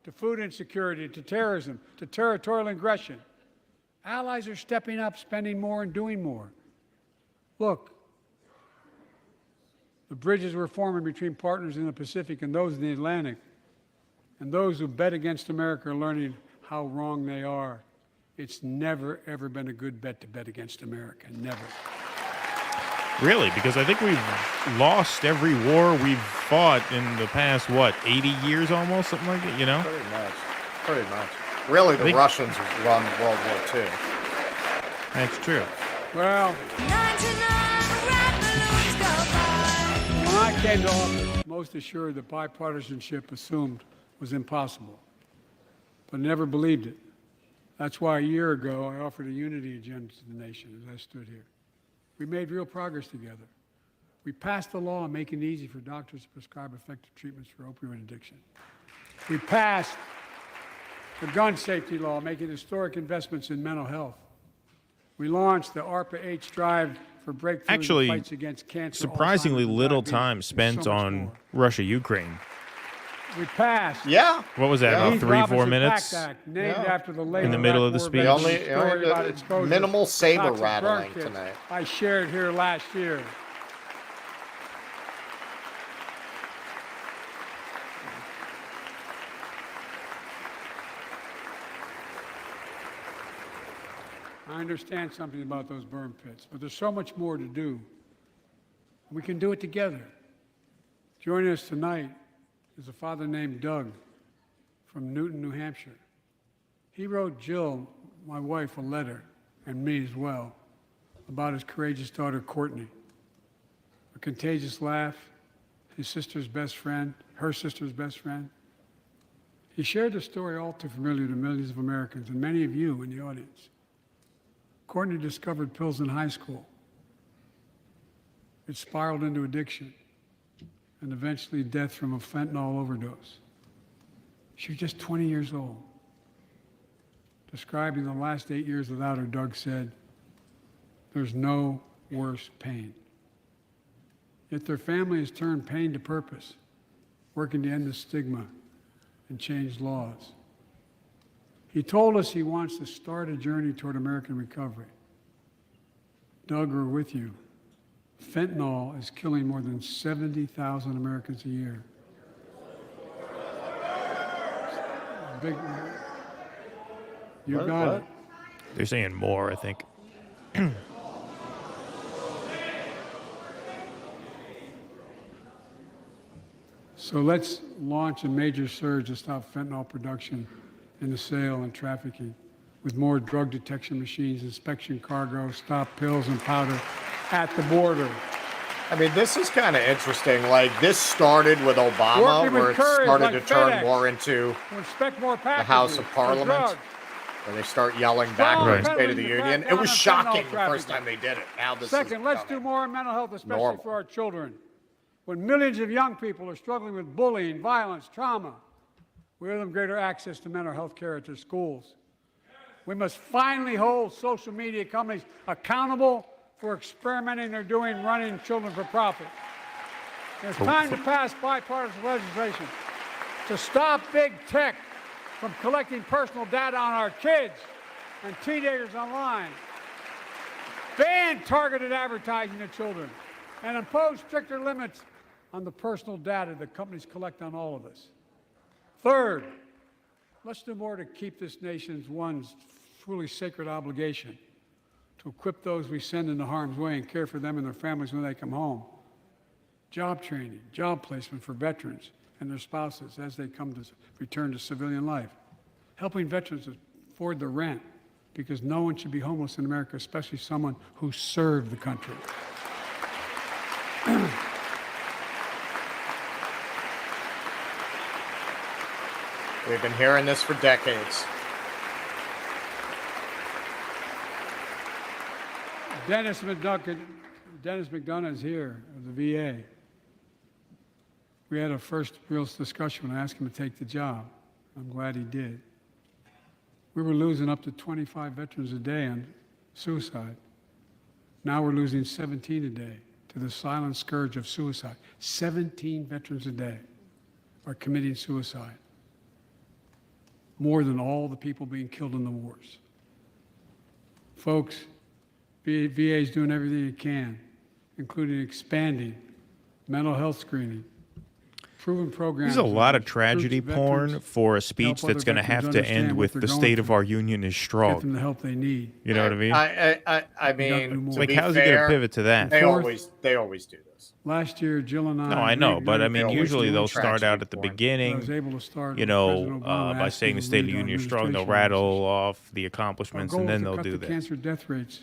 [SPEAKER 8] to food insecurity, to terrorism, to territorial aggression. Allies are stepping up, spending more, and doing more. Look, the bridges we're forming between partners in the Pacific and those in the Atlantic, and those who bet against America are learning how wrong they are. It's never, ever been a good bet to bet against America. Never.
[SPEAKER 4] Really? Because I think we've lost every war we've fought in the past, 80 years almost? Something like that, you know?
[SPEAKER 5] Pretty much. Really, the
[SPEAKER 4] think-
[SPEAKER 5] Russians run World War II.
[SPEAKER 4] That's true.
[SPEAKER 8] Well, when I came to office, most assured that bipartisanship assumed was impossible. but never believed it. That's why a year ago I offered a unity agenda to the nation as I stood here. We made real progress together. We passed a law making it easy for doctors to prescribe effective treatments for opioid addiction. We passed the gun safety law, making historic investments in mental health. We launched the ARPA-H drive for breakthroughs in
[SPEAKER 4] Actually,
[SPEAKER 8] fights against cancer.
[SPEAKER 4] surprisingly
[SPEAKER 8] Alzheimer's, and
[SPEAKER 4] little
[SPEAKER 8] diabetes,
[SPEAKER 4] time
[SPEAKER 8] and
[SPEAKER 4] spent
[SPEAKER 8] so much
[SPEAKER 4] on
[SPEAKER 8] more.
[SPEAKER 4] Russia-Ukraine.
[SPEAKER 8] We passed.
[SPEAKER 5] Yeah.
[SPEAKER 4] What was that,
[SPEAKER 5] Yeah.
[SPEAKER 4] about
[SPEAKER 8] Keith
[SPEAKER 4] 3-4
[SPEAKER 8] Robinson
[SPEAKER 4] minutes?
[SPEAKER 8] Pact Act, named
[SPEAKER 5] Yeah.
[SPEAKER 8] after the late
[SPEAKER 4] In the middle of the
[SPEAKER 8] Iraq
[SPEAKER 4] speech.
[SPEAKER 8] War
[SPEAKER 5] The
[SPEAKER 8] veteran's
[SPEAKER 5] only-
[SPEAKER 8] story about exposure
[SPEAKER 5] minimal
[SPEAKER 8] to
[SPEAKER 5] saber
[SPEAKER 8] toxic burn
[SPEAKER 5] rattling
[SPEAKER 8] kits
[SPEAKER 5] tonight.
[SPEAKER 8] I shared here last year. I understand something about those burn pits, but there's so much more to do. We can do it together. Joining us tonight is a father named Doug from Newton, New Hampshire. He wrote Jill, my wife, a letter, and me as well, about his courageous daughter, Courtney. A contagious laugh, his sister's best friend, her sister's best friend. He shared a story all too familiar to millions of Americans and many of you in the audience. Courtney discovered pills in high school. It spiraled into addiction and eventually death from a fentanyl overdose. She was just 20 years old. Describing the last 8 years without her, Doug said, "There's no worse pain." Yet their family has turned pain to purpose, working to end the stigma and change laws. He told us he wants to start a journey toward American recovery. Doug, we're with you. Fentanyl is killing more than 70,000 Americans a year. Big, you got it.
[SPEAKER 4] They're saying more, I think.
[SPEAKER 8] So let's launch a major surge to stop fentanyl production and the sale and trafficking with more drug detection machines, inspection cargo, stop pills and powder at the border.
[SPEAKER 5] I mean, this is kind of interesting. Like, this started with Obama,
[SPEAKER 8] Working with
[SPEAKER 5] where it
[SPEAKER 8] couriers
[SPEAKER 5] started
[SPEAKER 8] like
[SPEAKER 5] to turn
[SPEAKER 8] FedEx.
[SPEAKER 5] more into
[SPEAKER 8] To inspect more
[SPEAKER 5] the
[SPEAKER 8] packages
[SPEAKER 5] House of
[SPEAKER 8] for
[SPEAKER 5] Parliament,
[SPEAKER 8] drugs.
[SPEAKER 5] where they start yelling back
[SPEAKER 8] Strong
[SPEAKER 5] on the State of the
[SPEAKER 8] peddling to
[SPEAKER 5] Union.
[SPEAKER 8] crack
[SPEAKER 5] It
[SPEAKER 8] down
[SPEAKER 5] was
[SPEAKER 8] on
[SPEAKER 5] shocking
[SPEAKER 8] fentanyl
[SPEAKER 5] the first
[SPEAKER 8] trafficking.
[SPEAKER 5] time they did it. Now this
[SPEAKER 8] Second,
[SPEAKER 5] is
[SPEAKER 8] let's do
[SPEAKER 5] becoming
[SPEAKER 8] more on mental health, especially
[SPEAKER 5] normal.
[SPEAKER 8] for our children. When millions of young people are struggling with bullying, violence, trauma, we owe them greater access to mental health care at their schools. We must finally hold social media companies accountable for experimenting they're doing running children for profit. It's time to pass bipartisan legislation to stop big tech from collecting personal data on our kids and teenagers online. Ban targeted advertising to children and impose stricter limits on the personal data that companies collect on all of us. Third, let's do more to keep this nation's one truly sacred obligation to equip those we send into harm's way and care for them and their families when they come home. Job training, job placement for veterans and their spouses as they come to return to civilian life. Helping veterans afford the rent, because no one should be homeless in America, especially someone who served the country.
[SPEAKER 5] We've been hearing this for decades.
[SPEAKER 8] Dennis McDonough is here of the VA. We had a first real discussion when I asked him to take the job. I'm glad he did. We were losing up to 25 veterans a day on suicide. Now we're losing 17 a day to the silent scourge of suicide. 17 veterans a day are committing suicide. More than all the people being killed in the wars. Folks, VA is doing everything it can, including expanding mental health screening, proven programs.
[SPEAKER 4] There's a lot of
[SPEAKER 8] with
[SPEAKER 4] tragedy
[SPEAKER 8] troops,
[SPEAKER 4] porn
[SPEAKER 8] veterans,
[SPEAKER 4] for a speech
[SPEAKER 8] help
[SPEAKER 4] that's
[SPEAKER 8] other
[SPEAKER 4] going to have
[SPEAKER 8] veterans
[SPEAKER 4] to
[SPEAKER 8] understand
[SPEAKER 4] end
[SPEAKER 8] what
[SPEAKER 4] with
[SPEAKER 8] they're
[SPEAKER 4] the
[SPEAKER 8] going
[SPEAKER 4] state of
[SPEAKER 8] through.
[SPEAKER 4] our union is
[SPEAKER 8] Get
[SPEAKER 4] strong.
[SPEAKER 8] them the help they need.
[SPEAKER 4] You know what I mean?
[SPEAKER 5] I
[SPEAKER 8] We got to do
[SPEAKER 5] mean,
[SPEAKER 8] more.
[SPEAKER 5] to
[SPEAKER 4] Like,
[SPEAKER 5] be
[SPEAKER 4] how's he going to
[SPEAKER 5] fair,
[SPEAKER 4] pivot to that?
[SPEAKER 5] they
[SPEAKER 8] Fourth-
[SPEAKER 5] always do this.
[SPEAKER 8] Last year, Jill and I.
[SPEAKER 4] No, I know, but I mean,
[SPEAKER 5] always
[SPEAKER 4] usually
[SPEAKER 5] do
[SPEAKER 4] they'll start
[SPEAKER 5] tragedy
[SPEAKER 4] out at the
[SPEAKER 5] porn.
[SPEAKER 8] I was
[SPEAKER 4] beginning,
[SPEAKER 8] able to start
[SPEAKER 4] you
[SPEAKER 8] with
[SPEAKER 4] know,
[SPEAKER 8] President Obama
[SPEAKER 4] by
[SPEAKER 8] asking
[SPEAKER 4] saying the
[SPEAKER 8] to
[SPEAKER 4] state of
[SPEAKER 8] lead
[SPEAKER 4] the
[SPEAKER 8] our
[SPEAKER 4] union is strong. They'll
[SPEAKER 8] administration on this
[SPEAKER 4] rattle
[SPEAKER 8] issue.
[SPEAKER 4] off the
[SPEAKER 8] Our
[SPEAKER 4] accomplishments,
[SPEAKER 8] goal
[SPEAKER 4] and
[SPEAKER 8] is
[SPEAKER 4] then
[SPEAKER 8] to
[SPEAKER 4] they'll
[SPEAKER 8] cut
[SPEAKER 4] do
[SPEAKER 8] the
[SPEAKER 4] that.
[SPEAKER 8] cancer death rates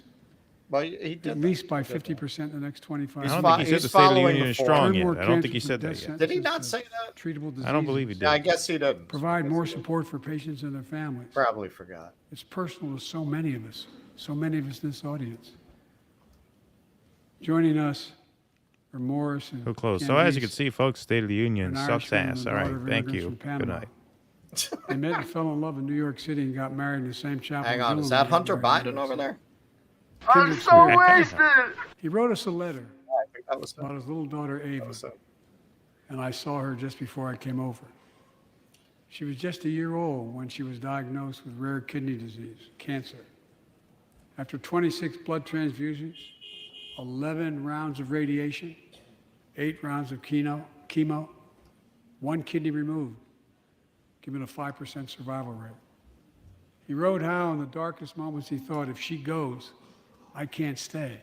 [SPEAKER 5] Well, he did
[SPEAKER 8] at
[SPEAKER 5] that.
[SPEAKER 8] least by
[SPEAKER 5] He did that.
[SPEAKER 8] 50% in the next 25
[SPEAKER 4] I
[SPEAKER 8] years.
[SPEAKER 4] don't think he said
[SPEAKER 5] he's
[SPEAKER 4] the State of the
[SPEAKER 5] following
[SPEAKER 4] Union
[SPEAKER 5] the
[SPEAKER 4] is strong
[SPEAKER 8] Earn
[SPEAKER 4] yet.
[SPEAKER 8] more
[SPEAKER 4] I don't think he
[SPEAKER 8] cancer
[SPEAKER 4] said
[SPEAKER 8] from
[SPEAKER 4] that
[SPEAKER 8] death
[SPEAKER 4] yet.
[SPEAKER 5] Did he
[SPEAKER 8] sentences
[SPEAKER 5] not
[SPEAKER 8] to
[SPEAKER 5] say that?
[SPEAKER 8] Treatable diseases.
[SPEAKER 4] I don't believe he did.
[SPEAKER 5] Yeah, I guess he didn't.
[SPEAKER 8] Provide more support for patients and their families.
[SPEAKER 5] Probably forgot.
[SPEAKER 8] It's personal to so many of us in this audience. Joining us are Morris and
[SPEAKER 4] Who closed? So as you can
[SPEAKER 8] Candice,
[SPEAKER 4] see, folks, State of the Union
[SPEAKER 8] an
[SPEAKER 4] sucks
[SPEAKER 8] Irishman and
[SPEAKER 4] ass.
[SPEAKER 8] the
[SPEAKER 4] All right,
[SPEAKER 8] daughter of
[SPEAKER 4] thank
[SPEAKER 8] immigrants
[SPEAKER 4] you.
[SPEAKER 8] from
[SPEAKER 4] Good
[SPEAKER 8] Panama.
[SPEAKER 4] night.
[SPEAKER 8] They met and fell in love in New York City and got married in the same chapel.
[SPEAKER 5] Hang
[SPEAKER 8] in
[SPEAKER 5] on, is
[SPEAKER 8] Dillon,
[SPEAKER 5] that Hunter
[SPEAKER 8] New York
[SPEAKER 5] Biden over there?
[SPEAKER 8] I'm
[SPEAKER 3] so wasted.
[SPEAKER 8] He wrote us a letter
[SPEAKER 5] I think that was
[SPEAKER 8] about his little daughter Ava, and I saw her just before I came over. She was just a year old when she was diagnosed with rare kidney disease, cancer. After 26 blood transfusions, 11 rounds of radiation, 8 rounds of chemo, 1 kidney removed, giving a 5% survival rate. He wrote how in the darkest moments he thought, if she goes, I can't stay.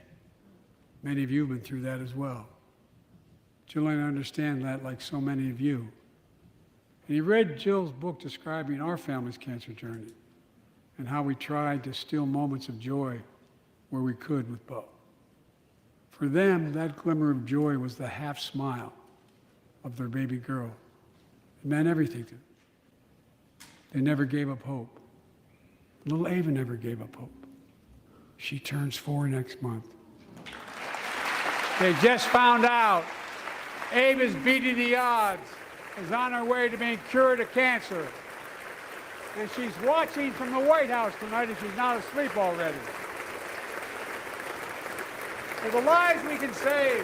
[SPEAKER 8] Many of you have been through that as well. Jill and I understand that like so many of you. And he read Jill's book describing our family's cancer journey and how we tried to steal moments of joy where we could with Bo. For them, that glimmer of joy was the half smile of their baby girl. It meant everything to them. They never gave up hope. Little Ava never gave up hope. She turns 4 next month. They just found out Ava's beating the odds, is on her way to being cured of cancer. And she's watching from the White House tonight, and she's not asleep already. For the lives we can save.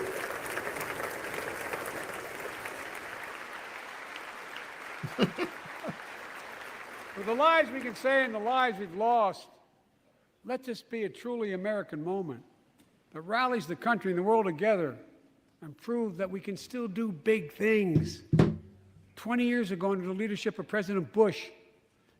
[SPEAKER 8] For the lives we can save and the lives we've lost, let this be a truly American moment that rallies the country and the world together and proves that we can still do big things. 20 years ago, under the leadership of President Bush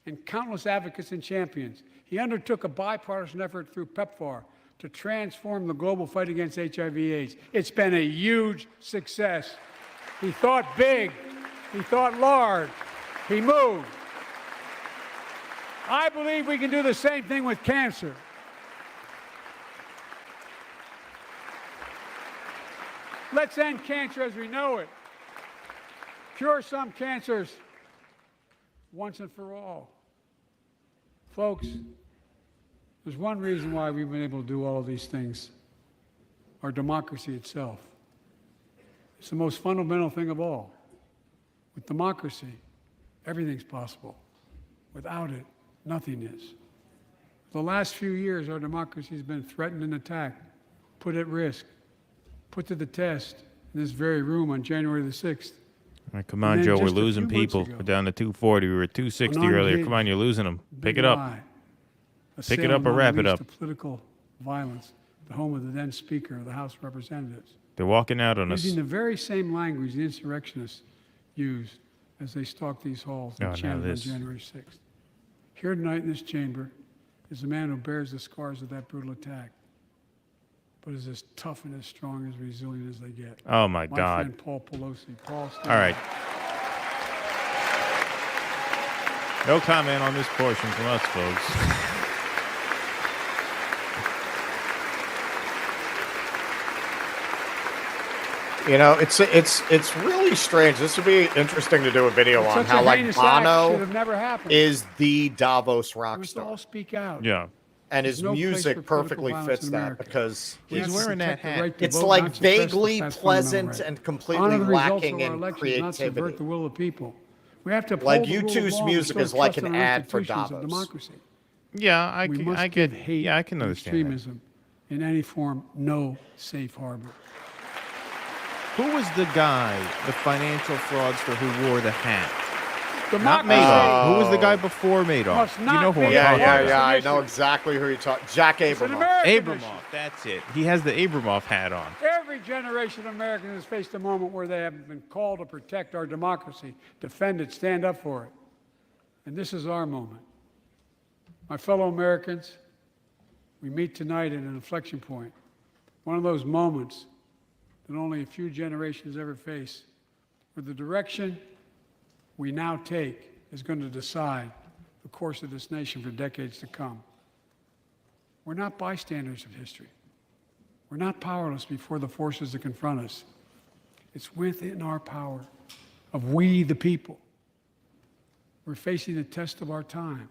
[SPEAKER 8] and countless advocates and champions, he undertook a bipartisan effort through PEPFAR to transform the global fight against HIV/AIDS. It's been a huge success. He thought big. He thought large. He moved. I believe we can do the same thing with cancer. Let's end cancer as we know it. Cure some cancers once and for all. Folks, there's one reason why we've been able to do all of these things. Our democracy itself. It's the most fundamental thing of all. With democracy, everything's possible. Without it, nothing is. For the last few years, our democracy has been threatened and attacked, put at risk, put to the test in this very room on January the 6th.
[SPEAKER 4] All right, come on, Joe. We're losing people.
[SPEAKER 8] ago,
[SPEAKER 4] We're down to 240. We were at 260 earlier. Come on, you're losing them. Pick it up. Pick it up or wrap it up.
[SPEAKER 8] Political violence, the home of the then Speaker of the House of Representatives.
[SPEAKER 4] They're walking out on us.
[SPEAKER 8] Using the very same language the insurrectionists used as they stalked these halls and chanted on January 6th. Here tonight in this chamber is a man who bears the scars of that brutal attack, but is as tough and as strong, as resilient as they get.
[SPEAKER 4] Oh, my God.
[SPEAKER 8] Friend Paul Pelosi. Paul,
[SPEAKER 4] all right. No comment on this portion from us, folks.
[SPEAKER 5] You know, it's really strange. This would be interesting to do a video on how like Bono is the Davos rock star.
[SPEAKER 8] All speak out.
[SPEAKER 4] Yeah.
[SPEAKER 5] And his music perfectly fits that because
[SPEAKER 4] he's wearing that hat.
[SPEAKER 5] It's like vaguely pleasant and completely lacking in creativity.
[SPEAKER 8] Not subvert the will of people. We have to
[SPEAKER 5] like U2's music is like an ad for Davos.
[SPEAKER 4] Yeah, I can understand
[SPEAKER 8] extremism in any form, no safe harbor.
[SPEAKER 4] Who was the guy, the financial fraudster who wore the hat?
[SPEAKER 8] Not
[SPEAKER 4] Madoff. Who was the guy before Madoff? You know who I'm talking about.
[SPEAKER 5] Yeah, I know exactly who you're talking. Jack Abramoff.
[SPEAKER 4] Abramoff, that's it. He has the Abramoff hat on.
[SPEAKER 8] Every generation of Americans has faced a moment where they have been called to protect our democracy, defend it, stand up for it. And this is our moment. My fellow Americans, we meet tonight at an inflection point. One of those moments that only a few generations ever face, where the direction we now take is going to decide the course of this nation for decades to come. We're not bystanders of history. We're not powerless before the forces that confront us. It's within our power of we, the people. We're facing the test of our time.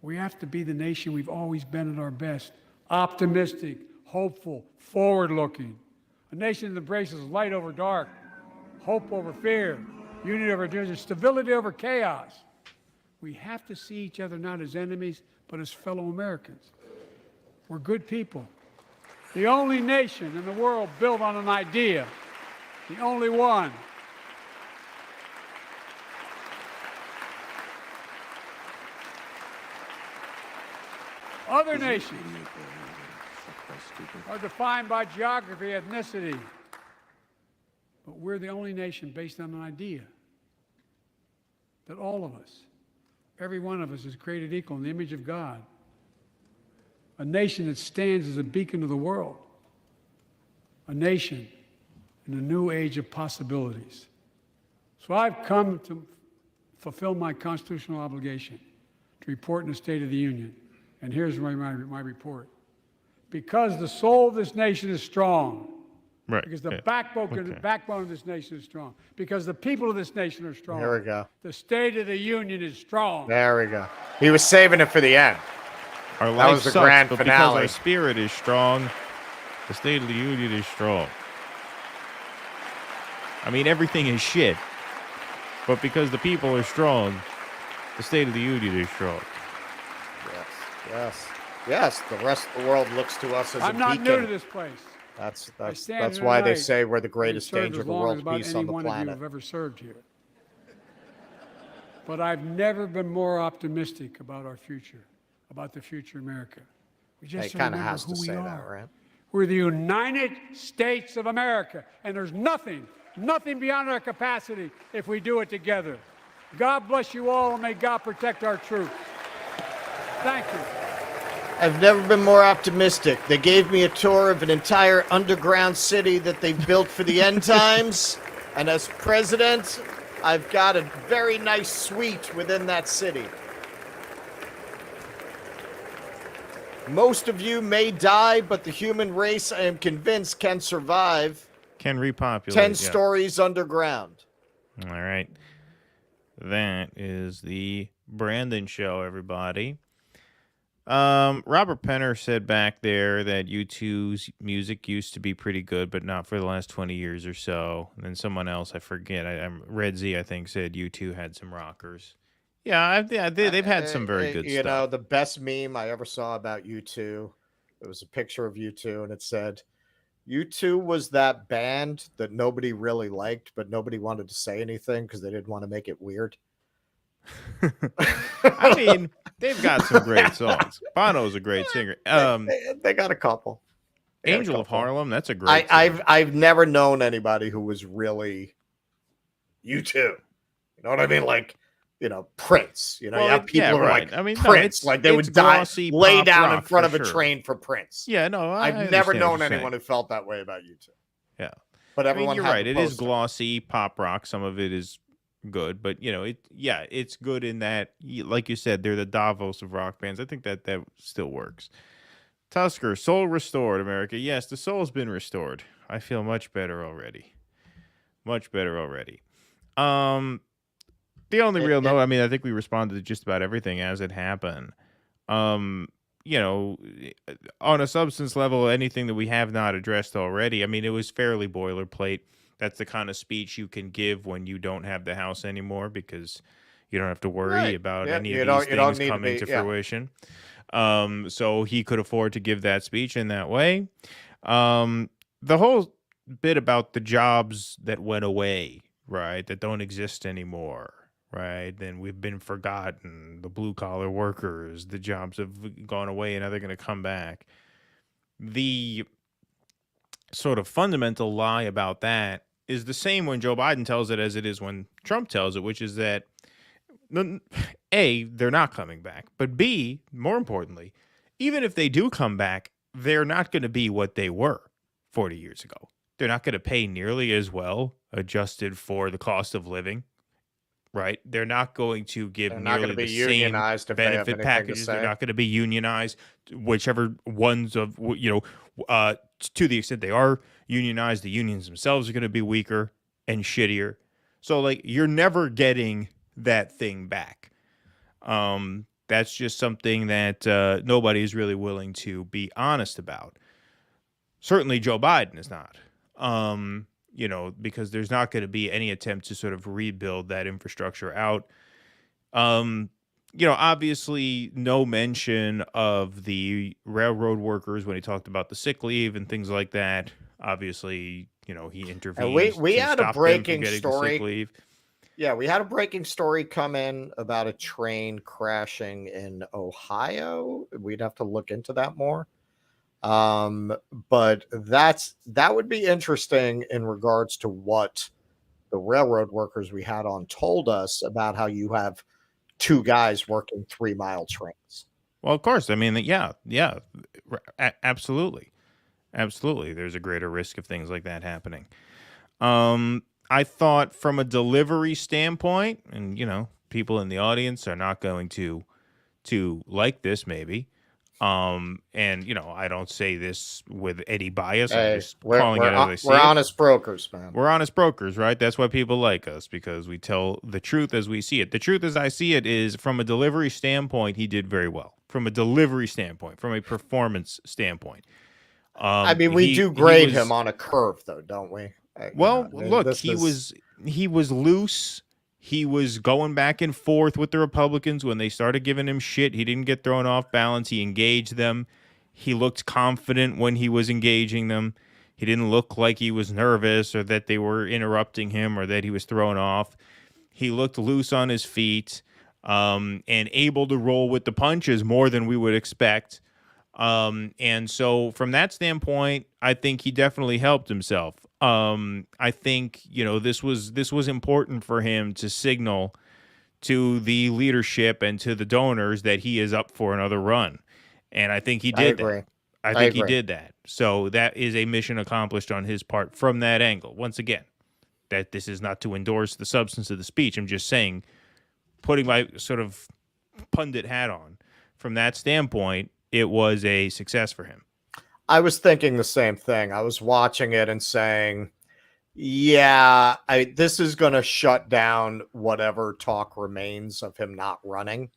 [SPEAKER 8] We have to be the nation we've always been at our best. Optimistic, hopeful, forward-looking. A nation that embraces light over dark, hope over fear, unity over division, stability over chaos. We have to see each other not as enemies, but as fellow Americans. We're good people. The only nation in the world built on an idea. The only one. Other nations are defined by geography, ethnicity. But we're the only nation based on an idea that all of us, every one of us, is created equal in the image of God. A nation that stands as a beacon of the world. A nation in a new age of possibilities. So I've come to fulfill my constitutional obligation to report in the State of the Union. And here's my report. Because the soul of this nation is strong.
[SPEAKER 4] Right.
[SPEAKER 8] Because the backbone of this nation is strong. Because the people of this nation are strong.
[SPEAKER 5] There we go.
[SPEAKER 8] The State of the Union is strong.
[SPEAKER 5] There we go. He was saving it for the end.
[SPEAKER 4] Our
[SPEAKER 5] That
[SPEAKER 4] life
[SPEAKER 5] was the
[SPEAKER 4] sucks,
[SPEAKER 5] grand
[SPEAKER 4] but
[SPEAKER 5] finale.
[SPEAKER 4] because our spirit is strong, the State of the Union is strong. I mean, everything is shit. But because the people are strong, the State of the Union is strong.
[SPEAKER 5] Yes. The rest of the world looks to us as a
[SPEAKER 8] I'm not
[SPEAKER 5] beacon.
[SPEAKER 8] new to this place.
[SPEAKER 5] That's
[SPEAKER 8] stand here
[SPEAKER 5] why they
[SPEAKER 8] tonight
[SPEAKER 5] say we're the greatest
[SPEAKER 8] and served
[SPEAKER 5] danger
[SPEAKER 8] as
[SPEAKER 5] to
[SPEAKER 8] long as
[SPEAKER 5] world
[SPEAKER 8] about
[SPEAKER 5] peace
[SPEAKER 8] any
[SPEAKER 5] on the
[SPEAKER 8] one of you
[SPEAKER 5] planet.
[SPEAKER 8] have ever served here. But I've never been more optimistic about our future, about the future of America. We just
[SPEAKER 5] He kind of
[SPEAKER 8] remember
[SPEAKER 5] has
[SPEAKER 8] who
[SPEAKER 5] to
[SPEAKER 8] we
[SPEAKER 5] say
[SPEAKER 8] are.
[SPEAKER 5] that, right?
[SPEAKER 8] We're the United States of America, and there's nothing beyond our capacity if we do it together. God bless you all, and may God protect our troops. Thank you.
[SPEAKER 5] I've never been more optimistic. They gave me a tour of an entire underground city that they built for the end times. And as president, I've got a very nice suite within that city. Most of you may die, but the human race, I am convinced, can survive.
[SPEAKER 4] Can repopulate.
[SPEAKER 5] 10
[SPEAKER 4] yeah.
[SPEAKER 5] stories underground.
[SPEAKER 4] All right. That is the Brandon Show, everybody. Robert Penner said back there that U2's music used to be pretty good, but not for the last 20 years or so. And then someone else, I forget, Red Z, I think, said U2 had some rockers. Yeah, they've had some very good
[SPEAKER 5] You
[SPEAKER 4] stuff.
[SPEAKER 5] know, the best meme I ever saw about U2, it was a picture of U2, and it said, U2 was that band that nobody really liked, but nobody wanted to say anything because they didn't want to make it weird.
[SPEAKER 4] I mean, they've got some great songs. Bono's a great singer.
[SPEAKER 5] They got a couple.
[SPEAKER 4] Angel of Harlem, that's a great
[SPEAKER 5] song. I've never known anybody who was really U2. You know what I mean? Like, you know, Prince. You know, you have people who are like Prince. Like they would lay down in front of a train for Prince.
[SPEAKER 4] Yeah, no,
[SPEAKER 5] I've never known anyone who felt that way about U2.
[SPEAKER 4] Yeah.
[SPEAKER 5] But everyone
[SPEAKER 4] you're
[SPEAKER 5] had
[SPEAKER 4] right.
[SPEAKER 5] the
[SPEAKER 4] It is
[SPEAKER 5] poster.
[SPEAKER 4] glossy pop rock. Some of it is good, but you know, it's good in that, like you said, they're the Davos of rock bands. I think that still works. Tusker, soul restored, America. Yes, the soul's been restored. I feel much better already. Much better already. The only real note, I mean, I think we responded to just about everything as it happened. You know, on a substance level, anything that we have not addressed already, I mean, it was fairly boilerplate. That's the kind of speech you can give when you don't have the House anymore because you don't have to worry about any of these things coming to fruition. So he could afford to give that speech in that way. The whole bit about the jobs that went away, right, that don't exist anymore, right, then we've been forgotten, the blue-collar workers, the jobs have gone away and now they're going to come back. The sort of fundamental lie about that is the same when Joe Biden tells it as it is when Trump tells it, which is that, A, they're not coming back, but B, more importantly, even if they do come back, they're not going to be what they were 40 years ago. They're not going to pay nearly as well, adjusted for the cost of living. right? They're not going to give
[SPEAKER 5] They're not
[SPEAKER 4] nearly
[SPEAKER 5] gonna be
[SPEAKER 4] the same
[SPEAKER 5] unionized if they have
[SPEAKER 4] benefit
[SPEAKER 5] anything to
[SPEAKER 4] packages. They're
[SPEAKER 5] say.
[SPEAKER 4] not going to be unionized, whichever ones of to the extent they are unionized, the unions themselves are going to be weaker and shittier. So like you're never getting that thing back. That's just something that nobody is really willing to be honest about. Certainly Joe Biden is not. Because there's not going to be any attempt to sort of rebuild that infrastructure out. Obviously no mention of the railroad workers when he talked about the sick leave and things like that. Obviously, he intervened.
[SPEAKER 5] We
[SPEAKER 4] to
[SPEAKER 5] had a
[SPEAKER 4] stop them from
[SPEAKER 5] breaking
[SPEAKER 4] getting the sick
[SPEAKER 5] story.
[SPEAKER 4] leave.
[SPEAKER 5] Yeah, we had a breaking story come in about a train crashing in Ohio. We'd have to look into that more. But that would be interesting in regards to what the railroad workers we had on told us about how you have two guys working 3-mile trains.
[SPEAKER 4] Well, of course. I mean, yeah, absolutely. Absolutely. There's a greater risk of things like that happening. I thought from a delivery standpoint, and people in the audience are not going to like this maybe. I don't say this with any bias. I'm just calling it as I see
[SPEAKER 5] we're
[SPEAKER 4] it.
[SPEAKER 5] honest brokers, man.
[SPEAKER 4] We're honest brokers, right? That's why people like us, because we tell the truth as we see it. The truth as I see it is, from a delivery standpoint, he did very well. From a delivery standpoint, from a performance standpoint.
[SPEAKER 5] We do grade him on a curve, though, don't we?
[SPEAKER 4] Look, he was loose. He was going back and forth with the Republicans when they started giving him shit. He didn't get thrown off balance. He engaged them. He looked confident when he was engaging them. He didn't look like he was nervous or that they were interrupting him or that he was thrown off. He looked loose on his feet and able to roll with the punches more than we would expect. And so from that standpoint, I think he definitely helped himself. I think, this was important for him to signal to the leadership and to the donors that he is up for another run. And I think he did that. I think he did that. So that is a mission accomplished on his part from that angle. Once again, that this is not to endorse the substance of the speech. I'm just saying, putting my sort of pundit hat on, from that standpoint, it was a success for him.
[SPEAKER 5] I was thinking the same thing. I was watching it and saying, yeah, this is going to shut down whatever talk remains of him not running.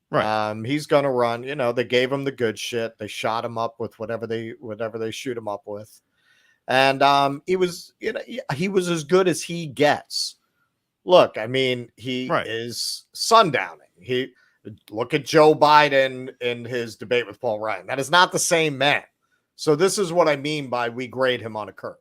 [SPEAKER 4] Right.
[SPEAKER 5] He's going to run. They gave him the good shit. They shot him up with whatever they shoot him up with. And he was as good as he gets. Look, he is sundowning. Look at Joe Biden in his debate with Paul Ryan. That is not the same man. So this is what I mean by we grade him on a curve.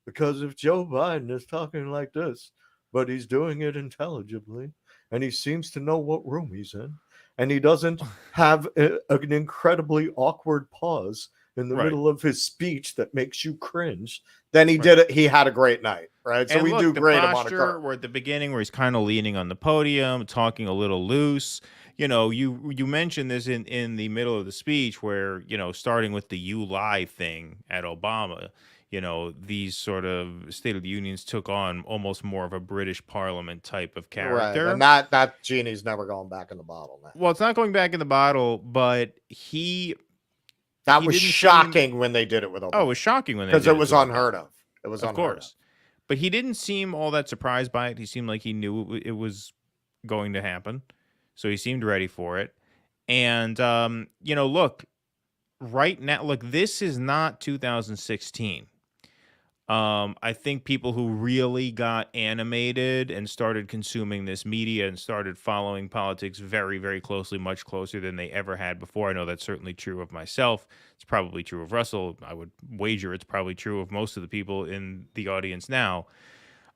[SPEAKER 5] Because if Joe Biden is talking like this, but he's doing it intelligibly, and he seems to know what room he's in, and he doesn't have an incredibly awkward pause in the middle of his speech that makes you cringe, then he did it. He had a great night, right? So
[SPEAKER 4] and
[SPEAKER 5] we
[SPEAKER 4] look,
[SPEAKER 5] do
[SPEAKER 4] the
[SPEAKER 5] grade him on a
[SPEAKER 4] posture,
[SPEAKER 5] curve.
[SPEAKER 4] We're at the beginning where he's kind of leaning on the podium, talking a little loose. You mentioned this in the middle of the speech where, starting with the "you lie" thing at Obama, these sort of State of the Unions took on almost more of a British Parliament type of character.
[SPEAKER 5] Right, and that genie's never going back in the bottle now.
[SPEAKER 4] Well, it's not going back in the bottle, but
[SPEAKER 5] that was shocking when they did it with Obama.
[SPEAKER 4] Oh, it was shocking when they did it.
[SPEAKER 5] Because it was unheard of. It was
[SPEAKER 4] of
[SPEAKER 5] unheard
[SPEAKER 4] course. But he didn't seem all that surprised by it. He seemed like he knew it was going to happen. So he seemed ready for it. And, look, right now, this is not 2016. I think people who really got animated and started consuming this media and started following politics very, very closely, much closer than they ever had before. I know that's certainly true of myself. It's probably true of Russell. I would wager it's probably true of most of the people in the audience now.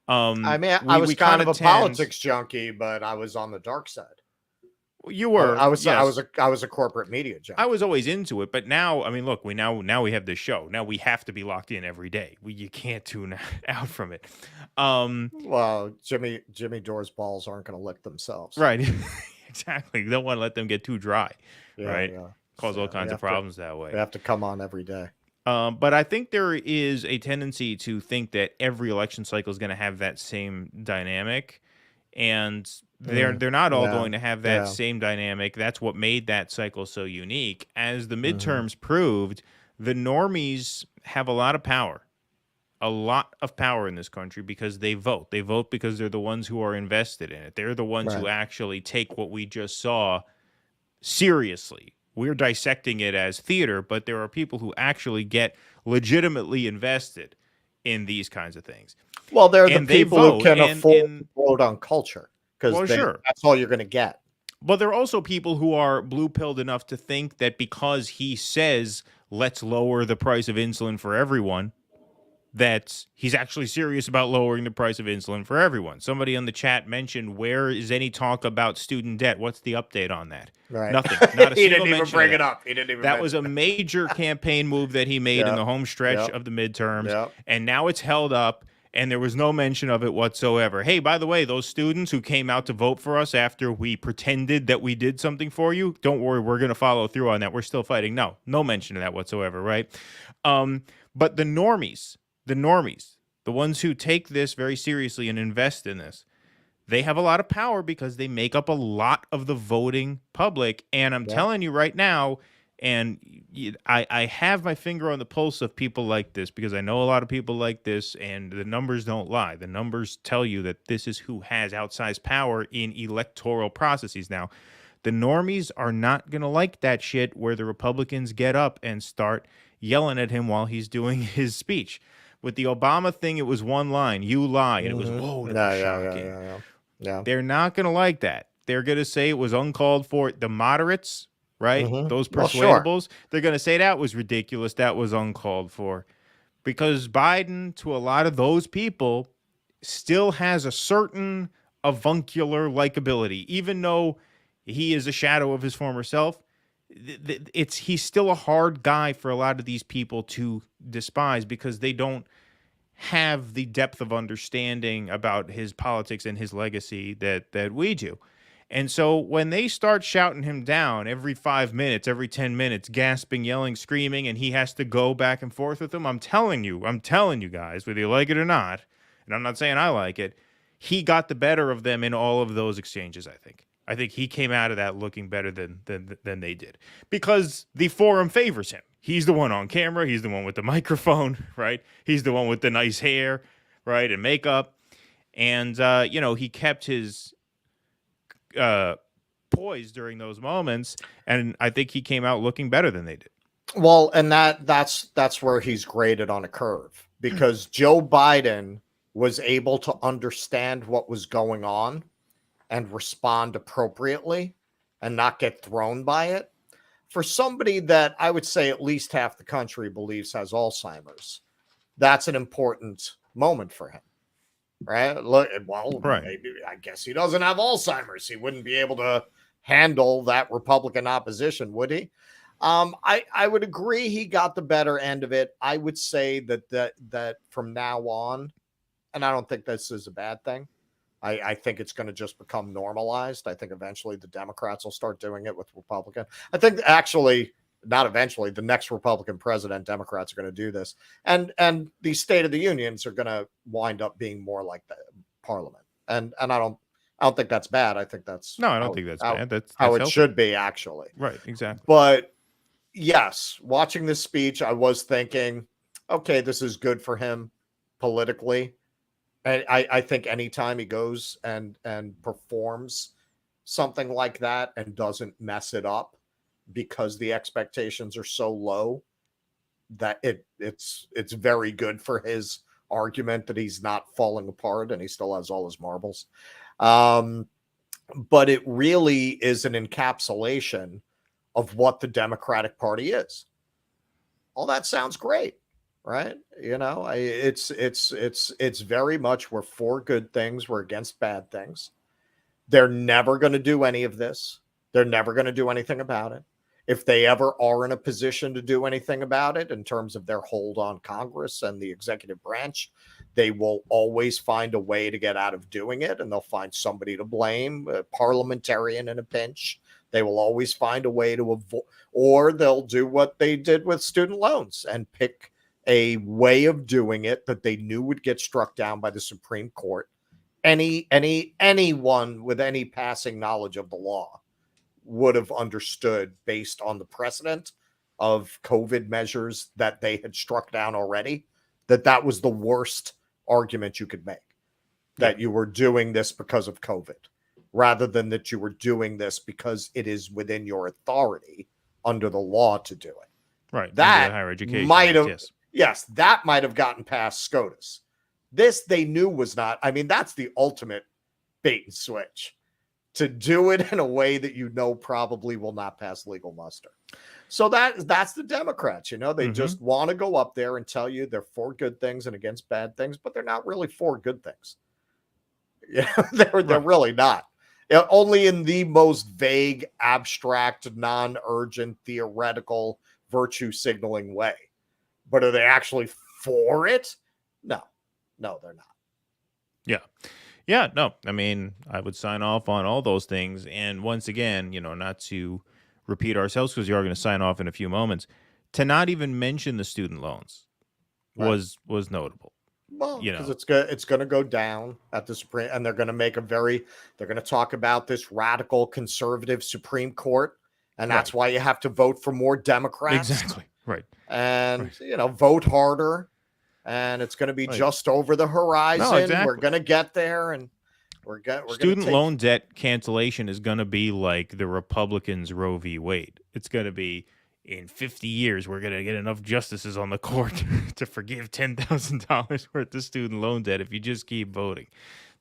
[SPEAKER 5] I was kind of a politics junkie, but I was on the dark side.
[SPEAKER 4] You were.
[SPEAKER 5] I was a corporate media junkie.
[SPEAKER 4] I was always into it, but now, look, we have this show. Now we have to be locked in every day. You can't tune out from it.
[SPEAKER 5] Well, Jimmy Dore's balls aren't going to lick themselves,
[SPEAKER 4] right? Exactly. You don't want to let them get too dry, right?
[SPEAKER 5] Yeah.
[SPEAKER 4] Cause all kinds of problems that way.
[SPEAKER 5] They have to come on every day.
[SPEAKER 4] But I think there is a tendency to think that every election cycle is going to have that same dynamic. and they're not all
[SPEAKER 5] Yeah.
[SPEAKER 4] going to have that
[SPEAKER 5] Yeah.
[SPEAKER 4] same dynamic. That's what made that cycle so unique. As the
[SPEAKER 5] Mm-hmm.
[SPEAKER 4] midterms proved, the normies have a lot of power. A lot of power in this country because they vote. They vote because they're the ones who are invested in it. They're the ones who
[SPEAKER 5] Right.
[SPEAKER 4] actually take what we just saw seriously. We're dissecting it as theater, but there are people who actually get legitimately invested in these kinds of things.
[SPEAKER 5] Well, they're the
[SPEAKER 4] And they
[SPEAKER 5] people who
[SPEAKER 4] vote,
[SPEAKER 5] can
[SPEAKER 4] and
[SPEAKER 5] afford to vote on culture because
[SPEAKER 4] well, sure.
[SPEAKER 5] that's all you're going to get.
[SPEAKER 4] But there are also people who are blue-pilled enough to think that because he says, let's lower the price of insulin for everyone, that he's actually serious about lowering the price of insulin for everyone. Somebody on the chat mentioned, where is any talk about student debt? What's the update on that?
[SPEAKER 5] Right.
[SPEAKER 4] Nothing. Not a
[SPEAKER 5] He
[SPEAKER 4] single
[SPEAKER 5] didn't even
[SPEAKER 4] mention
[SPEAKER 5] bring
[SPEAKER 4] of
[SPEAKER 5] it
[SPEAKER 4] that.
[SPEAKER 5] up. He didn't even.
[SPEAKER 4] That was a
[SPEAKER 5] mention
[SPEAKER 4] major campaign move that he made in
[SPEAKER 5] Yep.
[SPEAKER 4] the home stretch
[SPEAKER 5] Yep.
[SPEAKER 4] of the midterms.
[SPEAKER 5] Yep.
[SPEAKER 4] And now it's held up, and there was no mention of it whatsoever. Hey, by the way, those students who came out to vote for us after we pretended that we did something for you, don't worry, we're going to follow through on that. We're still fighting. No mention of that whatsoever, right? But the normies, the ones who take this very seriously and invest in this, they have a lot of power because they make up a lot of the voting public. And I'm telling you right now, and I have my finger on the pulse of people like this because I know a lot of people like this, and the numbers don't lie. The numbers tell you that this is who has outsized power in electoral processes. Now, the normies are not going to like that shit where the Republicans get up and start yelling at him while he's doing his speech. With the Obama thing, it was one line, "You lie," and it was, whoa, that was shocking.
[SPEAKER 5] Yeah.
[SPEAKER 4] They're not going to like that. They're going to say it was uncalled for. The moderates, right? Those
[SPEAKER 5] Well, sure.
[SPEAKER 4] persuadables, they're going to say that was ridiculous. That was uncalled for. Because Biden, to a lot of those people, still has a certain avuncular likability. Even though he is a shadow of his former self, he's still a hard guy for a lot of these people to despise because they don't have the depth of understanding about his politics and his legacy that we do. And so when they start shouting him down every 5 minutes, every 10 minutes, gasping, yelling, screaming, and he has to go back and forth with them, I'm telling you guys, whether you like it or not, and I'm not saying I like it, he got the better of them in all of those exchanges, I think. I think he came out of that looking better than they did because the forum favors him. He's the one on camera. He's the one with the microphone, right? He's the one with the nice hair, right, and makeup. And, he kept his poise during those moments, and I think he came out looking better than they did.
[SPEAKER 5] Well, and that's where he's graded on a curve because Joe Biden was able to understand what was going on and respond appropriately and not get thrown by it. For somebody that I would say at least half the country believes has Alzheimer's, that's an important moment for him, right? Look, well,
[SPEAKER 4] right.
[SPEAKER 5] Maybe I guess he doesn't have Alzheimer's. He wouldn't be able to handle that Republican opposition, would he? I would agree he got the better end of it. I would say that from now on, and I don't think this is a bad thing. I think it's going to just become normalized. I think eventually the Democrats will start doing it with Republican. I think actually, not eventually, the next Republican president, Democrats are going to do this. And the State of the Unions are going to wind up being more like the Parliament. And I don't think that's bad. I think that's
[SPEAKER 4] I don't think that's bad. That's
[SPEAKER 5] how it
[SPEAKER 4] healthy.
[SPEAKER 5] should be, actually.
[SPEAKER 4] Right, exactly.
[SPEAKER 5] But yes, watching this speech, I was thinking, okay, this is good for him politically. And I think anytime he goes and performs something like that and doesn't mess it up because the expectations are so low, that it's very good for his argument that he's not falling apart and he still has all his marbles. But it really is an encapsulation of what the Democratic Party is. All that sounds great. Right. It's very much we're for good things. We're against bad things. They're never going to do any of this. They're never going to do anything about it. If they ever are in a position to do anything about it in terms of their hold on Congress and the executive branch, they will always find a way to get out of doing it. And they'll find somebody to blame, a parliamentarian in a pinch. They will always find a way to avoid, or they'll do what they did with student loans and pick a way of doing it that they knew would get struck down by the Supreme Court anyone with any passing knowledge of the law would have understood, based on the precedent of COVID measures that they had struck down already, that was the worst argument you could make, that you were doing this because of COVID, rather than that you were doing this because it is within your authority under the law to do it.
[SPEAKER 4] Right.
[SPEAKER 5] That
[SPEAKER 4] Higher education
[SPEAKER 5] might have,
[SPEAKER 4] yes.
[SPEAKER 5] yes, that might have gotten past SCOTUS. This they knew was not. I mean, that's the ultimate bait and switch, to do it in a way that you know probably will not pass legal muster. So that's the Democrats. You know, they just want to go up there and tell you they're for good things and against bad things, but they're not really for good things. Yeah, they're really not. Only in the most vague, abstract, non-urgent, theoretical, virtue signaling way. But are they actually for it? No, they're not.
[SPEAKER 4] Yeah. Yeah, no. I mean, I would sign off on all those things. And once again, you know, not to repeat ourselves, because you are going to sign off in a few moments, to not even mention the student loans was notable.
[SPEAKER 5] Well, because it's going to go down at the Supreme, and they're going to make they're going to talk about this radical conservative Supreme Court, and that's why you have to vote for more Democrats.
[SPEAKER 4] Exactly. Right.
[SPEAKER 5] And, you know, vote harder, and it's going to be just over the horizon.
[SPEAKER 4] No, exactly.
[SPEAKER 5] We're going to get there, and we're
[SPEAKER 4] student loan debt cancellation is going to be like the Republicans' Roe v. Wade. It's going to be, in 50 years, we're going to get enough justices on the court to forgive $10,000 worth of student loan debt if you just keep voting.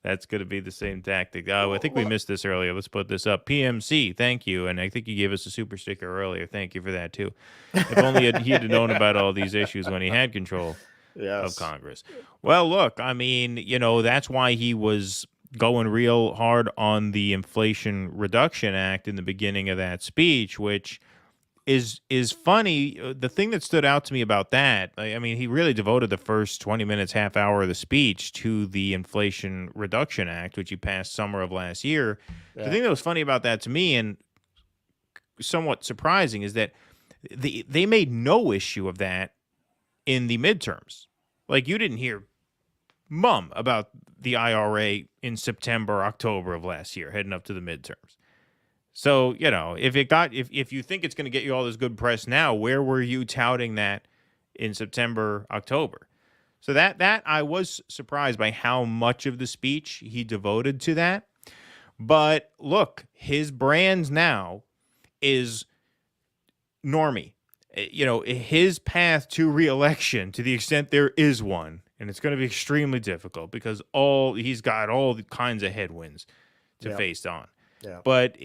[SPEAKER 4] That's going to be the same tactic. I think we missed this earlier. Let's put this up. PMC, thank you. And I think you gave us a super sticker earlier. Thank you for that, too. If only he had known about all these issues when he had control of Congress. Well, look, I mean, you know, that's why he was going real hard on the Inflation Reduction Act in the beginning of that speech, which is funny. The thing that stood out to me about that, I mean, he really devoted the first 20 minutes, half hour of the speech to the Inflation Reduction Act, which he passed summer of last year. Yeah. The thing that was funny about that to me, and somewhat surprising, is that they made no issue of that in the midterms. Like, you didn't hear mum about the IRA in September, October of last year, heading up to the midterms. So, you know, if you think it's going to get you all this good press now, where were you touting that in September, October? So that I was surprised by how much of the speech he devoted to that. But look, his brand now is normie. You know, his path to re-election, to the extent there is one, and it's going to be extremely difficult because he's got all the kinds of headwinds to face on. Yeah. But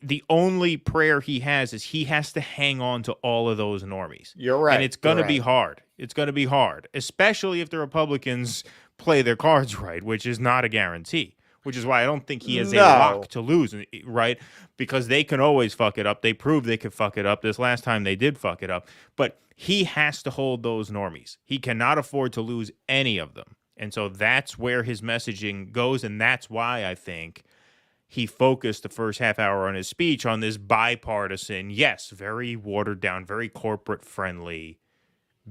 [SPEAKER 4] the only prayer he has is he has to hang on to all of those normies.
[SPEAKER 5] You're right.
[SPEAKER 4] And it's going to be hard. It's going to be hard, especially if the Republicans play their cards right, which is not a guarantee, which is why I don't think he has a lock to lose, right? Because they can always fuck it up. They proved they could fuck it up. This last time they did fuck it up. But he has to hold those normies. He cannot afford to lose any of them. And so that's where his messaging goes, and that's why I think he focused the first half hour on his speech on this bipartisan, yes, very watered down, very corporate friendly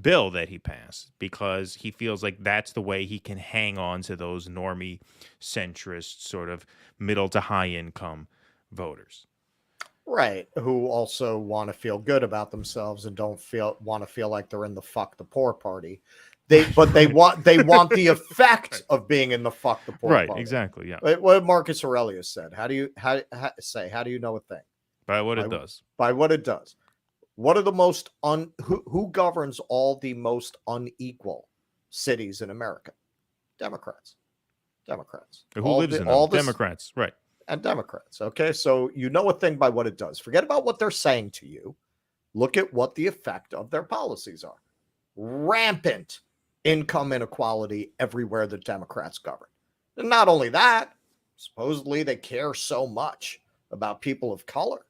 [SPEAKER 4] bill that he passed, because he feels like that's the way he can hang on to those normie centrist sort of middle to high income voters.
[SPEAKER 5] Right. Who also want to feel good about themselves and don't want to feel like they're in the fuck the poor party. They want the effect of being in the fuck the poor party.
[SPEAKER 4] Right, exactly. Yeah.
[SPEAKER 5] What Marcus Aurelius said. How do you know a thing?
[SPEAKER 4] By what it does.
[SPEAKER 5] By what it does. What are the most who governs all the most unequal cities in America? Democrats.
[SPEAKER 4] Who lives in them? Democrats, right.
[SPEAKER 5] And Democrats. Okay, so you know a thing by what it does. Forget about what they're saying to you. Look at what the effect of their policies are. Rampant income inequality everywhere the Democrats govern. And not only that, supposedly they care so much about people of color.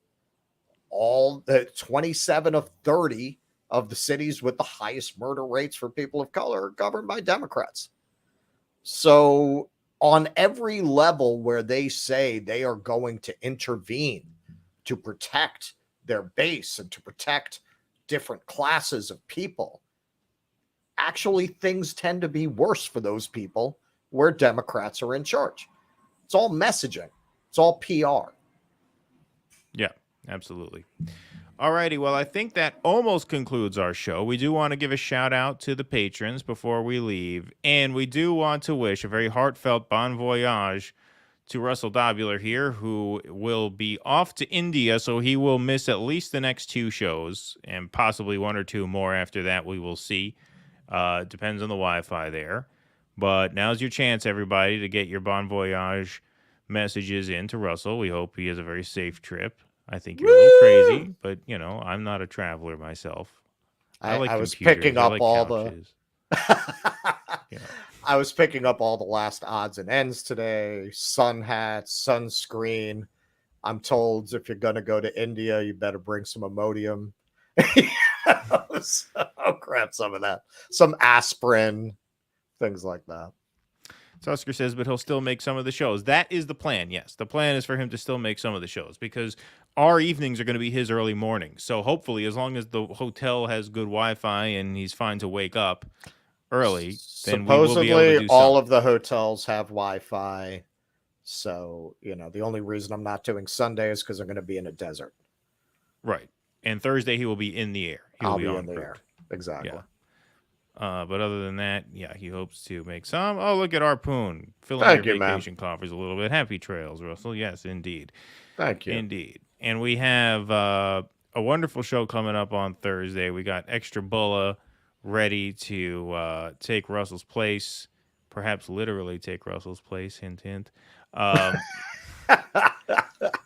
[SPEAKER 5] All the 27 of 30 of the cities with the highest murder rates for people of color are governed by Democrats. So on every level where they say they are going to intervene to protect their base and to protect different classes of people, actually things tend to be worse for those people where Democrats are in charge. It's all messaging. It's all PR.
[SPEAKER 4] Yeah, absolutely. Alrighty, well, I think that almost concludes our show. We do want to give a shout out to the patrons before we leave, and we do want to wish a very heartfelt bon voyage to Russell Dobular here, who will be off to India, so he will miss at least the next 2 shows, and possibly 1 or 2 more after that. We will see. Depends on the Wi-Fi there. But now's your chance, everybody, to get your bon voyage messages in to Russell. We hope he has a very safe trip. I think you're a little crazy, but, you know, I'm not a traveler myself. I like
[SPEAKER 5] was
[SPEAKER 4] computers.
[SPEAKER 5] picking
[SPEAKER 4] I
[SPEAKER 5] up
[SPEAKER 4] like
[SPEAKER 5] all
[SPEAKER 4] couches.
[SPEAKER 5] the... I was picking up all the last odds and ends today. Sun hats, sunscreen. I'm told if you're going to go to India, you better bring some Imodium. I'll grab some of that. Some aspirin, things like that.
[SPEAKER 4] Tusker says, but he'll still make some of the shows. That is the plan, yes. The plan is for him to still make some of the shows because our evenings are going to be his early mornings. So hopefully, as long as the hotel has good Wi-Fi and he's fine to wake up early, then we will be able to do
[SPEAKER 5] all
[SPEAKER 4] some.
[SPEAKER 5] of the hotels have Wi-Fi. So, you know, the only reason I'm not doing Sunday is because I'm going to be in a desert.
[SPEAKER 4] Right. And Thursday, he will be in the air. He will
[SPEAKER 5] I'll be
[SPEAKER 4] on
[SPEAKER 5] in the
[SPEAKER 4] route.
[SPEAKER 5] air. Exactly.
[SPEAKER 4] Yeah. But other than that, yeah, he hopes to make some. Oh, look at Harpoon. Filling
[SPEAKER 5] Thank
[SPEAKER 4] your
[SPEAKER 5] you, man.
[SPEAKER 4] vacation coffers a little bit. Happy trails, Russell. Yes, indeed.
[SPEAKER 5] Thank you.
[SPEAKER 4] Indeed. And we have a wonderful show coming up on Thursday. We got Extra Bulla ready to take Russell's place. Perhaps literally take Russell's place. Hint, hint.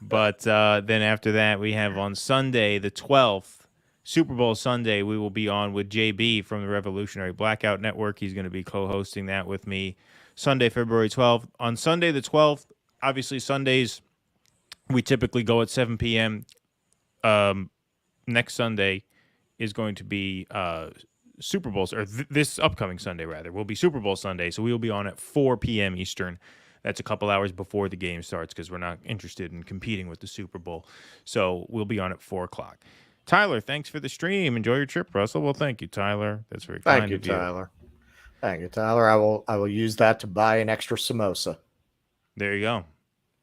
[SPEAKER 4] But then after that, we have on Sunday, the 12th, Super Bowl Sunday, we will be on with JB from the Revolutionary Blackout Network. He's going to be co-hosting that with me Sunday, February 12th. On Sunday, the 12th, obviously Sundays, we typically go at 7 p.m. Next Sunday is going to be Super Bowl, or this upcoming Sunday, rather, will be Super Bowl Sunday. So we will be on at 4 p.m. Eastern. That's a couple hours before the game starts because we're not interested in competing with the Super Bowl. So we'll be on at 4 o'clock. Tyler, thanks for the stream. Enjoy your trip, Russell. Well, thank you, Tyler. That's very kind of you.
[SPEAKER 5] Tyler. Thank you, Tyler. I will use that to buy an extra samosa.
[SPEAKER 4] There you go.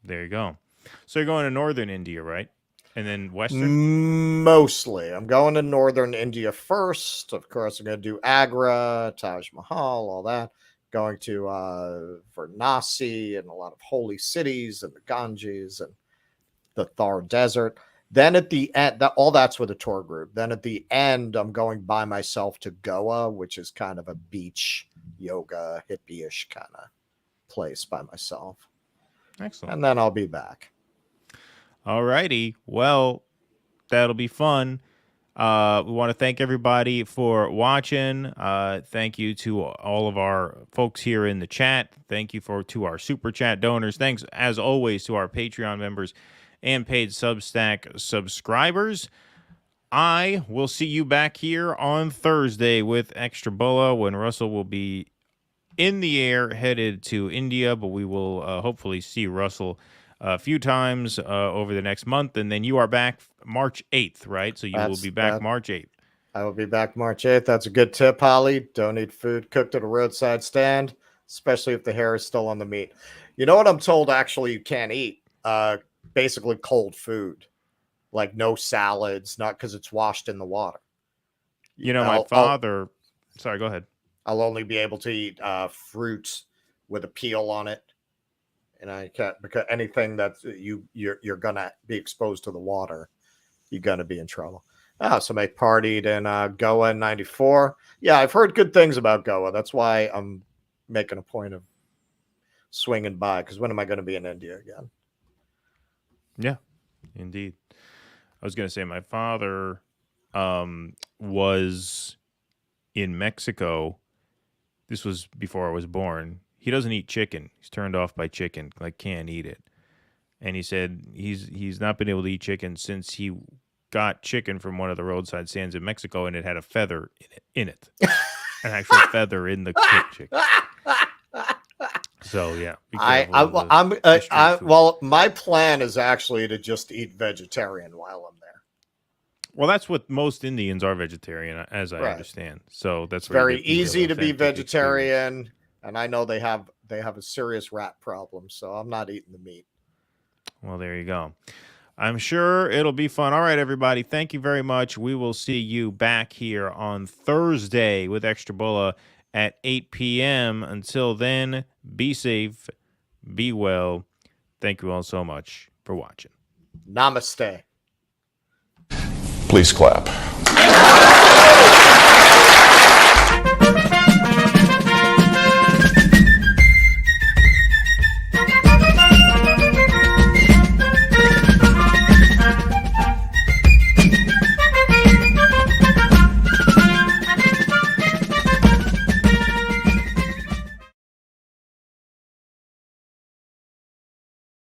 [SPEAKER 4] There you go. So you're going to northern India, right? And then western?
[SPEAKER 5] Mostly. I'm going to northern India first. Of course, I'm going to do Agra, Taj Mahal, all that. Going to Varanasi and a lot of holy cities and the Ganges and the Thar Desert. Then at the end, all that's with a tour group. Then at the end, I'm going by myself to Goa, which is kind of a beach yoga, hippie-ish kind of place by myself.
[SPEAKER 4] Excellent.
[SPEAKER 5] And then I'll be back.
[SPEAKER 4] All righty. Well, that'll be fun. We want to thank everybody for watching. Thank you to all of our folks here in the chat. Thank you to our Super Chat donors. Thanks, as always, to our Patreon members and paid Substack subscribers. I will see you back here on Thursday with Extra Bulla when Russell will be in the air headed to India, but we will hopefully see Russell a few times over the next month, and then you are back March 8th, right? So you will be back March 8th.
[SPEAKER 5] I will be back March 8th. That's a good tip, Holly. Don't eat food cooked at a roadside stand, especially if the hair is still on the meat. You know what I'm told actually you can't eat? Basically cold food, like no salads, not because it's washed in the water.
[SPEAKER 4] You know, my father... Sorry, go ahead.
[SPEAKER 5] I'll only be able to eat fruit with a peel on it. And I can't, because anything that you're gonna be exposed to the water, you're gonna be in trouble. Somebody partied in Goa in '94. Yeah, I've heard good things about Goa. That's why I'm making a point of swinging by. Because when am I going to be in India again?
[SPEAKER 4] Yeah, indeed. I was gonna say my father was in Mexico. This was before I was born. He doesn't eat chicken. He's turned off by chicken, like can't eat it. And he said he's not been able to eat chicken since he got chicken from one of the roadside stands in Mexico, and it had a feather in it. An actual feather in the chicken. So yeah,
[SPEAKER 5] well, my plan is actually to just eat vegetarian while I'm there.
[SPEAKER 4] Well, that's what most Indians are, vegetarian, as I understand. So that's
[SPEAKER 5] very easy to be vegetarian. And I know they have they have a serious rat problem, so I'm not eating the meat.
[SPEAKER 4] Well, there you go. I'm sure it'll be fun. All right, everybody. Thank you very much. We will see you back here on Thursday with Extra Bulla at 8 p.m. Until then, be safe, be well. Thank you all so much for watching.
[SPEAKER 5] Namaste.
[SPEAKER 10] Please clap.